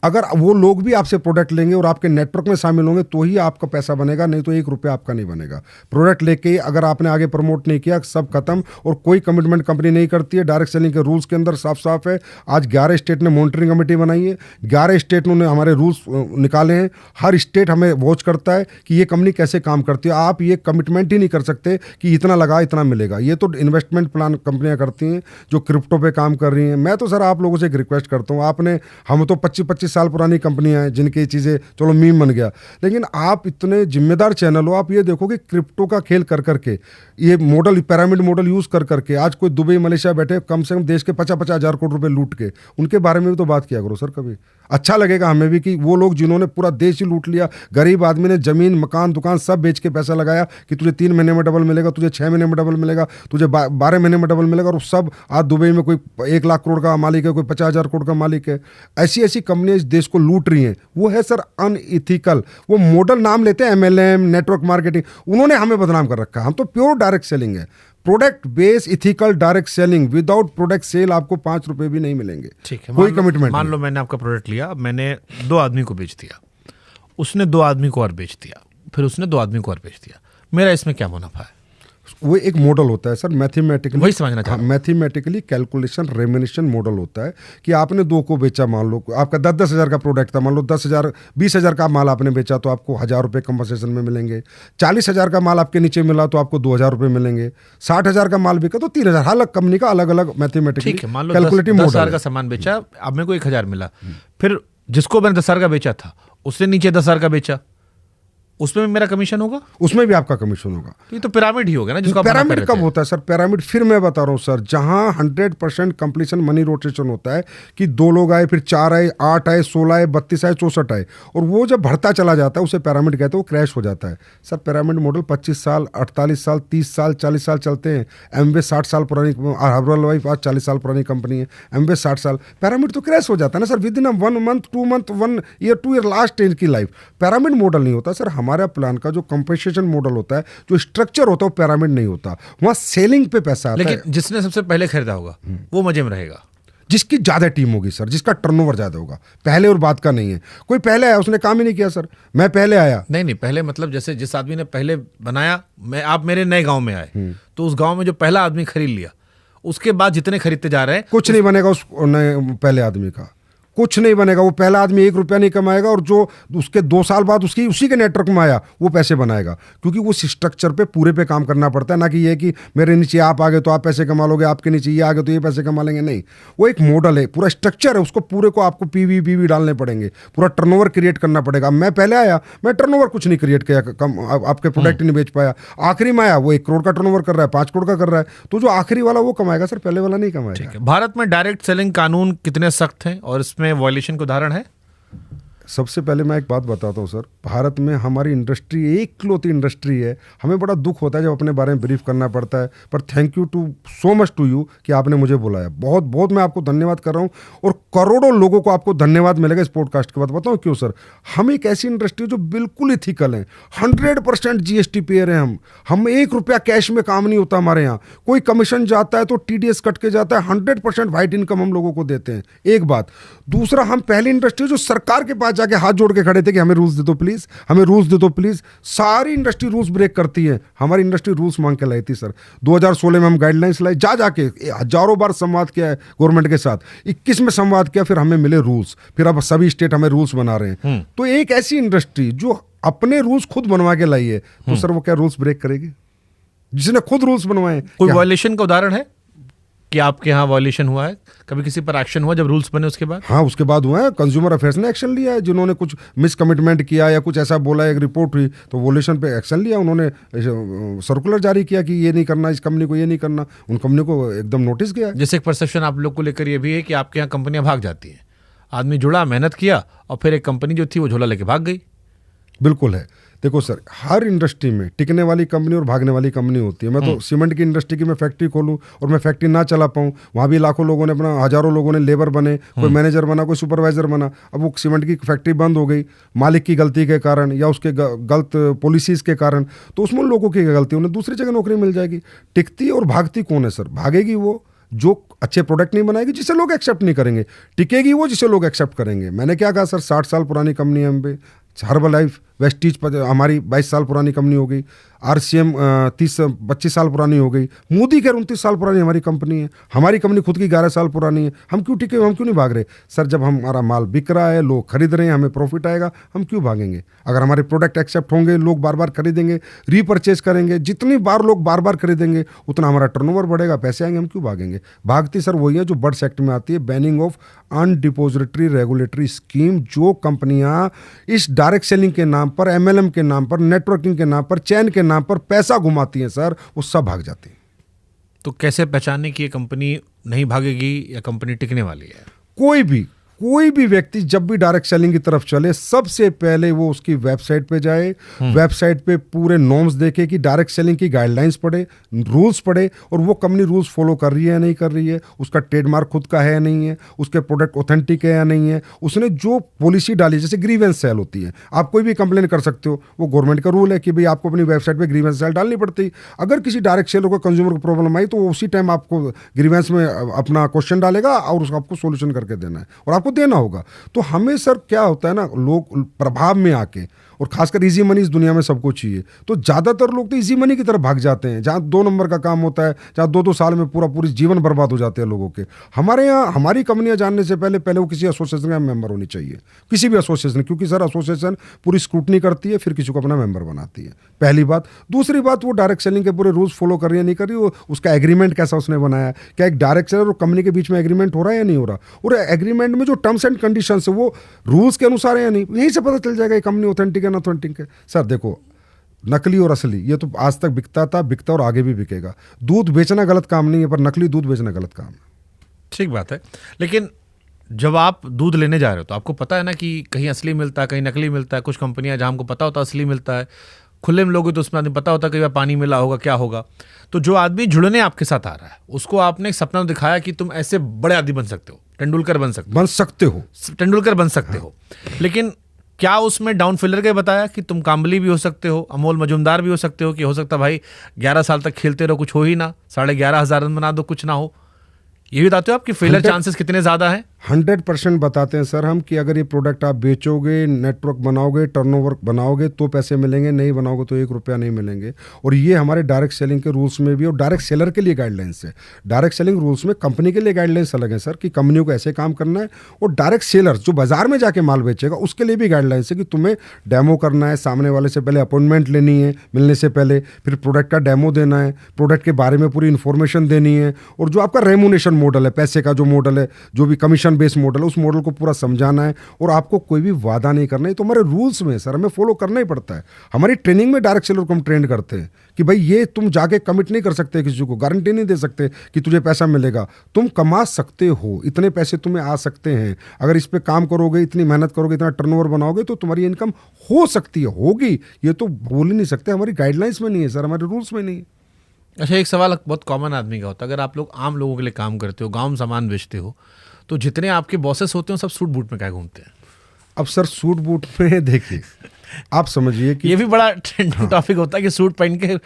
अगर वो लोग भी आपसे प्रोडक्ट लेंगे और आपके नेटवर्क में शामिल होंगे तो ही आपका पैसा बनेगा, नहीं तो 1 रुपया आपका नहीं बनेगा। प्रोडक्ट लेके अगर आपने आगे प्रमोट नहीं किया, सब खत्म। और कोई कमिटमेंट कंपनी नहीं करती है। डायरेक्ट सेलिंग के रूल्स के अंदर साफ साफ है। आज 11 स्टेट ने मॉनिटरिंग कमेटी बनाई है, 11 स्टेट ने हमारे रूल्स निकाले हैं। हर स्टेट हमें वॉच करता है कि ये कंपनी कैसे काम करती है। आप ये कमिटमेंट ही नहीं कर सकते कि इतना लगा इतना मिलेगा। ये तो इन्वेस्टमेंट प्लान कंपनियां करती हैं जो क्रिप्टो पे काम कर रही हैं। मैं तो सर आप लोगों से एक रिक्वेस्ट करता हूँ, हम तो 25-25 साल पुरानी कंपनियां हैं जिनकी चीज़ें चलो मीम बन गया, लेकिन आप इतने जिम्मेदार चैनल हो, आप ये देखो कि क्रिप्टो का खेल कर करके, ये मॉडल पिरामिड मॉडल यूज़ कर करके आज कोई दुबई मलेशिया बैठे कम से कम देश के 50-50 हज़ार करोड़ रुपए लूट के, उनके बारे में भी तो बात किया करो सर। कभी अच्छा लगेगा हमें भी कि वो लोग जिन्होंने पूरा देश ही लूट लिया, गरीब आदमी ने ज़मीन मकान दुकान सब बेच के पैसा लगाया कि तुझे 3 महीने में डबल मिलेगा, तुझे 6 महीने में डबल मिलेगा, तुझे 12 महीने में डबल मिलेगा, और सब आज दुबई में कोई 1 लाख करोड़ का मालिक है, कोई 50,000 करोड़ का मालिक है। ऐसी ऐसी कंपनियां इस देश को लूट रही हैं। वो है सर अनइथिकल। वो मॉडल नाम लेते हैं MLM, नेटवर्क मार्केटिंग, उन्होंने हमें बदनाम कर रखा है। हम तो प्योर डायरेक्ट सेलिंग है, product base ethical direct selling. Without product sale आपको 5 रुपए भी नहीं मिलेंगे। ठीक है, कोई कमिटमेंट। मान लो मैंने आपका प्रोडक्ट लिया, मैंने 2 आदमी को बेच दिया, उसने 2 आदमी को और बेच दिया, फिर उसने 2 आदमी को और बेच दिया, मेरा इसमें क्या मुनाफा है? वो एक मॉडल होता है सर, मैथमेटिकली, वही समझना चाहता हूं। मैथमेटिकली कैलकुलेशन रेमिनेशन मॉडल होता है कि आपने 2 को बेचा, मान लो आपका 10-10 हज़ार का प्रोडक्ट था, मान लो 10,000 20,000 का माल आपने बेचा तो आपको 1,000 रुपये कंपनसेशन में मिलेंगे। 40,000 का माल आपके नीचे मिला तो आपको 2,000 रुपये मिलेंगे। 60,000 का माल बिका तो 3,000। हर कंपनी का अलग अलग मैथमेटिकली कैलकुलेटिव मॉडल। 10,000 का सामान बेचा, अब मेरे को 1,000 मिला, फिर जिसको मैंने 10,000 का बेचा था उसने नीचे 10,000 का बेचा, उसमें भी मेरा कमीशन होगा? उसमें भी आपका कमीशन होगा। तो ये तो पिरामिड ही होगा ना, जिसको पिरामिड कब होता है सर? पिरामिड फिर मैं बता रहा हूँ सर, जहां 100% कंप्लीशन मनी रोटेशन होता है कि 2 लोग आए, फिर 4 आए, 8 आए, 16 आए, 32 आए, 64 आए, और वो जब बढ़ता चला जाता है उसे पिरामिड कहते हैं, वो क्रैश हो जाता है। सर पिरामिड मॉडल 25 साल, 48 साल, 30 साल, 40 साल चलते हैं। एमवे 60 साल पुरानी, हर्बल लाइफ आज 40 साल पुरानी कंपनी है, एमवे 60 साल। पिरामिड तो क्रैश हो जाता है ना sir, with in 1 month, 2 month, 1 year, 2 year, last stage की लाइफ। पिरामिड मॉडल नहीं होता सर। हमारा प्लान का जो कंपनसेशन मॉडल होता है, जो स्ट्रक्चर होता है, वो पिरामिड नहीं होता। वहां सेलिंग पे पैसा आता है। लेकिन जिसने सबसे पहले खरीदा होगा वो मजे में रहेगा, जिसकी ज्यादा टीम होगी सर, जिसका टर्नओवर ज्यादा होगा। पहले और बाद का नहीं है। कोई पहले आया उसने काम ही नहीं किया सर, मैं पहले आया। नहीं पहले मतलब जैसे जिस आदमी ने पहले बनाया, आप मेरे नए गांव में आए तो उस गांव में जो पहला आदमी खरीद लिया, उसके बाद जितने खरीदते जा रहे हैं कुछ नहीं बनेगा उस पहले आदमी का, कुछ नहीं बनेगा। वो पहला आदमी 1 रुपया नहीं कमाएगा और जो उसके 2 साल बाद उसी के नेटवर्क में आया वो पैसे बनाएगा, क्योंकि वो स्ट्रक्चर पे पूरे पे काम करना पड़ता है। ना कि ये कि मेरे नीचे आप आ गए तो आप पैसे कमा लोगे, आपके नीचे ये आ गए तो ये पैसे कमा लेंगे, नहीं। वो एक मॉडल है, पूरा स्ट्रक्चर है, उसको पूरे को आपको पीवी डालने पड़ेंगे, पूरा टर्नओवर क्रिएट करना पड़ेगा। मैं पहले आया, मैं टर्नओवर कुछ नहीं क्रिएट किया, कम आपके प्रोडक्ट नहीं बेच पाया। आखिरी में आया, वो 1 करोड़ का टर्नओवर कर रहा है, 5 करोड़ का कर रहा है, तो जो आखिरी वाला वो कमाएगा सर, पहले वाला नहीं कमाएगा। भारत में डायरेक्ट सेलिंग कानून कितने सख्त हैं और इसमें वायलेशन का उदाहरण है? सबसे पहले मैं एक बात बताता हूँ सर, भारत में हमारी इंडस्ट्री एकलौती इंडस्ट्री है। हमें बड़ा दुख होता है जब अपने बारे में ब्रीफ करना पड़ता है, पर thank you so much to you कि आपने मुझे बुलाया। बहुत बहुत मैं आपको धन्यवाद कर रहा हूँ, और करोड़ों लोगों को आपको धन्यवाद मिलेगा इस पॉडकास्ट के बाद। बताओ क्यों सर? हम एक ऐसी इंडस्ट्री है जो बिल्कुल इथिकल है, 100% GST पेयर है। हम 1 रुपया कैश में काम नहीं होता हमारे यहाँ। कोई कमीशन जाता है तो TDS कट के जाता है, 100% वाइट इनकम हम लोगों को देते हैं, एक बात। दूसरा, हम पहली इंडस्ट्री जो सरकार के पास जाके हाथ जोड़ के खड़े थे कि हमें रूल्स दे दो प्लीज, हमें रूल्स दे दो प्लीज। सारी इंडस्ट्री रूल्स ब्रेक करती है, हमारी इंडस्ट्री रूल्स मांग के लाई थी सर। 2016 में हम गाइडलाइंस लाए, जाके हजारों बार संवाद किया है गवर्नमेंट के साथ, 21 में संवाद किया, फिर हमें मिले रूल्स, फिर अब सभी स्टेट हमें रूल्स बना रहे हैं। तो एक ऐसी इंडस्ट्री जो अपने रूल्स खुद बनवा के लाई है, तो सर वो क्या रूल्स ब्रेक करेगी? जिसने खुद रूल्स बनवाए। कोई वायलेशन का उदाहरण है कि आपके यहाँ वायलेशन हुआ है? कभी किसी पर एक्शन हुआ जब रूल्स बने उसके बाद? हाँ, उसके बाद हुआ है। कंज्यूमर अफेयर्स ने एक्शन लिया है, जिन्होंने कुछ मिसकमिटमेंट किया या कुछ ऐसा बोला, एक रिपोर्ट हुई तो वॉयलेशन पे एक्शन लिया। उन्होंने सर्कुलर जारी किया कि ये नहीं करना, इस कंपनी को ये नहीं करना, उन कंपनी को एकदम नोटिस किया। जैसे एक परसेप्शन आप लोग को लेकर ये भी है कि आपके यहाँ कंपनियां भाग जाती हैं। आदमी जुड़ा, मेहनत किया और फिर एक कंपनी जो थी वो झोला लेके भाग गई। बिल्कुल है। देखो सर, हर इंडस्ट्री में टिकने वाली कंपनी और भागने वाली कंपनी होती है। मैं तो सीमेंट की इंडस्ट्री की मैं फैक्ट्री खोलूं और मैं फैक्ट्री ना चला पाऊं, वहाँ भी लाखों लोगों ने अपना, हजारों लोगों ने लेबर बने, कोई मैनेजर बना, कोई सुपरवाइजर बना। अब वो सीमेंट की फैक्ट्री बंद हो गई मालिक की गलती के कारण या उसके गलत पॉलिसीज के कारण, तो उसमें लोगों की गलती, उन्हें दूसरी जगह नौकरी मिल जाएगी। टिकती और भागती कौन है सर? भागेगी वो जो अच्छे प्रोडक्ट नहीं बनाएगी, जिसे लोग एक्सेप्ट नहीं करेंगे। टिकेगी वो जिसे लोग एक्सेप्ट करेंगे। मैंने क्या कहा सर, 60 साल पुरानी कंपनी है हम पे, हर्बल लाइफ, वेस्टीज पर हमारी 22 साल पुरानी कंपनी हो गई, RCM 30-25 साल पुरानी हो गई, मोदी केयर 29 साल पुरानी हमारी कंपनी है, हमारी कंपनी खुद की 11 साल पुरानी है। हम क्यों टिके, हम क्यों नहीं भाग रहे सर? जब हमारा माल बिक रहा है, लोग खरीद रहे हैं, हमें प्रॉफिट आएगा, हम क्यों भागेंगे? अगर हमारे प्रोडक्ट एक्सेप्ट होंगे, लोग बार बार खरीदेंगे, रीपरचेज करेंगे, जितनी बार लोग बार बार खरीदेंगे उतना हमारा टर्नओवर बढ़ेगा, पैसे आएंगे, हम क्यों भागेंगे? भागती सर वही है जो बर्ड्स एक्ट में आती है, बैनिंग ऑफ अनडिपोजिटरी रेगुलेटरी स्कीम। जो कंपनियां इस डायरेक्ट सेलिंग के नाम पर, MLM के नाम पर, नेटवर्किंग के नाम पर, चैन के नाम पर पैसा घुमाती हैं सर, वो सब भाग जाती हैं। तो कैसे पहचानने की ये कंपनी नहीं भागेगी या कंपनी टिकने वाली है? कोई भी व्यक्ति जब भी डायरेक्ट सेलिंग की तरफ चले, सबसे पहले वो उसकी वेबसाइट पे जाए, वेबसाइट पे पूरे नॉर्म्स देखे कि डायरेक्ट सेलिंग की गाइडलाइंस पढ़े, रूल्स पढ़े, और वो कंपनी रूल्स फॉलो कर रही है या नहीं कर रही है, उसका ट्रेडमार्क खुद का है या नहीं है, उसके प्रोडक्ट ऑथेंटिक है या नहीं है, उसने जो पॉलिसी डाली, जैसे ग्रीवेंस सेल होती है, आप कोई भी कंप्लेन कर सकते हो, वो गवर्नमेंट का रूल है कि भाई आपको अपनी वेबसाइट पर ग्रीवेंस सेल डालनी पड़ती। अगर किसी डायरेक्ट सेलर को कंज्यूमर को प्रॉब्लम आई तो उसी टाइम आपको ग्रीवेंस में अपना क्वेश्चन डालेगा और उसका आपको सोल्यूशन करके देना है, और आपको देना होगा। तो हमें सर क्या होता है ना, लोग प्रभाव में आके, और खासकर इजी मनी इस दुनिया में सबको चाहिए, तो ज़्यादातर लोग तो इजी मनी की तरफ भाग जाते हैं, जहाँ 2 नंबर का काम होता है, जहाँ 2-2 साल में पूरी जीवन बर्बाद हो जाते हैं लोगों के। हमारे यहाँ हमारी कंपनियां जानने से पहले वो किसी एसोसिएशन का मेंबर होनी चाहिए, किसी भी एसोसिएशन, क्योंकि सर एसोसिएशन पूरी स्क्रूटनी करती है, फिर किसी को अपना मेंबर बनाती है, पहली बात। दूसरी बात, वो डायरेक्ट सेलिंग के पूरे रूल्स फॉलो कर रही है नहीं कर रही, वो उसका एग्रीमेंट कैसा उसने बनाया, क्या एक डायरेक्ट सेलर और कंपनी के बीच में एग्रीमेंट हो रहा है या नहीं हो रहा, और एग्रीमेंट में जो टर्म्स एंड कंडीशन है वो रूल्स के अनुसार है या नहीं, यहीं से पता चल जाएगा ये कंपनी ऑथेंटिक है ना ऑथेंटिक है। सर देखो, नकली और असली ये तो आज तक बिकता और आगे भी बिकेगा। दूध बेचना गलत काम नहीं है, पर नकली दूध बेचना गलत काम है। ठीक बात है, लेकिन जब आप दूध लेने जा रहे हो तो आपको पता है ना कि कहीं असली मिलता है, कहीं नकली मिलता है। कुछ कंपनियां जहां हमको पता होता है असली मिलता है, खुले में लोगे तो उसमें आदमी पता होता है कि पानी मिला होगा, क्या होगा। तो जो आदमी जुड़ने आपके साथ आ रहा है, उसको आपने एक सपना दिखाया कि तुम ऐसे बड़े आदमी बन सकते हो, तेंदुलकर बन सकते हो, लेकिन क्या उसमें डाउन फिलर के बताया कि तुम काम्बली भी हो सकते हो, अमोल मजुमदार भी हो सकते हो, कि हो सकता भाई 11 साल तक खेलते रहो, कुछ हो ही ना, 11,500 रन बना दो, कुछ ना हो। ये भी बताते हो आप कि फेलियर चांसेस कितने ज्यादा हैं? 100% बताते हैं सर हम कि अगर ये प्रोडक्ट आप बेचोगे, नेटवर्क बनाओगे, टर्नओवर बनाओगे तो पैसे मिलेंगे, नहीं बनाओगे तो 1 रुपया नहीं मिलेंगे। और ये हमारे डायरेक्ट सेलिंग के रूल्स में भी, और डायरेक्ट सेलर के लिए गाइडलाइंस है। डायरेक्ट सेलिंग रूल्स में कंपनी के लिए गाइडलाइंस अलग है सर, कि कंपनियों को ऐसे काम करना है, और डायरेक्ट सेलर्स जो बाजार में जाके माल बेचेगा उसके लिए भी गाइडलाइंस है कि तुम्हें डेमो करना है, सामने वाले से पहले अपॉइंटमेंट लेनी है मिलने से पहले, फिर प्रोडक्ट का डेमो देना है, प्रोडक्ट के बारे में पूरी इन्फॉर्मेशन देनी है, और जो आपका रेमुनेशन मॉडल है, पैसे का जो मॉडल है, जो भी कमीशन बेस्ड मॉडल है, उस मॉडल को पूरा समझाना है। और आपको कोई भी वादा नहीं करना है, तो हमारे रूल्स में सर हमें फॉलो करना ही पड़ता है। हमारी ट्रेनिंग में डायरेक्ट सेलर को हम ट्रेन करते हैं कि भाई ये तुम जाके कमिट नहीं कर सकते, किसी को गारंटी नहीं दे सकते कि तुझे पैसा मिलेगा। तुम कमा सकते हो, इतने पैसे तुम्हें आ सकते हैं, अगर इस पे काम करोगे, इतनी मेहनत करोगे, इतना टर्नओवर बनाओगे तो तुम्हारी इनकम हो सकती है, होगी। ये तो बोल ही नहीं सकते, हमारी गाइडलाइंस में नहीं है सर, हमारे रूल्स में नहीं है। अच्छा, एक सवाल बहुत कॉमन आदमी का होता है, अगर आप लोग आम लोगों के लिए काम करते हो, गांव में सामान बेचते हो, तो जितने आपके बॉसेस होते हैं सब सूट बूट में क्या घूमते हैं? अब सर सूट बूट में देखिए, आप समझिए कि ये भी बड़ा ट्रेंडिंग टॉपिक होता है कि सूट पहन के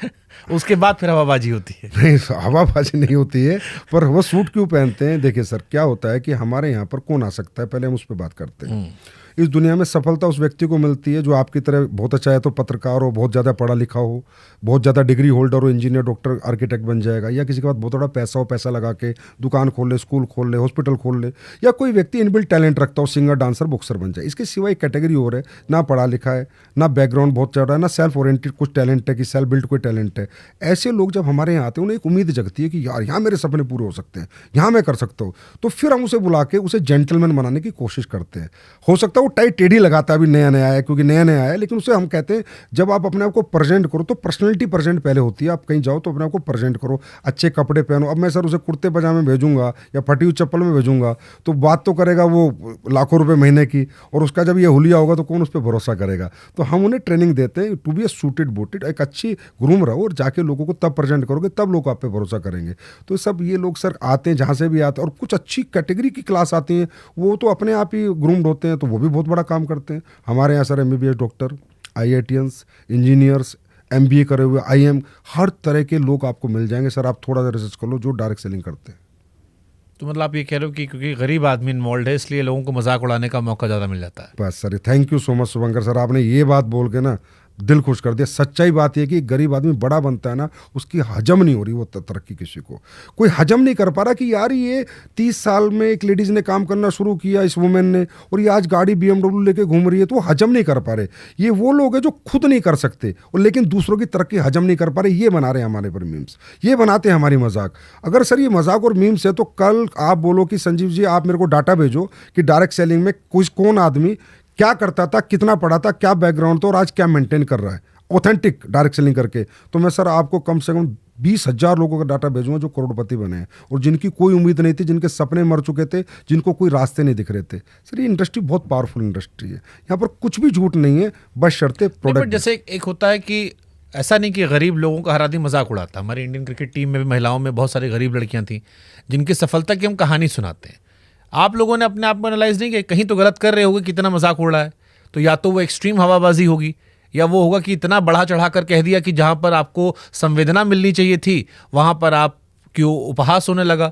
उसके बाद फिर हवाबाजी होती है। नहीं, हवाबाजी नहीं होती है, पर वो सूट क्यों पहनते हैं? देखिए सर, क्या होता है कि हमारे यहाँ पर कौन आ सकता है, पहले हम उस पर बात करते हैं। इस दुनिया में सफलता उस व्यक्ति को मिलती है जो आपकी तरह बहुत अच्छा है तो पत्रकार हो, बहुत ज़्यादा पढ़ा लिखा हो, बहुत ज़्यादा डिग्री होल्डर हो, इंजीनियर, डॉक्टर, आर्किटेक्ट बन जाएगा, या किसी के पास बहुत बड़ा पैसा हो, पैसा लगा के दुकान खोल ले, स्कूल खोल ले, हॉस्पिटल खोल ले, या कोई व्यक्ति इनबिल्ट टैलेंट रखता हो, सिंगर, डांसर, बॉक्सर बन जाए। इसके सिवा एक कैटेगरी और है, ना पढ़ा लिखा है, ना बैकग्राउंड बहुत चल रहा है, ना सेल्फ ओरिएंटेड कुछ टैलेंट है कि सेल्फ बिल्ड कोई टैलेंट है। ऐसे लोग जब हमारे यहाँ आते हैं, उन्हें एक उम्मीद जगती है कि यार यहाँ मेरे सपने पूरे हो सकते हैं, यहाँ मैं कर सकता हूँ। तो फिर हम उसे बुला के उसे जेंटलमैन बनाने की कोशिश करते हैं। हो सकता है वो टाई टेढ़ी लगाता अभी नया नया है, क्योंकि नया नया है, लेकिन उसे हम कहते हैं जब आप अपने आप को प्रेजेंट करो तो पर्सनैलिटी प्रेजेंट पहले होती है। आप कहीं जाओ तो अपने आप को प्रेजेंट करो, अच्छे कपड़े पहनो। अब मैं सर उसे कुर्ते पजामे भेजूंगा या फटी हुई चप्पल में भेजूंगा तो बात तो करेगा वो लाखों रुपए महीने की, और उसका जब ये हुलिया होगा तो कौन उस पर भरोसा करेगा। तो हम उन्हें ट्रेनिंग देते हैं to be a suited booted, एक अच्छी ग्रूम रहो, और जाके लोगों को तब प्रेजेंट करोगे तब लोग आप पे भरोसा करेंगे। तो सब ये लोग सर आते हैं जहाँ से भी आते हैं, और कुछ अच्छी कैटेगरी की क्लास आती है, वो तो अपने आप ही ग्रूम्ड होते हैं, तो वो भी बहुत बड़ा काम करते हैं। हमारे यहाँ sir MBBS doctor, IITians, engineers, MBA करे हुए, IM, हर तरह के लोग आपको मिल जाएंगे सर। आप थोड़ा सा रिसर्च कर लो जो डायरेक्ट सेलिंग करते हैं। तो मतलब आप ये कह रहे हो कि क्योंकि गरीब आदमी इन्वॉल्व है इसलिए लोगों को मजाक उड़ाने का मौका ज़्यादा मिल जाता है। बस sir, thank you so much Shubhankar sir, आपने ये बात बोल के ना दिल खुश कर दिया। सच्चाई बात यह कि गरीब आदमी बड़ा बनता है ना, उसकी हजम नहीं हो रही वो तरक्की, किसी को कोई हजम नहीं कर पा रहा कि यार ये 30 साल में एक लेडीज़ ने काम करना शुरू किया, इस वुमेन ने, और ये आज गाड़ी BMW लेके घूम रही है, तो वो हजम नहीं कर पा रहे। ये वो लोग हैं जो खुद नहीं कर सकते और लेकिन दूसरों की तरक्की हजम नहीं कर पा रहे, ये बना रहे हैं हमारे पर मीम्स, ये बनाते हैं हमारी मजाक। अगर सर ये मजाक और मीम्स है तो कल आप बोलो कि संजीव जी आप मेरे को डाटा भेजो कि डायरेक्ट सेलिंग में कौन आदमी क्या करता था, कितना पढ़ा था, क्या बैकग्राउंड था, और आज क्या मेंटेन कर रहा है ऑथेंटिक डायरेक्ट सेलिंग करके। तो मैं सर आपको कम से कम 20,000 लोगों का डाटा भेजूंगा जो करोड़पति बने हैं और जिनकी कोई उम्मीद नहीं थी, जिनके सपने मर चुके थे, जिनको कोई रास्ते नहीं दिख रहे थे। सर ये इंडस्ट्री बहुत पावरफुल इंडस्ट्री है, यहाँ पर कुछ भी झूठ नहीं है, बस शर्तें प्रोडक्ट। जैसे एक होता है कि ऐसा नहीं कि गरीब लोगों का हर आदमी मजाक उड़ाता। हमारी इंडियन क्रिकेट टीम में भी महिलाओं में बहुत सारी गरीब लड़कियां थी जिनकी सफलता की हम कहानी सुनाते हैं। आप लोगों ने अपने आप को एनालाइज नहीं किया कहीं तो गलत कर रहे होगे, कितना मजाक उड़ रहा है, तो या तो वो एक्सट्रीम हवाबाजी होगी या वो होगा कि इतना बढ़ा चढ़ा कर कह दिया कि जहां पर आपको संवेदना मिलनी चाहिए थी वहां पर आप क्यों उपहास होने लगा।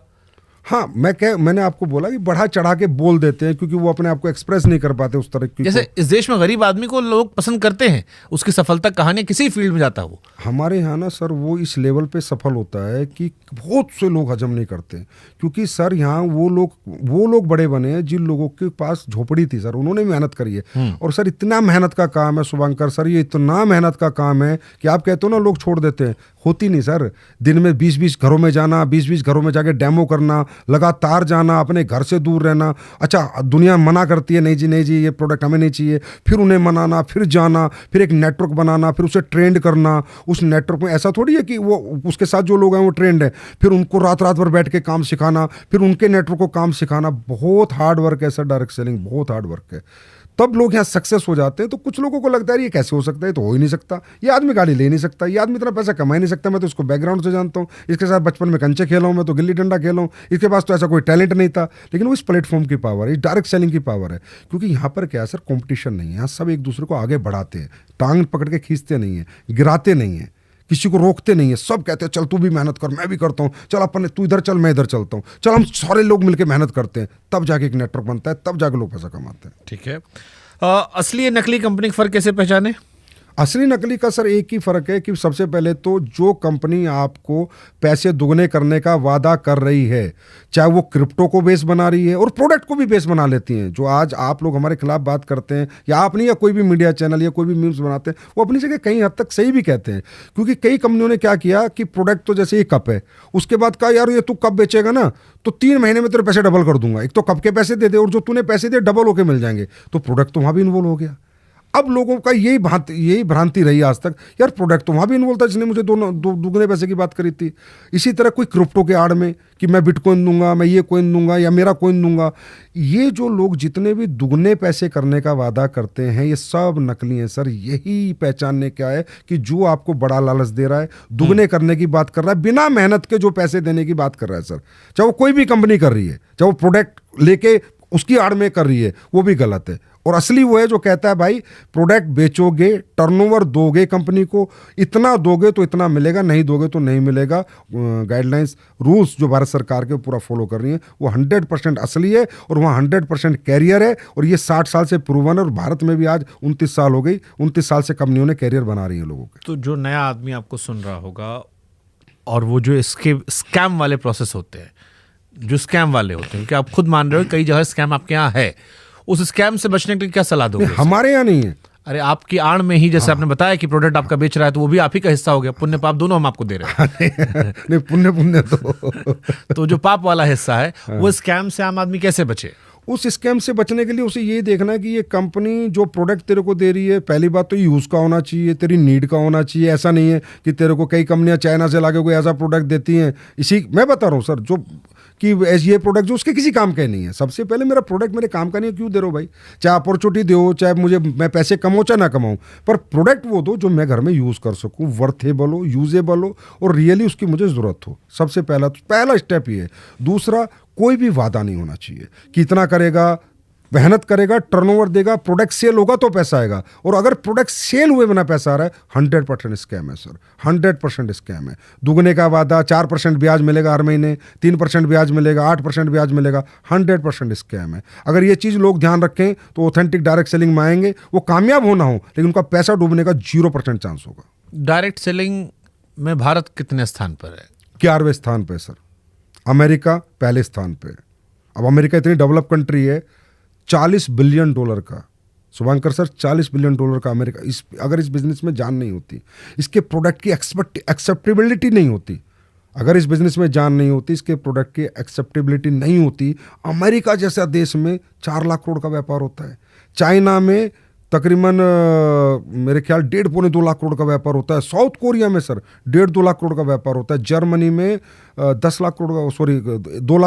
हाँ, मैंने आपको बोला कि बढ़ा चढ़ा के बोल देते हैं क्योंकि वो अपने आप को एक्सप्रेस नहीं कर पाते उस तरह की। जैसे इस देश में गरीब आदमी को लोग पसंद करते हैं, उसकी सफलता कहानी किसी फील्ड में जाता है वो। हमारे यहाँ ना सर वो इस लेवल पे सफल होता है कि बहुत से लोग हजम नहीं करते, क्योंकि सर यहाँ वो लोग बड़े बने हैं जिन लोगों के पास झोपड़ी थी सर, उन्होंने मेहनत करी है। और सर इतना मेहनत का काम है शुभंकर सर, ये इतना मेहनत का काम है कि आप कहते हो ना लोग छोड़ देते हैं, होती नहीं सर। दिन में 20-20 घरों में जाना, 20-20 घरों में जाके डेमो करना, लगातार जाना, अपने घर से दूर रहना। अच्छा दुनिया मना करती है, नहीं जी ये प्रोडक्ट हमें नहीं चाहिए, फिर उन्हें मनाना, फिर जाना, फिर एक नेटवर्क बनाना, फिर उसे ट्रेंड करना। उस नेटवर्क में ऐसा थोड़ी है कि वो उसके साथ जो लोग हैं वो ट्रेंड है, फिर उनको रात भर बैठ के काम सिखाना, फिर उनके नेटवर्क को काम सिखाना। बहुत हार्ड वर्क है सर, डायरेक्ट सेलिंग बहुत हार्ड वर्क है। तब लोग यहाँ सक्सेस हो जाते हैं। तो कुछ लोगों को लगता है ये कैसे हो सकता है, तो हो ही नहीं सकता, ये आदमी गाड़ी ले नहीं सकता, ये आदमी इतना पैसा कमा ही नहीं सकता, मैं तो इसको बैकग्राउंड से जानता हूँ, इसके साथ बचपन में कंचे खेला हूँ, मैं तो गिल्ली डंडा खेला हूँ, इसके पास तो ऐसा कोई टैलेंट नहीं था। लेकिन वो इस प्लेटफॉर्म की पावर है, इस डायरेक्ट सेलिंग की पावर है, क्योंकि यहाँ पर क्या है सर, कॉम्पिटिशन नहीं है, यहाँ सब एक दूसरे को आगे बढ़ाते हैं, टांग पकड़ के खींचते नहीं है, गिराते नहीं है किसी को रोकते नहीं है, सब कहते हैं चल तू भी मेहनत कर, मैं भी करता हूँ, चल अपन तू इधर चल मैं इधर चलता हूँ, चल हम सारे लोग मिलकर मेहनत करते हैं, तब जाके एक नेटवर्क बनता है, तब जाके लोग पैसा कमाते हैं। ठीक है। असली या नकली कंपनी का फर्क कैसे पहचाने? असली नकली का सर एक ही फर्क है कि सबसे पहले तो जो कंपनी आपको पैसे दुगने करने का वादा कर रही है, चाहे वो क्रिप्टो को बेस बना रही है और प्रोडक्ट को भी बेस बना लेती हैं, जो आज आप लोग हमारे खिलाफ बात करते हैं या आप नहीं या कोई भी मीडिया चैनल या कोई भी मीम्स बनाते हैं, वो अपनी जगह कहीं हद तक सही भी कहते हैं। क्योंकि कई कंपनियों ने क्या किया कि प्रोडक्ट तो जैसे ये कप है, उसके बाद कहा यार ये तू कप बेचेगा ना तो 3 महीने में तेरे पैसे डबल कर दूंगा, एक तो कप के पैसे दे दे और जो तूने पैसे दे डबल होके मिल जाएंगे, तो प्रोडक्ट तो वहां भी इन्वॉल्व हो गया। अब लोगों का यही भ्रांति रही आज तक, यार प्रोडक्ट तो वहां भी इन्वॉल्व था जिसने मुझे दुगने पैसे की बात करी थी। इसी तरह कोई क्रिप्टो के आड़ में कि मैं बिटकॉइन दूंगा, मैं ये कॉइन दूंगा या मेरा कॉइन दूंगा, ये जो लोग जितने भी दुगने पैसे करने का वादा करते हैं ये सब नकली हैं सर। यही पहचानने क्या है कि जो आपको बड़ा लालच दे रहा है, दुगने करने की बात कर रहा है, बिना मेहनत के जो पैसे देने की बात कर रहा है सर, चाहे वो कोई भी कंपनी कर रही है, चाहे वो प्रोडक्ट लेके उसकी आड़ में कर रही है, वो भी गलत है। और असली वो है जो कहता है भाई प्रोडक्ट बेचोगे, टर्नओवर दोगे कंपनी को, इतना दोगे तो इतना मिलेगा, नहीं दोगे तो नहीं मिलेगा। गाइडलाइंस रूल्स जो भारत सरकार के पूरा फॉलो कर रही है वो 100% असली है और वहाँ 100% कैरियर है और ये 60 साल से प्रूवन है। और भारत में भी आज 29 साल हो गई, 29 साल से कंपनियों ने कैरियर बना रही है लोगों के। तो जो नया आदमी आपको सुन रहा होगा और वो जो इसके स्कैम वाले प्रोसेस होते हैं, जो स्कैम वाले होते हैं, क्योंकि आप खुद मान रहे हो कई जगह स्कैम आपके यहाँ है, उस स्कैम से बचने के लिए क्या सलाह दोगे? हमारे यहाँ नहीं है। अरे आपकी आड़ में ही जैसे आपने बताया कि प्रोडक्ट आपका बेच रहा है तो वो भी आप ही का हिस्सा हो गया, पुण्य पाप दोनों हम आपको दे रहे हैं। नहीं, पुण्य तो जो पाप वाला हिस्सा है वो स्कैम से आम आदमी कैसे बचे? उस स्कैम से बचने के लिए उसे ये देखना है कि ये कंपनी जो प्रोडक्ट तेरे को दे रही है, पहली बात तो यूज़ का होना चाहिए, तेरी नीड का होना चाहिए। ऐसा नहीं है कि तेरे को कई कंपनियां चाइना से लाके कोई ऐसा प्रोडक्ट देती हैं, इसी मैं बता रहा हूँ सर, जो कि ये प्रोडक्ट जो उसके किसी काम का ही नहीं है। सबसे पहले मेरा प्रोडक्ट मेरे काम का नहीं है, क्यों दे रहे हो भाई? चाहे अपॉर्चुनिटी दो, चाहे मैं पैसे कमाऊँ चाहे ना कमाऊँ, पर प्रोडक्ट वो दो जो मैं घर में यूज़ कर सकूँ, वर्थेबल हो, यूजेबल हो और रियली उसकी मुझे ज़रूरत हो। सबसे पहला स्टेप ये है। दूसरा, कोई भी वादा नहीं होना चाहिए कि इतना करेगा, मेहनत करेगा, टर्नओवर देगा, प्रोडक्ट सेल होगा तो पैसा आएगा। और अगर प्रोडक्ट सेल हुए बिना पैसा आ रहा है, 100% स्कैम है सर, 100% स्कैम है। दुगने का वादा, 4% ब्याज मिलेगा हर महीने, 3% ब्याज मिलेगा, 8% ब्याज मिलेगा, 100% स्कैम है। अगर ये चीज़ लोग ध्यान रखें तो ऑथेंटिक डायरेक्ट सेलिंग में आएंगे, वो कामयाब होना हो लेकिन उनका पैसा डूबने का 0% चांस होगा। डायरेक्ट सेलिंग में भारत कितने स्थान पर है? 11वें स्थान पर सर। अमेरिका पहले स्थान पे। अब अमेरिका इतनी डेवलप कंट्री है, $40 बिलियन का, शुभंकर सर, $40 बिलियन का अमेरिका। अगर इस बिजनेस में जान नहीं होती, इसके प्रोडक्ट की एक्सेप्टेबिलिटी नहीं होती, अगर इस बिजनेस में जान नहीं होती, इसके प्रोडक्ट की एक्सेप्टेबिलिटी नहीं होती, अमेरिका जैसा देश में 4 लाख करोड़ का व्यापार होता है। चाइना में तकरीबन मेरे ख्याल 1.5-2 लाख करोड़ का व्यापार होता है। साउथ कोरिया में सर 1.5-2 लाख करोड़ का व्यापार होता है। जर्मनी में 2 लाख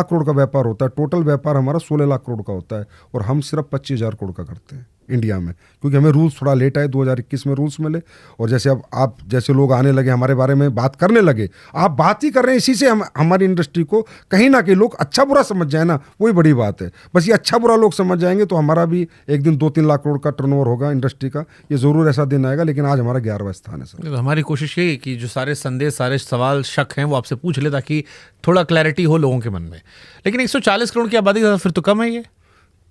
करोड़ का व्यापार होता है। टोटल व्यापार हमारा 16 लाख करोड़ का होता है और हम सिर्फ 25,000 करोड़ का करते हैं इंडिया में, क्योंकि हमें रूल्स थोड़ा लेट आए, 2021 में रूल्स मिले। और जैसे अब आप जैसे लोग आने लगे, हमारे बारे में बात करने लगे, आप बात ही कर रहे हैं, इसी से हमारी इंडस्ट्री को कहीं ना कहीं लोग अच्छा बुरा समझ जाए ना, वही बड़ी बात है। बस ये अच्छा बुरा लोग समझ जाएंगे तो हमारा भी एक दिन 2-3 लाख करोड़ का टर्नओवर होगा इंडस्ट्री का, ये ज़रूर ऐसा दिन आएगा। लेकिन आज हमारा 11वां स्थान है सर। तो हमारी कोशिश ये कि जो सारे संदेश, सारे सवाल, शक हैं वो आपसे पूछ ले ताकि थोड़ा क्लैरिटी हो लोगों के मन में। लेकिन 140 करोड़ की आबादी फिर तो कम है ये।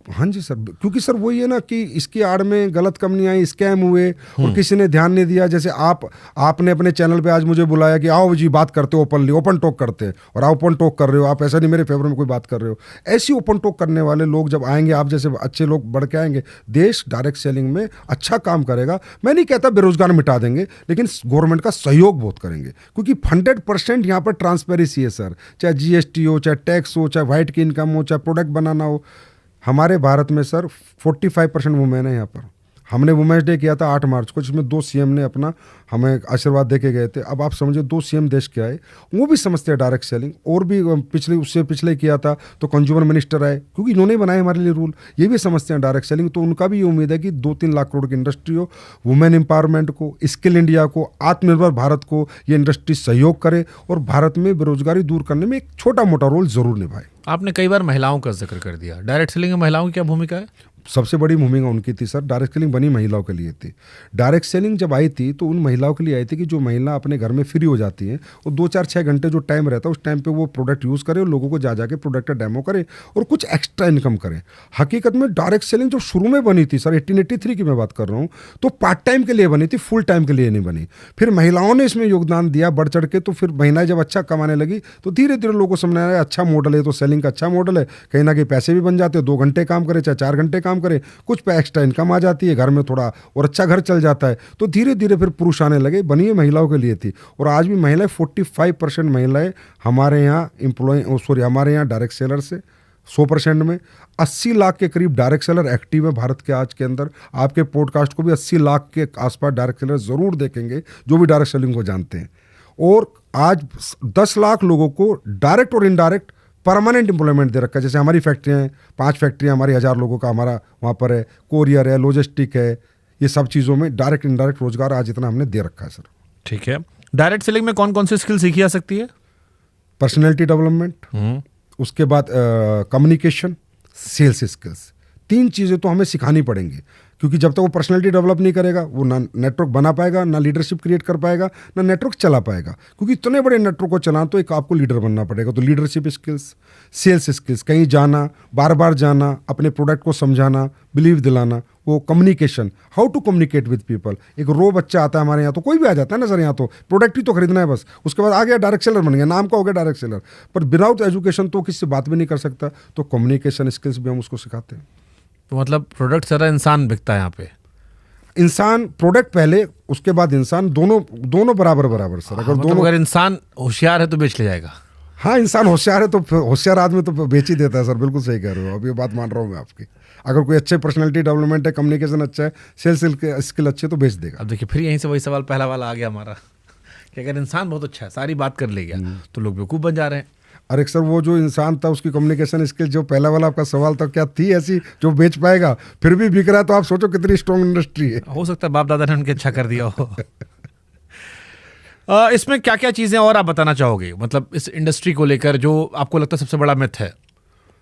हाँ जी सर, क्योंकि सर वही है ना कि इसकी आड़ में गलत कंपनियां आई, स्कैम हुए और किसी ने ध्यान नहीं दिया। जैसे आपने अपने चैनल पे आज मुझे बुलाया कि आओ जी बात करते हो, ओपन टॉक करते हैं, और आप ओपन टॉक कर रहे हो, आप ऐसा नहीं मेरे फेवर में कोई बात कर रहे हो। ऐसी ओपन टॉक करने वाले लोग जब आएंगे, आप जैसे अच्छे लोग बढ़ के आएंगे, देश डायरेक्ट सेलिंग में अच्छा काम करेगा। मैं नहीं कहता बेरोजगार मिटा देंगे, लेकिन गवर्नमेंट का सहयोग बहुत करेंगे, क्योंकि 100% यहाँ पर ट्रांसपेरेंसी है सर। चाहे GST हो, चाहे टैक्स हो, चाहे वाइट की इनकम हो, चाहे प्रोडक्ट बनाना हो। हमारे भारत में सर 45% वुमेन है यहाँ पर। हमने वुमेन्स डे किया था 8 मार्च को, जिसमें 2 CM ने अपना हमें आशीर्वाद दे के गए थे। अब आप समझिए 2 CM देश के आए, वो भी समझते हैं डायरेक्ट सेलिंग। और भी उससे पिछले किया था तो कंज्यूमर मिनिस्टर आए, क्योंकि इन्होंने बनाए हमारे लिए रूल, ये भी समझते हैं डायरेक्ट सेलिंग। तो उनका भी ये उम्मीद है कि 2-3 लाख करोड़ की इंडस्ट्री हो, वुमेन एम्पावरमेंट को, स्किल इंडिया को, आत्मनिर्भर भारत को ये इंडस्ट्री सहयोग करे और भारत में बेरोजगारी दूर करने में एक छोटा मोटा रोल जरूर निभाए। आपने कई बार महिलाओं का जिक्र कर दिया, डायरेक्ट सेलिंग में महिलाओं की क्या भूमिका है? सबसे बड़ी भूमिका उनकी थी सर। डायरेक्ट सेलिंग बनी महिलाओं के लिए थी। डायरेक्ट सेलिंग जब आई थी तो उन महिलाओं के लिए आई थी कि जो महिला अपने घर में फ्री हो जाती हैं और 2-4-6 घंटे जो टाइम रहता है उस टाइम पे वो प्रोडक्ट यूज़ करे और लोगों को जा जाके प्रोडक्ट का डेमो करे और कुछ एक्स्ट्रा इनकम करे। हकीकत में डायरेक्ट सेलिंग जो शुरू में बनी थी सर, 1883 की मैं बात कर रहा हूँ, तो पार्ट टाइम के लिए बनी थी, फुल टाइम के लिए नहीं बनी। फिर महिलाओं ने इसमें योगदान दिया बढ़ चढ़ के, तो फिर महिलाएं जब अच्छा कमाने लगी तो धीरे धीरे लोगों को समझ आया अच्छा मॉडल है, तो सेलिंग का अच्छा मॉडल है, कहीं ना कहीं पैसे भी बन जाते हैं, 2 घंटे काम करे चाहे 4 घंटे काम करे, कुछ पे एक्स्ट्रा इनकम आ जाती है, घर में थोड़ा और अच्छा घर चल जाता है। तो धीरे धीरे फिर पुरुष आने लगे, बनी है महिलाओं के लिए थी। और आज भी महिलाएं 45% महिलाएं हमारे यहाँ हमारे यहाँ डायरेक्ट सेलर से 100% में 80 लाख के करीब डायरेक्ट सेलर एक्टिव है भारत के आज के अंदर। आपके पॉडकास्ट को भी 80 लाख के आसपास डायरेक्ट सेलर जरूर देखेंगे जो भी डायरेक्ट सेलिंग को जानते हैं। और आज 10 लाख लोगों को डायरेक्ट और इनडायरेक्ट परमानेंट एम्प्लॉयमेंट दे रखा है। जैसे हमारी फैक्ट्रियाँ हैं, 5 फैक्ट्रियाँ हमारी 1000 लोगों का हमारा वहाँ पर है, कोरियर है, लॉजिस्टिक है, ये सब चीज़ों में डायरेक्ट इनडायरेक्ट रोजगार आज इतना हमने दे रखा है सर। ठीक है, डायरेक्ट सेलिंग में कौन कौन सी स्किल सीखी जा सकती है? पर्सनैलिटी डेवलपमेंट, उसके बाद कम्युनिकेशन, सेल्स स्किल्स, 3 चीज़ें तो हमें सिखानी पड़ेंगी, क्योंकि जब तक वो पर्सनैलिटी डेवलप नहीं करेगा वो ना नेटवर्क बना पाएगा, ना लीडरशिप क्रिएट कर पाएगा, ना नेटवर्क चला पाएगा। क्योंकि इतने बड़े नेटवर्क को चलाना तो एक आपको लीडर बनना पड़ेगा। तो लीडरशिप स्किल्स, सेल्स स्किल्स, कहीं जाना, बार बार जाना, अपने प्रोडक्ट को समझाना, बिलीव दिलाना, वो communication, how to communicate with people. एक रो बच्चा आता है हमारे यहाँ, तो कोई भी आ जाता है ना सर, यहाँ तो प्रोडक्ट ही तो खरीदना है बस, उसके बाद आ गया डायरेक्ट सेलर बन गया, नाम का हो गया डायरेक्ट सेलर। पर विदाउट एजुकेशन तो किसी से बात भी नहीं कर सकता। तो कम्युनिकेशन स्किल्स भी हम उसको सिखाते हैं। तो मतलब प्रोडक्ट सारा इंसान बिकता है यहाँ पे? इंसान प्रोडक्ट पहले, उसके बाद इंसान, दोनों बराबर सर। अगर मतलब अगर इंसान होशियार है तो बेच ले जाएगा। हाँ, इंसान होशियार है तो होशियार आदमी तो बेच ही देता है सर। बिल्कुल सही कह रहे हो, अब ये बात मान रहा हूँ मैं आपकी। अगर कोई अच्छे पर्सनालिटी डेवलपमेंट है, कम्युनिकेशन अच्छा है, सेल्स स्किल अच्छे, तो बेच देगा। अब देखिए फिर यहीं से वही सवाल पहला वाला आ गया हमारा कि अगर इंसान बहुत अच्छा है, सारी बात कर ले गया, तो लोग बेवकूफ़ बन जा रहे हैं। अरे सर, वो जो इंसान था उसकी कम्युनिकेशन स्किल, जो पहला वाला आपका सवाल था, क्या थी ऐसी जो बेच पाएगा, फिर भी बिक रहा है, तो आप सोचो कितनी स्ट्रॉन्ग इंडस्ट्री है। हो सकता है बाप दादा ने उनके अच्छा कर दिया हो। इसमें क्या क्या चीज़ें और आप बताना चाहोगे, मतलब इस इंडस्ट्री को लेकर जो आपको लगता है सबसे बड़ा मिथ है?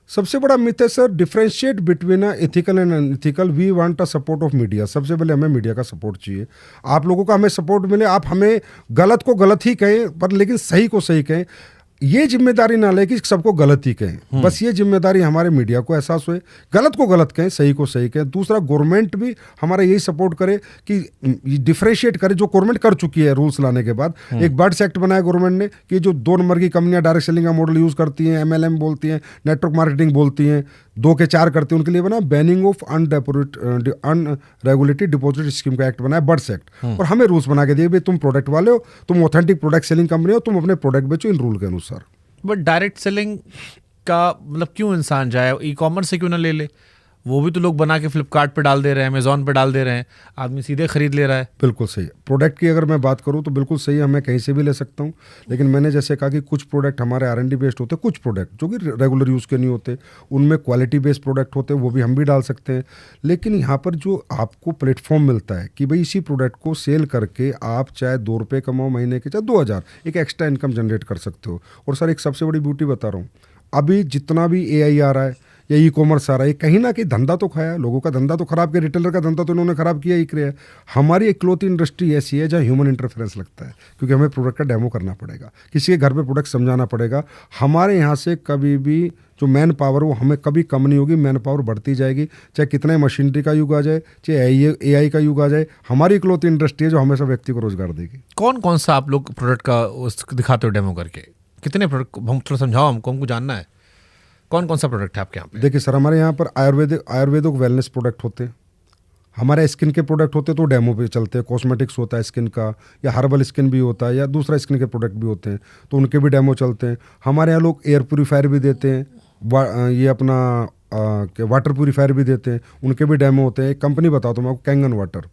सबसे बड़ा मिथ है sir, differentiate between ethical and unethical. We want a support of media. सबसे पहले हमें मीडिया का सपोर्ट चाहिए। आप लोगों का हमें सपोर्ट मिले, आप हमें गलत को गलत ही कहें, पर लेकिन सही को सही कहें। ये जिम्मेदारी ना ले कि सबको गलत ही कहें, बस ये जिम्मेदारी हमारे मीडिया को एहसास हुए, गलत को गलत कहें, सही को सही कहें। दूसरा, गवर्नमेंट भी हमारा यही सपोर्ट करे कि डिफरेंशिएट करे, जो गवर्नमेंट कर चुकी है रूल्स लाने के बाद। एक बर्ड्स एक्ट बनाया गवर्नमेंट ने कि जो 2 नंबर की कंपनियां डायरेक्ट सेलिंग का मॉडल यूज करती हैं, MLM बोलती हैं, नेटवर्क मार्केटिंग बोलती हैं, 2 के 4 करती हैं, उनके लिए बना banning of unregulated deposit scheme का एक्ट बनाया, बर्ड्स एक्ट। और हमें रूल्स बना के दिए, भाई तुम प्रोडक्ट वाले हो, तुम ऑथेंटिक प्रोडक्ट सेलिंग कंपनी हो, तुम अपने प्रोडक्ट बेचो इन रूल के अनुसार। बट डायरेक्ट सेलिंग का मतलब क्यों इंसान जाए, ई कॉमर्स से क्यों ना ले ले? वो भी तो लोग बना के फ्लिपकार्ट पे डाल दे रहे हैं, अमेजोन पे डाल दे रहे हैं, आदमी सीधे खरीद ले रहा है। बिल्कुल सही। प्रोडक्ट की अगर मैं बात करूं तो बिल्कुल सही है, मैं कहीं से भी ले सकता हूं। लेकिन मैंने जैसे कहा कि कुछ प्रोडक्ट हमारे R&D बेस्ड होते हैं, कुछ प्रोडक्ट जो कि रेगुलर यूज़ के नहीं होते, उनमें क्वालिटी बेस्ड प्रोडक्ट होते हैं, वो भी हम भी डाल सकते हैं। लेकिन यहाँ पर जो आपको प्लेटफॉर्म मिलता है कि भाई इसी प्रोडक्ट को सेल करके आप चाहे 2 रुपये कमाओ महीने के, चाहे 2000, एक एक्स्ट्रा इनकम जनरेट कर सकते हो। और सर एक सबसे बड़ी ब्यूटी बता रहा हूँ, अभी जितना भी AI आ रहा है या ई-कॉमर्स आ रहा है, कहीं ना कहीं धंधा तो खाया, लोगों का धंधा तो खराब किया, रिटेलर का धंधा तो इन्होंने खराब किया ही किया। हमारी एक क्लॉथ इंडस्ट्री ऐसी है जहाँ ह्यूमन इंटरफेरेंस लगता है, क्योंकि हमें प्रोडक्ट का डेमो करना पड़ेगा, किसी के घर पे प्रोडक्ट समझाना पड़ेगा। हमारे यहाँ से कभी भी जो मैन पावर वो हमें कभी कम नहीं होगी, मैन पावर बढ़ती जाएगी, चाहे कितना मशीनरी का युग आ जाए, चाहे AI का युग आ जाए। हमारी क्लॉथ इंडस्ट्री है जो हमेशा व्यक्ति को रोजगार देगी। कौन कौन सा आप लोग प्रोडक्ट का दिखाते हो डेमो करके? कितने प्रोडक्ट, हम थोड़ा समझाओ, हमको जानना है कौन कौन सा प्रोडक्ट है आपके यहाँ पे? देखिए सर, हमारे यहाँ पर आयुर्वेदिक वेलनेस प्रोडक्ट होते हैं, हमारे स्किन के प्रोडक्ट होते हैं तो डेमो पे चलते हैं। कॉस्मेटिक्स होता है स्किन का, या हर्बल स्किन भी होता है, या दूसरा स्किन के प्रोडक्ट भी होते हैं, तो उनके भी डेमो चलते हैं। हमारे यहाँ लोग एयर प्योरीफायर भी देते हैं, ये अपना वाटर प्योरीफायर भी देते हैं, उनके भी डेमो होते हैं। एक कंपनी बताओ तो मैं आपको, कैंगन वाटर।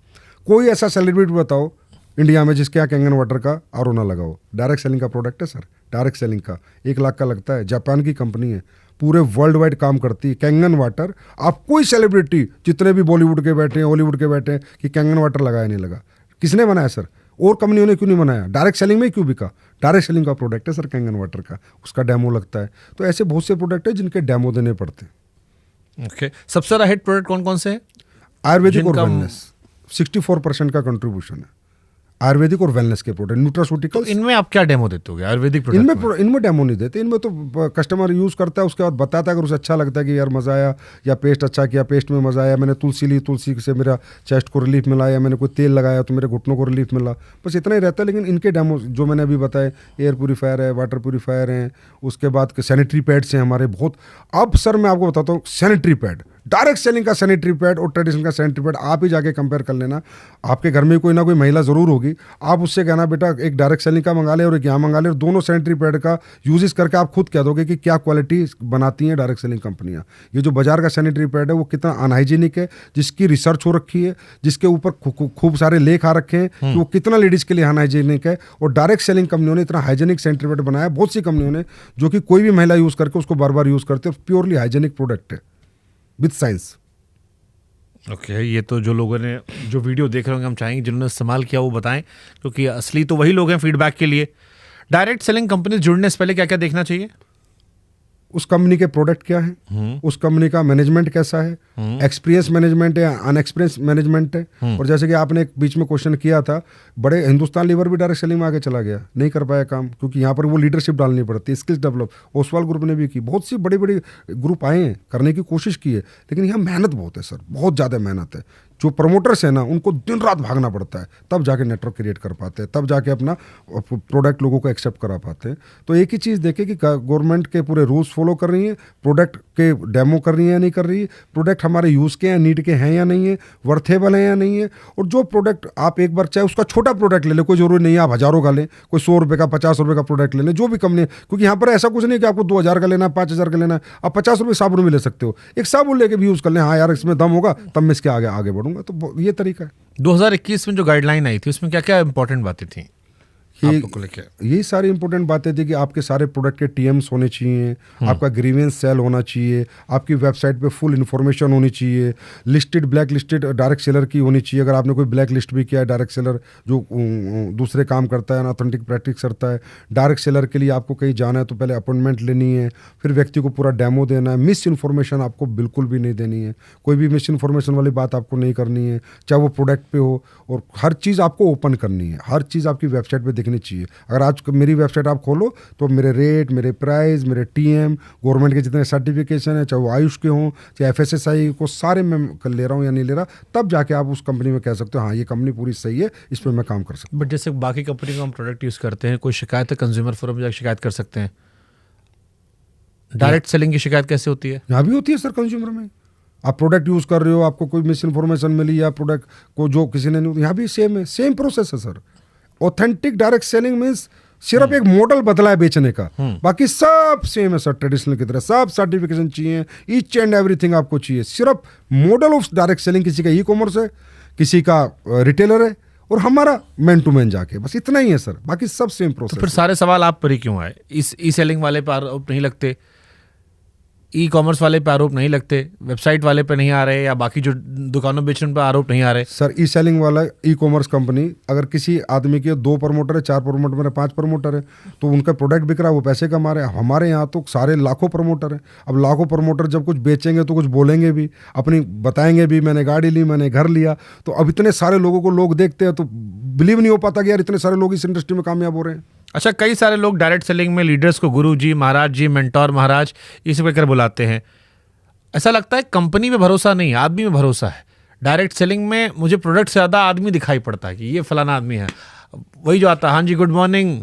कोई ऐसा सेलिब्रिटी बताओ इंडिया में जिसके यहाँ कैंगन वाटर का RO ना लगाओ। डायरेक्ट सेलिंग का प्रोडक्ट है सर, डायरेक्ट सेलिंग का 1 लाख का लगता है। जापान की कंपनी है, पूरे वर्ल्ड वाइड काम करती है। कैंगन वाटर, आप कोई सेलिब्रिटी जितने भी बॉलीवुड के बैठे हैं, हॉलीवुड के बैठे हैं, कि कैंगन वाटर लगाया नहीं लगा। किसने बनाया सर? और कंपनियों ने क्यों नहीं बनाया? डायरेक्ट सेलिंग में क्यों बिका? डायरेक्ट सेलिंग का प्रोडक्ट है सर कैंगन वाटर का, उसका डेमो लगता है। तो ऐसे बहुत से प्रोडक्ट है जिनके डेमो देने पड़ते हैं। ओके, सबसे ज्यादा हिट प्रोडक्ट कौन कौन से हैं? आयुर्वेदिक और जिनका- वेलनेस 64% का कंट्रीब्यूशन है, आयुर्वेदिक और वेलनेस के प्रोडक्ट, तो न्यूट्रास्यूटिकल्स। इनमें आप क्या डेमो देते हो आयुर्वेदिक प्रोडक्ट में? इनमें डेमो नहीं देते, इनमें तो कस्टमर यूज करता है, उसके बाद बताता है, अगर उसे अच्छा लगता है कि यार मजा आया, या पेस्ट अच्छा किया, पेस्ट में मजा आया, मैंने तुलसी ली, तुलसी से मेरा चेस्ट को रिलीफ मिला, या मैंने कोई तेल लगाया तो मेरे घुटनों को रिलीफ मिला, बस इतना ही रहता है। लेकिन इनके डेमो जो मैंने अभी बताए, एयर प्यूरीफायर है, वाटर प्यूरीफायर है, उसके बाद सैनिटरी पैड्स हैं हमारे बहुत। अब सर मैं आपको बताता हूँ, सैनिटरी पैड, डायरेक्ट सेलिंग का सैनिटरी पैड और ट्रेडिशनल का सैनिटरी पैड आप ही जाके कंपेयर कर लेना। आपके घर में कोई ना कोई महिला जरूर होगी, आप उससे कहना बेटा एक डायरेक्ट सेलिंग का मंगा ले और एक यहाँ मंगा ले, और दोनों सैनिटरी पैड का यूजेस करके आप खुद कह दोगे कि क्या क्वालिटी बनाती हैं डायरेक्ट सेलिंग कंपनियां। ये जो बाजार का सैनिटरी पैड है वो कितना अनहाइजीनिक है, जिसकी रिसर्च हो रखी है, जिसके ऊपर खूब सारे लेख आ रखे हैं कि वो कितना लेडीज के लिए अनहाइजीनिक है, और डायरेक्ट सेलिंग कंपनियों ने इतना हाइजीनिक सैनिटरी पैड बनाया, बहुत सी कंपनियों ने, जो कि कोई भी महिला यूज करके उसको बार बार यूज करते हैं, प्योरली हाइजीनिक प्रोडक्ट है विद साइंस। ओके, ये तो जो लोगों ने जो वीडियो देख रहे होंगे, हम चाहेंगे जिन्होंने इस्तेमाल किया वो बताएं, क्योंकि असली तो वही लोग हैं फीडबैक के लिए। डायरेक्ट सेलिंग कंपनी जुड़ने से पहले क्या क्या देखना चाहिए? उस कंपनी के प्रोडक्ट क्या है, उस कंपनी का मैनेजमेंट कैसा है, एक्सपीरियंस मैनेजमेंट है, अनएक्सपीरियंस मैनेजमेंट है। और जैसे कि आपने एक बीच में क्वेश्चन किया था, बड़े हिंदुस्तान लीवर भी डायरेक्ट सेलिंग में आगे चला गया, नहीं कर पाया काम, क्योंकि यहाँ पर वो लीडरशिप डालनी पड़ती है, स्किल्स डेवलप। ओसवाल ग्रुप ने भी की, बहुत सी बड़ी बड़ी ग्रुप आए हैं, करने की कोशिश की है, लेकिन यहाँ मेहनत बहुत है सर, बहुत ज़्यादा मेहनत है। जो प्रमोटर्स है ना, उनको दिन रात भागना पड़ता है, तब जाके नेटवर्क क्रिएट कर पाते हैं, तब जाके अपना प्रोडक्ट लोगों को एक्सेप्ट करा पाते हैं। तो एक ही चीज़ देखें कि गवर्नमेंट के पूरे रूल्स फॉलो कर रही है, प्रोडक्ट के डेमो कर रही है या नहीं कर रही है, प्रोडक्ट हमारे यूज़ के हैं, नीड के हैं या नहीं है, वर्थेबल है या नहीं है। और जो प्रोडक्ट आप एक बार, चाहे उसका छोटा प्रोडक्ट ले लें, कोई जरूरी नहीं है आप हज़ारों का लें, कोई 100 रुपये का 50 रुपये का प्रोडक्ट ले लें, जो भी कंपनी है, क्योंकि यहाँ पर ऐसा कुछ नहीं कि आपको 2000 का लेना है, 5000 का लेना है, आप 50 रुपये साबुन भी ले सकते हो, एक साबुन लेके भी यूज़ कर लें, हाँ यार इसमें दम होगा तब मैं इसके आगे बढ़ूंगा। तो ये तरीका है। 2021 में जो गाइडलाइन आई थी उसमें क्या क्या इंपॉर्टेंट बातें थी आपको लेके? यही सारी इंपॉर्टेंट बातें थी कि आपके सारे प्रोडक्ट के टीएम्स होने चाहिए, आपका ग्रीवेंस सेल होना चाहिए, आपकी वेबसाइट पे फुल इन्फॉर्मेशन होनी चाहिए, listed black listed direct seller की होनी चाहिए। अगर आपने कोई ब्लैक लिस्ट भी किया है डायरेक्ट सेलर जो दूसरे काम करता है, अनऑथेंटिक प्रैक्टिस करता है, डायरेक्ट सेलर के लिए आपको कहीं जाना है तो पहले अपॉइंटमेंट लेनी है, फिर व्यक्ति को पूरा डेमो देना है। मिस इन्फॉर्मेशन आपको बिल्कुल भी नहीं देनी है, कोई भी मिस इन्फॉर्मेशन वाली बात आपको नहीं करनी है, चाहे वो प्रोडक्ट पे हो, और हर चीज़ आपको ओपन करनी है, हर चीज़ आपकी वेबसाइट पे दिखनी चाहिए। अगर आज मेरी वेबसाइट आप खोलो तो मेरे रेट, मेरे प्राइस, मेरे टीएम, गवर्नमेंट के जितने सर्टिफिकेशन है, चाहे वो आयुष के हों चाहे एफएसएसआई को, सारे मैं कर ले रहा हूँ या नहीं ले रहा, तब जाके आप उस कंपनी में कह सकते हो हाँ ये कंपनी पूरी सही है, इस पर मैं काम कर सकता हूँ। बट जैसे बाकी कंपनी को हम प्रोडक्ट यूज़ करते हैं, कोई शिकायत है कंज्यूमर फोरम में जाकर शिकायत कर सकते हैं, डायरेक्ट सेलिंग की शिकायत कैसे होती है? यहाँ भी होती है सर कंज्यूमर में। आप प्रोडक्ट यूज़ कर रहे हो, आपको कोई मिस इन्फॉर्मेशन मिली या प्रोडक्ट को जो किसी ने नहीं, यहाँ भी सेम है, सेम प्रोसेस है sir. Authentic direct selling means सिर्फ एक मॉडल बदला है बेचने का, बाकी सब सेम है सर, ट्रेडिशनल की तरह सब सर्टिफिकेशन चाहिए, ईच एंड एवरीथिंग आपको चाहिए। सिर्फ मॉडल ऑफ डायरेक्ट सेलिंग किसी का ई कॉमर्स है, किसी का रिटेलर है, और हमारा मैन टू मैन जाके, बस इतना ही है सर, बाकी सब सेम तो प्रोसेस। फिर सारे सवाल आप पर ही क्यों आए? इस ई सेलिंग वाले पर आरोप नहीं लगते, ई कॉमर्स वाले पे आरोप नहीं लगते, वेबसाइट वाले पे नहीं आ रहे, या बाकी जो दुकानों बेचने पर आरोप नहीं आ रहे? सर ई सेलिंग वाला ई कॉमर्स कंपनी, अगर किसी आदमी के 2 प्रमोटर है, 4 प्रमोटर है, 5 प्रमोटर है, तो उनका प्रोडक्ट बिक रहा है, वो पैसे कमा रहे हैं। हमारे यहाँ तो सारे लाखों प्रमोटर हैं। अब लाखों प्रमोटर जब कुछ बेचेंगे तो कुछ बोलेंगे भी, अपनी बताएंगे भी, मैंने गाड़ी ली, मैंने घर लिया, तो अब इतने सारे लोगों को लोग देखते हैं तो बिलीव नहीं हो पाता कि यार इतने सारे लोग इस इंडस्ट्री में कामयाब हो रहे हैं। अच्छा, कई सारे लोग डायरेक्ट सेलिंग में लीडर्स को गुरु जी, महाराज जी, मेंटोर महाराज ये सब कहकर बुलाते हैं। ऐसा लगता है कंपनी में भरोसा नहीं, आदमी में भरोसा है। डायरेक्ट सेलिंग में मुझे प्रोडक्ट से ज़्यादा आदमी दिखाई पड़ता है कि ये फलाना आदमी है, वही जो आता है, हाँ जी गुड मॉर्निंग।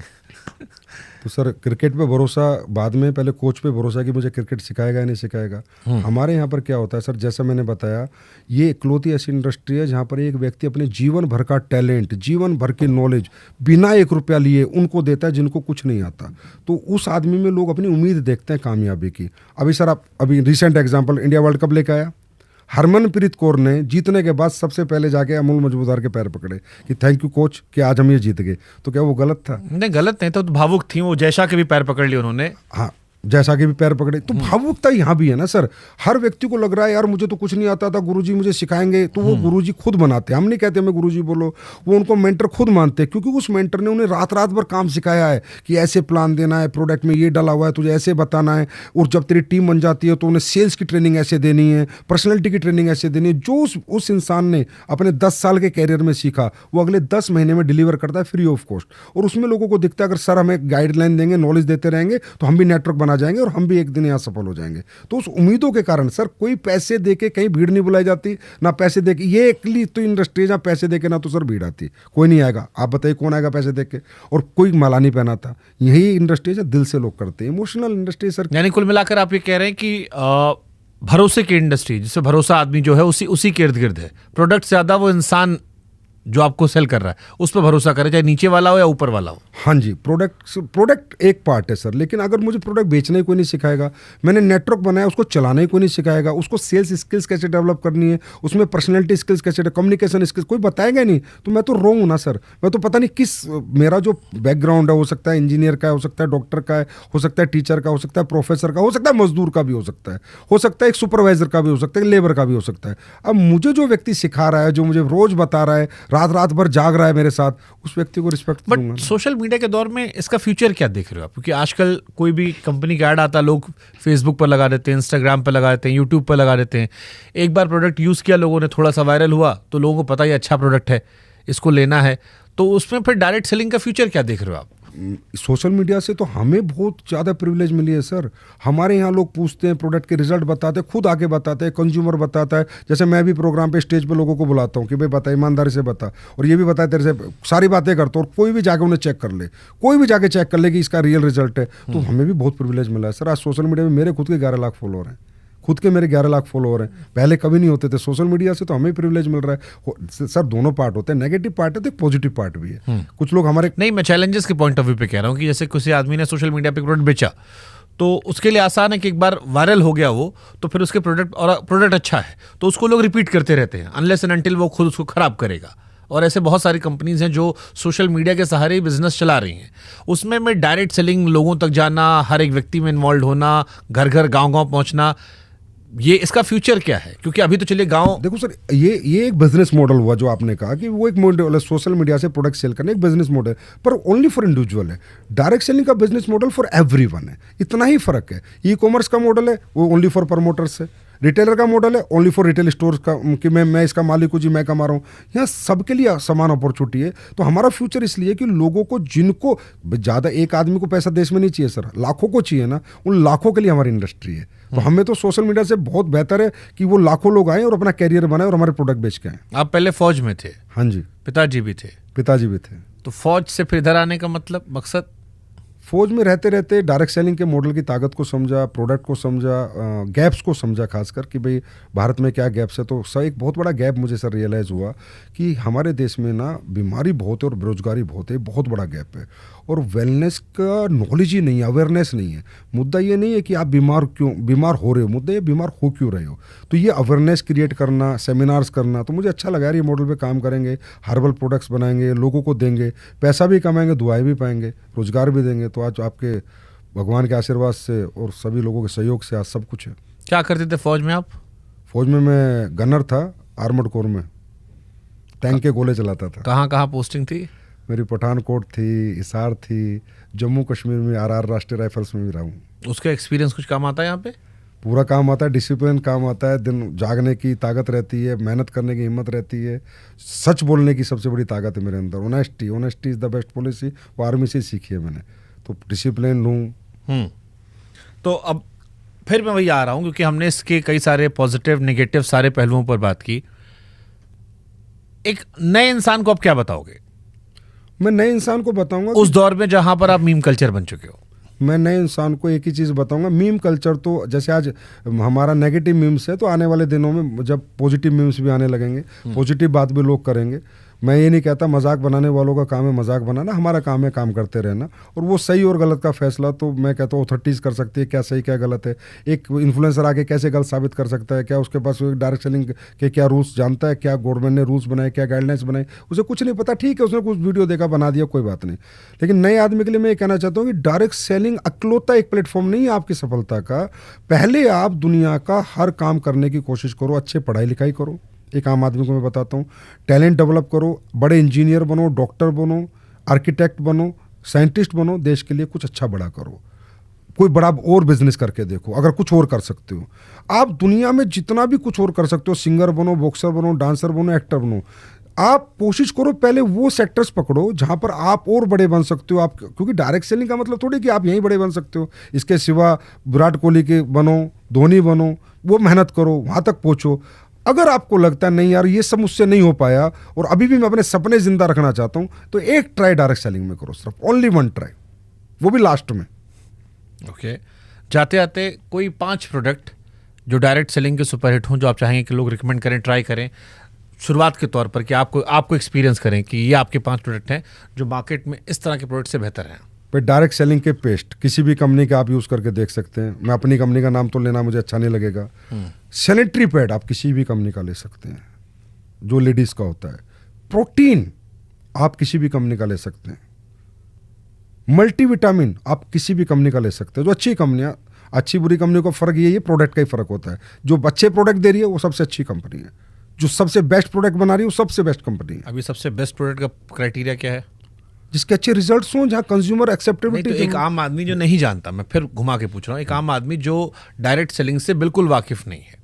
तो सर क्रिकेट पे भरोसा बाद में, पहले कोच पे भरोसा कि मुझे क्रिकेट सिखाएगा या नहीं सिखाएगा। हमारे यहाँ पर क्या होता है सर, जैसा मैंने बताया, ये इकलौती ऐसी इंडस्ट्री है जहाँ पर एक व्यक्ति अपने जीवन भर का टैलेंट, जीवन भर की नॉलेज बिना 1 रुपया लिए उनको देता है जिनको कुछ नहीं आता। तो उस आदमी में लोग अपनी उम्मीद देखते हैं कामयाबी की। अभी सर आप अभी recent example, India world cup लेकर आया, हरमनप्रीत कौर ने जीतने के बाद सबसे पहले जाके अमूल मजमूदार के पैर पकड़े कि थैंक यू कोच कि आज हम ये जीत गए। तो क्या वो गलत था? नहीं, गलत नहीं, तो भावुक थी वो, जयशा के भी पैर पकड़ लिए उन्होंने। हाँ, जैसा कि भी पैर पकड़े, तो भावुकता यहाँ भी है ना सर। हर व्यक्ति को लग रहा है यार मुझे तो कुछ नहीं आता था, गुरुजी मुझे सिखाएंगे, तो वो गुरुजी खुद बनाते हैं। हम नहीं कहते हमें गुरुजी बोलो, वो उनको मेंटर खुद मानते हैं, क्योंकि उस मेंटर ने उन्हें रात रात भर काम सिखाया है कि ऐसे प्लान देना है, प्रोडक्ट में ये डाला हुआ है, तुझे ऐसे बताना है, और जब तेरी टीम बन जाती है तो उन्हें सेल्स की ट्रेनिंग ऐसे देनी है, पर्सनैलिटी की ट्रेनिंग ऐसे देनी है। जो उस इंसान ने अपने 10 साल के कैरियर में सीखा वो अगले 10 महीने में डिलीवर करता है फ्री ऑफ कॉस्ट। और उसमें लोगों को दिखता है अगर सर हमें गाइडलाइन देंगे, नॉलेज देते रहेंगे तो हम भी नेटवर्क बना जाएंगे और हम भी एक दिन यहाँ सफल हो जाएंगे। तो उस उम्मीदों के कारण सर कोई पैसे देके कहीं भीड़ नहीं बुलाई जाती, ना पैसे देके, ये एकली तो इंडस्ट्री जहाँ पैसे देके ना तो सर भीड़ आती, कोई नहीं आएगा। आप बताइए कौन आएगा पैसे देके, और कोई माला नहीं पहनाता। यही इंडस्ट्री है दिल से लोग करते हैं, इमोशनल इंडस्ट्री सर। यानी कुल मिलाकर आप ये कह रहे हैं कि भरोसे की इंडस्ट्री, जिससे भरोसा आदमी जो है उसी के इर्द गिर्द है। प्रोडक्ट से ज्यादा वो इंसान जो आपको सेल कर रहा है उस पर भरोसा करे, चाहे नीचे वाला हो या ऊपर वाला हो। हाँ जी, प्रोडक्ट एक पार्ट है सर, लेकिन अगर मुझे प्रोडक्ट बेचने ही कोई नहीं सिखाएगा, मैंने नेटवर्क बनाया उसको चलाने ही कोई नहीं सिखाएगा, उसको सेल्स स्किल्स कैसे डेवलप करनी है, उसमें पर्सनैलिटी स्किल्स कैसे, कम्युनिकेशन स्किल्स कोई बताएगा नहीं, तो मैं तो रोंग हूँ ना सर। मैं तो पता नहीं किस, मेरा जो बैकग्राउंड है, हो सकता है इंजीनियर का है, हो सकता है डॉक्टर का है, हो सकता है टीचर का, हो सकता है प्रोफेसर का, हो सकता है मजदूर का भी हो सकता है एक सुपरवाइजर का भी हो सकता है, लेबर का भी हो सकता है। अब मुझे जो व्यक्ति सिखा रहा है, जो मुझे रोज बता रहा है, रात रात भर जाग रहा है मेरे साथ, उस व्यक्ति को रिस्पेक्ट दूंगा। बट सोशल मीडिया के दौर में इसका फ्यूचर क्या देख रहे हो आप? क्योंकि आजकल कोई भी कंपनी का ऐड आता, लोग फेसबुक पर लगा देते हैं, इंस्टाग्राम पर लगा देते हैं, यूट्यूब पर लगा देते हैं। एक बार प्रोडक्ट यूज किया लोगों ने, थोड़ा सा वायरल हुआ तो लोगों को पता ही अच्छा प्रोडक्ट है, इसको लेना है, तो उसमें फिर डायरेक्ट सेलिंग का फ्यूचर क्या देख रहे हो आप? सोशल मीडिया से तो हमें बहुत ज़्यादा प्रिविलेज मिली है सर। हमारे यहाँ लोग पूछते हैं, प्रोडक्ट के रिजल्ट बताते हैं, खुद आके बताते हैं, कंज्यूमर बताता है। जैसे मैं भी प्रोग्राम पे स्टेज पे लोगों को बुलाता हूँ कि भाई बता, ईमानदारी से बता, और ये भी बता तेरे से सारी बातें करता हूँ, और कोई भी जाके उन्हें चेक कर ले, कोई भी जाके चेक कर ले कि इसका रियल रिजल्ट है। तो हमें भी बहुत प्रिविलेज मिला है सर। आज सोशल मीडिया में मेरे खुद के 11 लाख फॉलोअर हैं, खुद के मेरे 11 लाख फॉलोअर हैं, पहले कभी नहीं होते थे। सोशल मीडिया से तो हमें प्रिविलेज मिल रहा है सर। दोनों पार्ट होते हैं, नेगेटिव पार्ट है तो पॉजिटिव पार्ट भी है। कुछ लोग हमारे, नहीं, मैं चैलेंजेस के पॉइंट ऑफ व्यू पे कह रहा हूँ कि जैसे किसी आदमी ने सोशल मीडिया पे प्रोडक्ट बेचा तो उसके लिए आसान है कि एक बार वायरल हो गया वो, तो फिर उसके प्रोडक्ट अच्छा है तो उसको लोग रिपीट करते रहते हैं, अनलेस एंड अनटिल वो खुद उसको खराब करेगा। और ऐसे बहुत सारी कंपनीज हैं जो सोशल मीडिया के सहारे बिजनेस चला रही हैं। उसमें मैं डायरेक्ट सेलिंग, लोगों तक जाना, हर एक व्यक्ति में इन्वॉल्व होना, घर घर गांव-गांव पहुंचना, ये इसका फ्यूचर क्या है? क्योंकि अभी तो चलिए गांव, देखो सर, ये एक बिजनेस मॉडल हुआ जो आपने कहा कि वो एक मॉडल है, सोशल मीडिया से प्रोडक्ट सेल करने, एक बिजनेस मॉडल, पर ओनली फॉर इंडिविजुअल है। डायरेक्ट सेलिंग का बिजनेस मॉडल फॉर एवरीवन है, इतना ही फर्क है। ई कॉमर्स का मॉडल है वो ओनली फॉर प्रमोटर्स है, रिटेलर का मॉडल है ओनली फॉर रिटेल स्टोर्स का, कि मैं इसका मालिक हूँ जी, मैं कमा रहा हूँ। यहाँ सबके लिए समान अपॉर्चुनिटी है। तो हमारा फ्यूचर इसलिए कि लोगों को, जिनको ज़्यादा, एक आदमी को पैसा देश में नहीं चाहिए सर, लाखों को चाहिए ना, उन लाखों के लिए हमारी इंडस्ट्री है। तो हमें तो सोशल मीडिया से बहुत बेहतर है कि वो लाखों लोग आए और अपना कैरियर बनाए और हमारे प्रोडक्ट बेच के आए। आप पहले फौज में थे? हाँ जी, पिताजी भी थे? पिताजी भी थे। तो फौज से फिर इधर आने का मतलब, मकसद? फौज में रहते रहते डायरेक्ट सेलिंग के मॉडल की ताकत को समझा, प्रोडक्ट को समझा, गैप्स को समझा, खासकर कि भाई भारत में क्या गैप्स है। तो सर एक बहुत बड़ा गैप मुझे सर रियलाइज़ हुआ कि हमारे देश में ना बीमारी बहुत है और बेरोजगारी बहुत है, बहुत बड़ा गैप है। और वेलनेस का नॉलेज ही नहीं है, अवेयरनेस नहीं है। मुद्दा ये नहीं है कि आप बीमार हो रहे हो, मुद्दा ये बीमार हो क्यों रहे हो। तो ये अवेयरनेस क्रिएट करना, सेमिनार्स करना, तो मुझे अच्छा लगा यार, ये मॉडल पे काम करेंगे, हर्बल प्रोडक्ट्स बनाएंगे, लोगों को देंगे, पैसा भी कमाएंगे, दुआएं भी पाएंगे, रोजगार भी देंगे। तो आज आपके भगवान के आशीर्वाद से और सभी लोगों के सहयोग से आज सब कुछ है। क्या करते थे फौज में आप? फौज में मैं गनर था, आर्मर्ड कोर में, टैंक के गोले चलाता था। कहाँ कहाँ पोस्टिंग थी? मेरी पठानकोट थी, हिसार थी, जम्मू कश्मीर में RR राष्ट्रीय राइफल्स में भी रहा हूँ। उसका एक्सपीरियंस कुछ काम आता है यहाँ पे? पूरा काम आता है, डिसिप्लिन काम आता है, दिन जागने की ताकत रहती है, मेहनत करने की हिम्मत रहती है, सच बोलने की सबसे बड़ी ताकत है मेरे अंदर। Honesty is the best policy, वो आर्मी से सीखी है मैंने। तो डिसिप्लिन हूँ। तो अब फिर मैं वही आ रहा हूँ, क्योंकि हमने इसके कई सारे पॉजिटिव नेगेटिव सारे पहलुओं पर बात की। एक नए इंसान को आप क्या बताओगे? मैं नए इंसान को बताऊंगा उस दौर में जहां पर आप मीम कल्चर बन चुके हो, मैं नए इंसान को एक ही चीज़ बताऊंगा। मीम कल्चर तो जैसे आज हमारा नेगेटिव मीम्स है, तो आने वाले दिनों में जब पॉजिटिव मीम्स भी आने लगेंगे, पॉजिटिव बात भी लोग करेंगे। मैं ये नहीं कहता मजाक बनाने वालों का काम है मजाक बनाना, हमारा काम है काम करते रहना, और वो सही और गलत का फैसला तो मैं कहता हूँ अथॉरिटीज़ कर सकती है, क्या सही क्या गलत है। एक इन्फ्लुएंसर आके कैसे गलत साबित कर सकता है, क्या उसके पास डायरेक्ट सेलिंग के क्या रूल्स जानता है, क्या गवर्नमेंट ने रूल्स बनाए, क्या गाइडलाइंस बनाए, उसे कुछ नहीं पता। ठीक है, उसने कुछ वीडियो देखा बना दिया, कोई बात नहीं। लेकिन नए आदमी के लिए मैं ये कहना चाहता हूँ कि डायरेक्ट सेलिंग अकलौता एक प्लेटफॉर्म नहीं है आपकी सफलता का। पहले आप दुनिया का हर काम करने की कोशिश करो, अच्छे पढ़ाई लिखाई करो। एक आम आदमी को मैं बताता हूँ, टैलेंट डेवलप करो, बड़े इंजीनियर बनो, डॉक्टर बनो, आर्किटेक्ट बनो, साइंटिस्ट बनो, देश के लिए कुछ अच्छा बड़ा करो, कोई बड़ा और बिजनेस करके देखो। अगर कुछ और कर सकते हो आप दुनिया में, जितना भी कुछ और कर सकते हो, सिंगर बनो, बॉक्सर बनो, डांसर बनो, एक्टर बनो, आप कोशिश करो पहले वो सेक्टर्स पकड़ो जहां पर आप और बड़े बन सकते हो। आप, क्योंकि डायरेक्ट सेलिंग का मतलब थोड़ी कि आप यहीं बड़े बन सकते हो। इसके सिवा विराट कोहली के बनो, धोनी बनो, वो मेहनत करो, वहां तक पहुंचो। अगर आपको लगता है नहीं यार ये सब मुझसे नहीं हो पाया और अभी भी मैं अपने सपने जिंदा रखना चाहता हूं, तो एक ट्राई डायरेक्ट सेलिंग में करो, सिर्फ ओनली वन ट्राई, वो भी लास्ट में। ओके, जाते जाते कोई 5 प्रोडक्ट जो डायरेक्ट सेलिंग के सुपरहिट हों, जो आप चाहेंगे कि लोग रिकमेंड करें, ट्राई करें शुरुआत के तौर पर, कि आपको एक्सपीरियंस करें कि ये आपके 5 प्रोडक्ट हैं जो मार्केट में इस तरह के प्रोडक्ट से बेहतर हैं। पर डायरेक्ट सेलिंग के पेस्ट किसी भी कंपनी के आप यूज़ करके देख सकते हैं। मैं अपनी कंपनी का नाम तो लेना मुझे अच्छा नहीं लगेगा। सैनिटरी पैड आप किसी भी कंपनी का ले सकते हैं जो लेडीज़ का होता है। प्रोटीन आप किसी भी कंपनी का ले सकते हैं। मल्टीविटामिन आप किसी भी कंपनी का ले सकते हैं। जो अच्छी कंपनियां, अच्छी बुरी कंपनियों का फ़र्क ये प्रोडक्ट का ही फ़र्क होता है। जो अच्छे प्रोडक्ट दे रही है वो सबसे अच्छी कंपनी है, जो सबसे बेस्ट प्रोडक्ट बना रही है वो सबसे बेस्ट कंपनी है। अभी सबसे बेस्ट प्रोडक्ट का क्राइटेरिया क्या है? जिसके अच्छे रिजल्ट्स हों, जहां कंज्यूमर एक्सेप्टेबिलिटी। तो एक आम आदमी जो नहीं जानता, मैं फिर घुमा के पूछ रहा हूँ, एक आम आदमी जो डायरेक्ट सेलिंग से बिल्कुल वाकिफ नहीं है,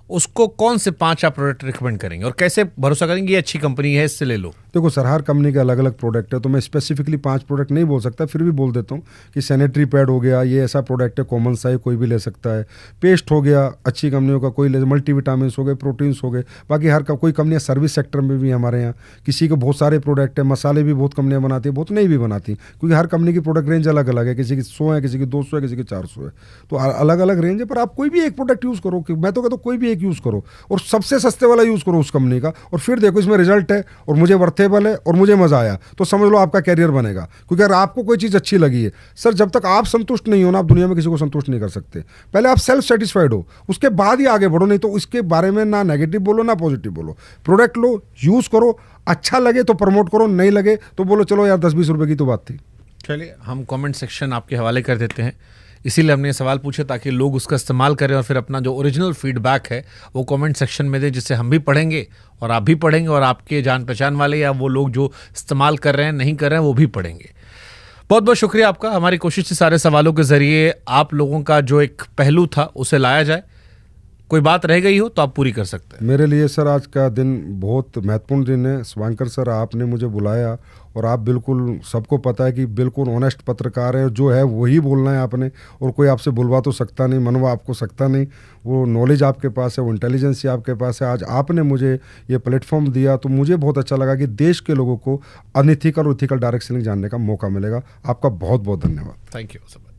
उसको कौन से 5 आप प्रोडक्ट रिकमेंड करेंगे और कैसे भरोसा करेंगे ये अच्छी कंपनी है इससे ले लो? देखो सर, हर कंपनी के अलग अलग प्रोडक्ट है, तो मैं स्पेसिफिकली 5 प्रोडक्ट नहीं बोल सकता, फिर भी बोल देता हूँ कि सैनिटरी पैड हो गया, ये ऐसा प्रोडक्ट है, कॉमन सा है, कोई भी ले सकता है। पेस्ट हो गया अच्छी कंपनियों का, कोई ले, मल्टीविटामिन हो गए, प्रोटीन्स हो गए। बाकी हर कोई कंपनियाँ सर्विस सेक्टर में भी हमारे यहाँ, किसी के बहुत सारे प्रोडक्ट है, मसाले भी बहुत कंपनियाँ बनाती है, बहुत नहीं भी बनाती, क्योंकि हर कंपनी की प्रोडक्ट रेंज अलग अलग है। किसी की 100 है, किसी की 200 है, किसी की 400 है, तो अलग अलग रेंज है। पर आप कोई भी एक प्रोडक्ट यूज़ करो, मैं तो कहता हूँ कोई भी एक यूज़ करो और सबसे सस्ते वाला यूज़ करो उस कंपनी का, और फिर देखो इसमें रिजल्ट है और मुझे वर्थेबल है और मुझे मजा आया, तो समझ लो आपका कैरियर बनेगा। क्योंकि अगर आपको कोई चीज़ अच्छी लगी है सर, जब तक आप संतुष्ट नहीं हो ना, आप दुनिया में किसी को संतुष्ट नहीं कर सकते। पहले आप सेल्फ सेटिस्फाइड हो, उसके बाद ही आगे बढ़ो, नहीं तो इसके बारे में ना नेगेटिव बोलो ना पॉजिटिव बोलो। प्रोडक्ट लो, यूज़ करो, अच्छा लगे तो प्रमोट करो, नहीं लगे तो बोलो चलो यार 10-20 रुपए की तो बात थी। चलिए, हम कमेंट सेक्शन आपके हवाले कर देते हैं, इसीलिए हमने ये सवाल पूछे ताकि लोग उसका इस्तेमाल करें और फिर अपना जो ओरिजिनल फीडबैक है वो कमेंट सेक्शन में दें, जिससे हम भी पढ़ेंगे और आप भी पढ़ेंगे और आपके जान पहचान वाले या वो लोग जो इस्तेमाल कर रहे हैं नहीं कर रहे हैं वो भी पढ़ेंगे। बहुत बहुत शुक्रिया आपका। हमारी कोशिश थी सारे सवालों के ज़रिए आप लोगों का जो एक पहलू था उसे लाया जाए। कोई बात रह गई हो तो आप पूरी कर सकते हैं। मेरे लिए सर आज का दिन बहुत महत्वपूर्ण दिन है। शुभंकर सर, आपने मुझे बुलाया और आप बिल्कुल, सबको पता है कि बिल्कुल ऑनेस्ट पत्रकार है, जो है वही बोलना है आपने, और कोई आपसे बुलवा तो सकता नहीं, मनवा आपको सकता नहीं। वो नॉलेज आपके पास है, वो इंटेलिजेंस आपके पास है। आज आपने मुझे ये प्लेटफॉर्म दिया तो मुझे बहुत अच्छा लगा कि देश के लोगों को अनइथिकल और इथिकल डायरेक्ट सेलिंग जानने का मौका मिलेगा। आपका बहुत बहुत धन्यवाद। Thank you.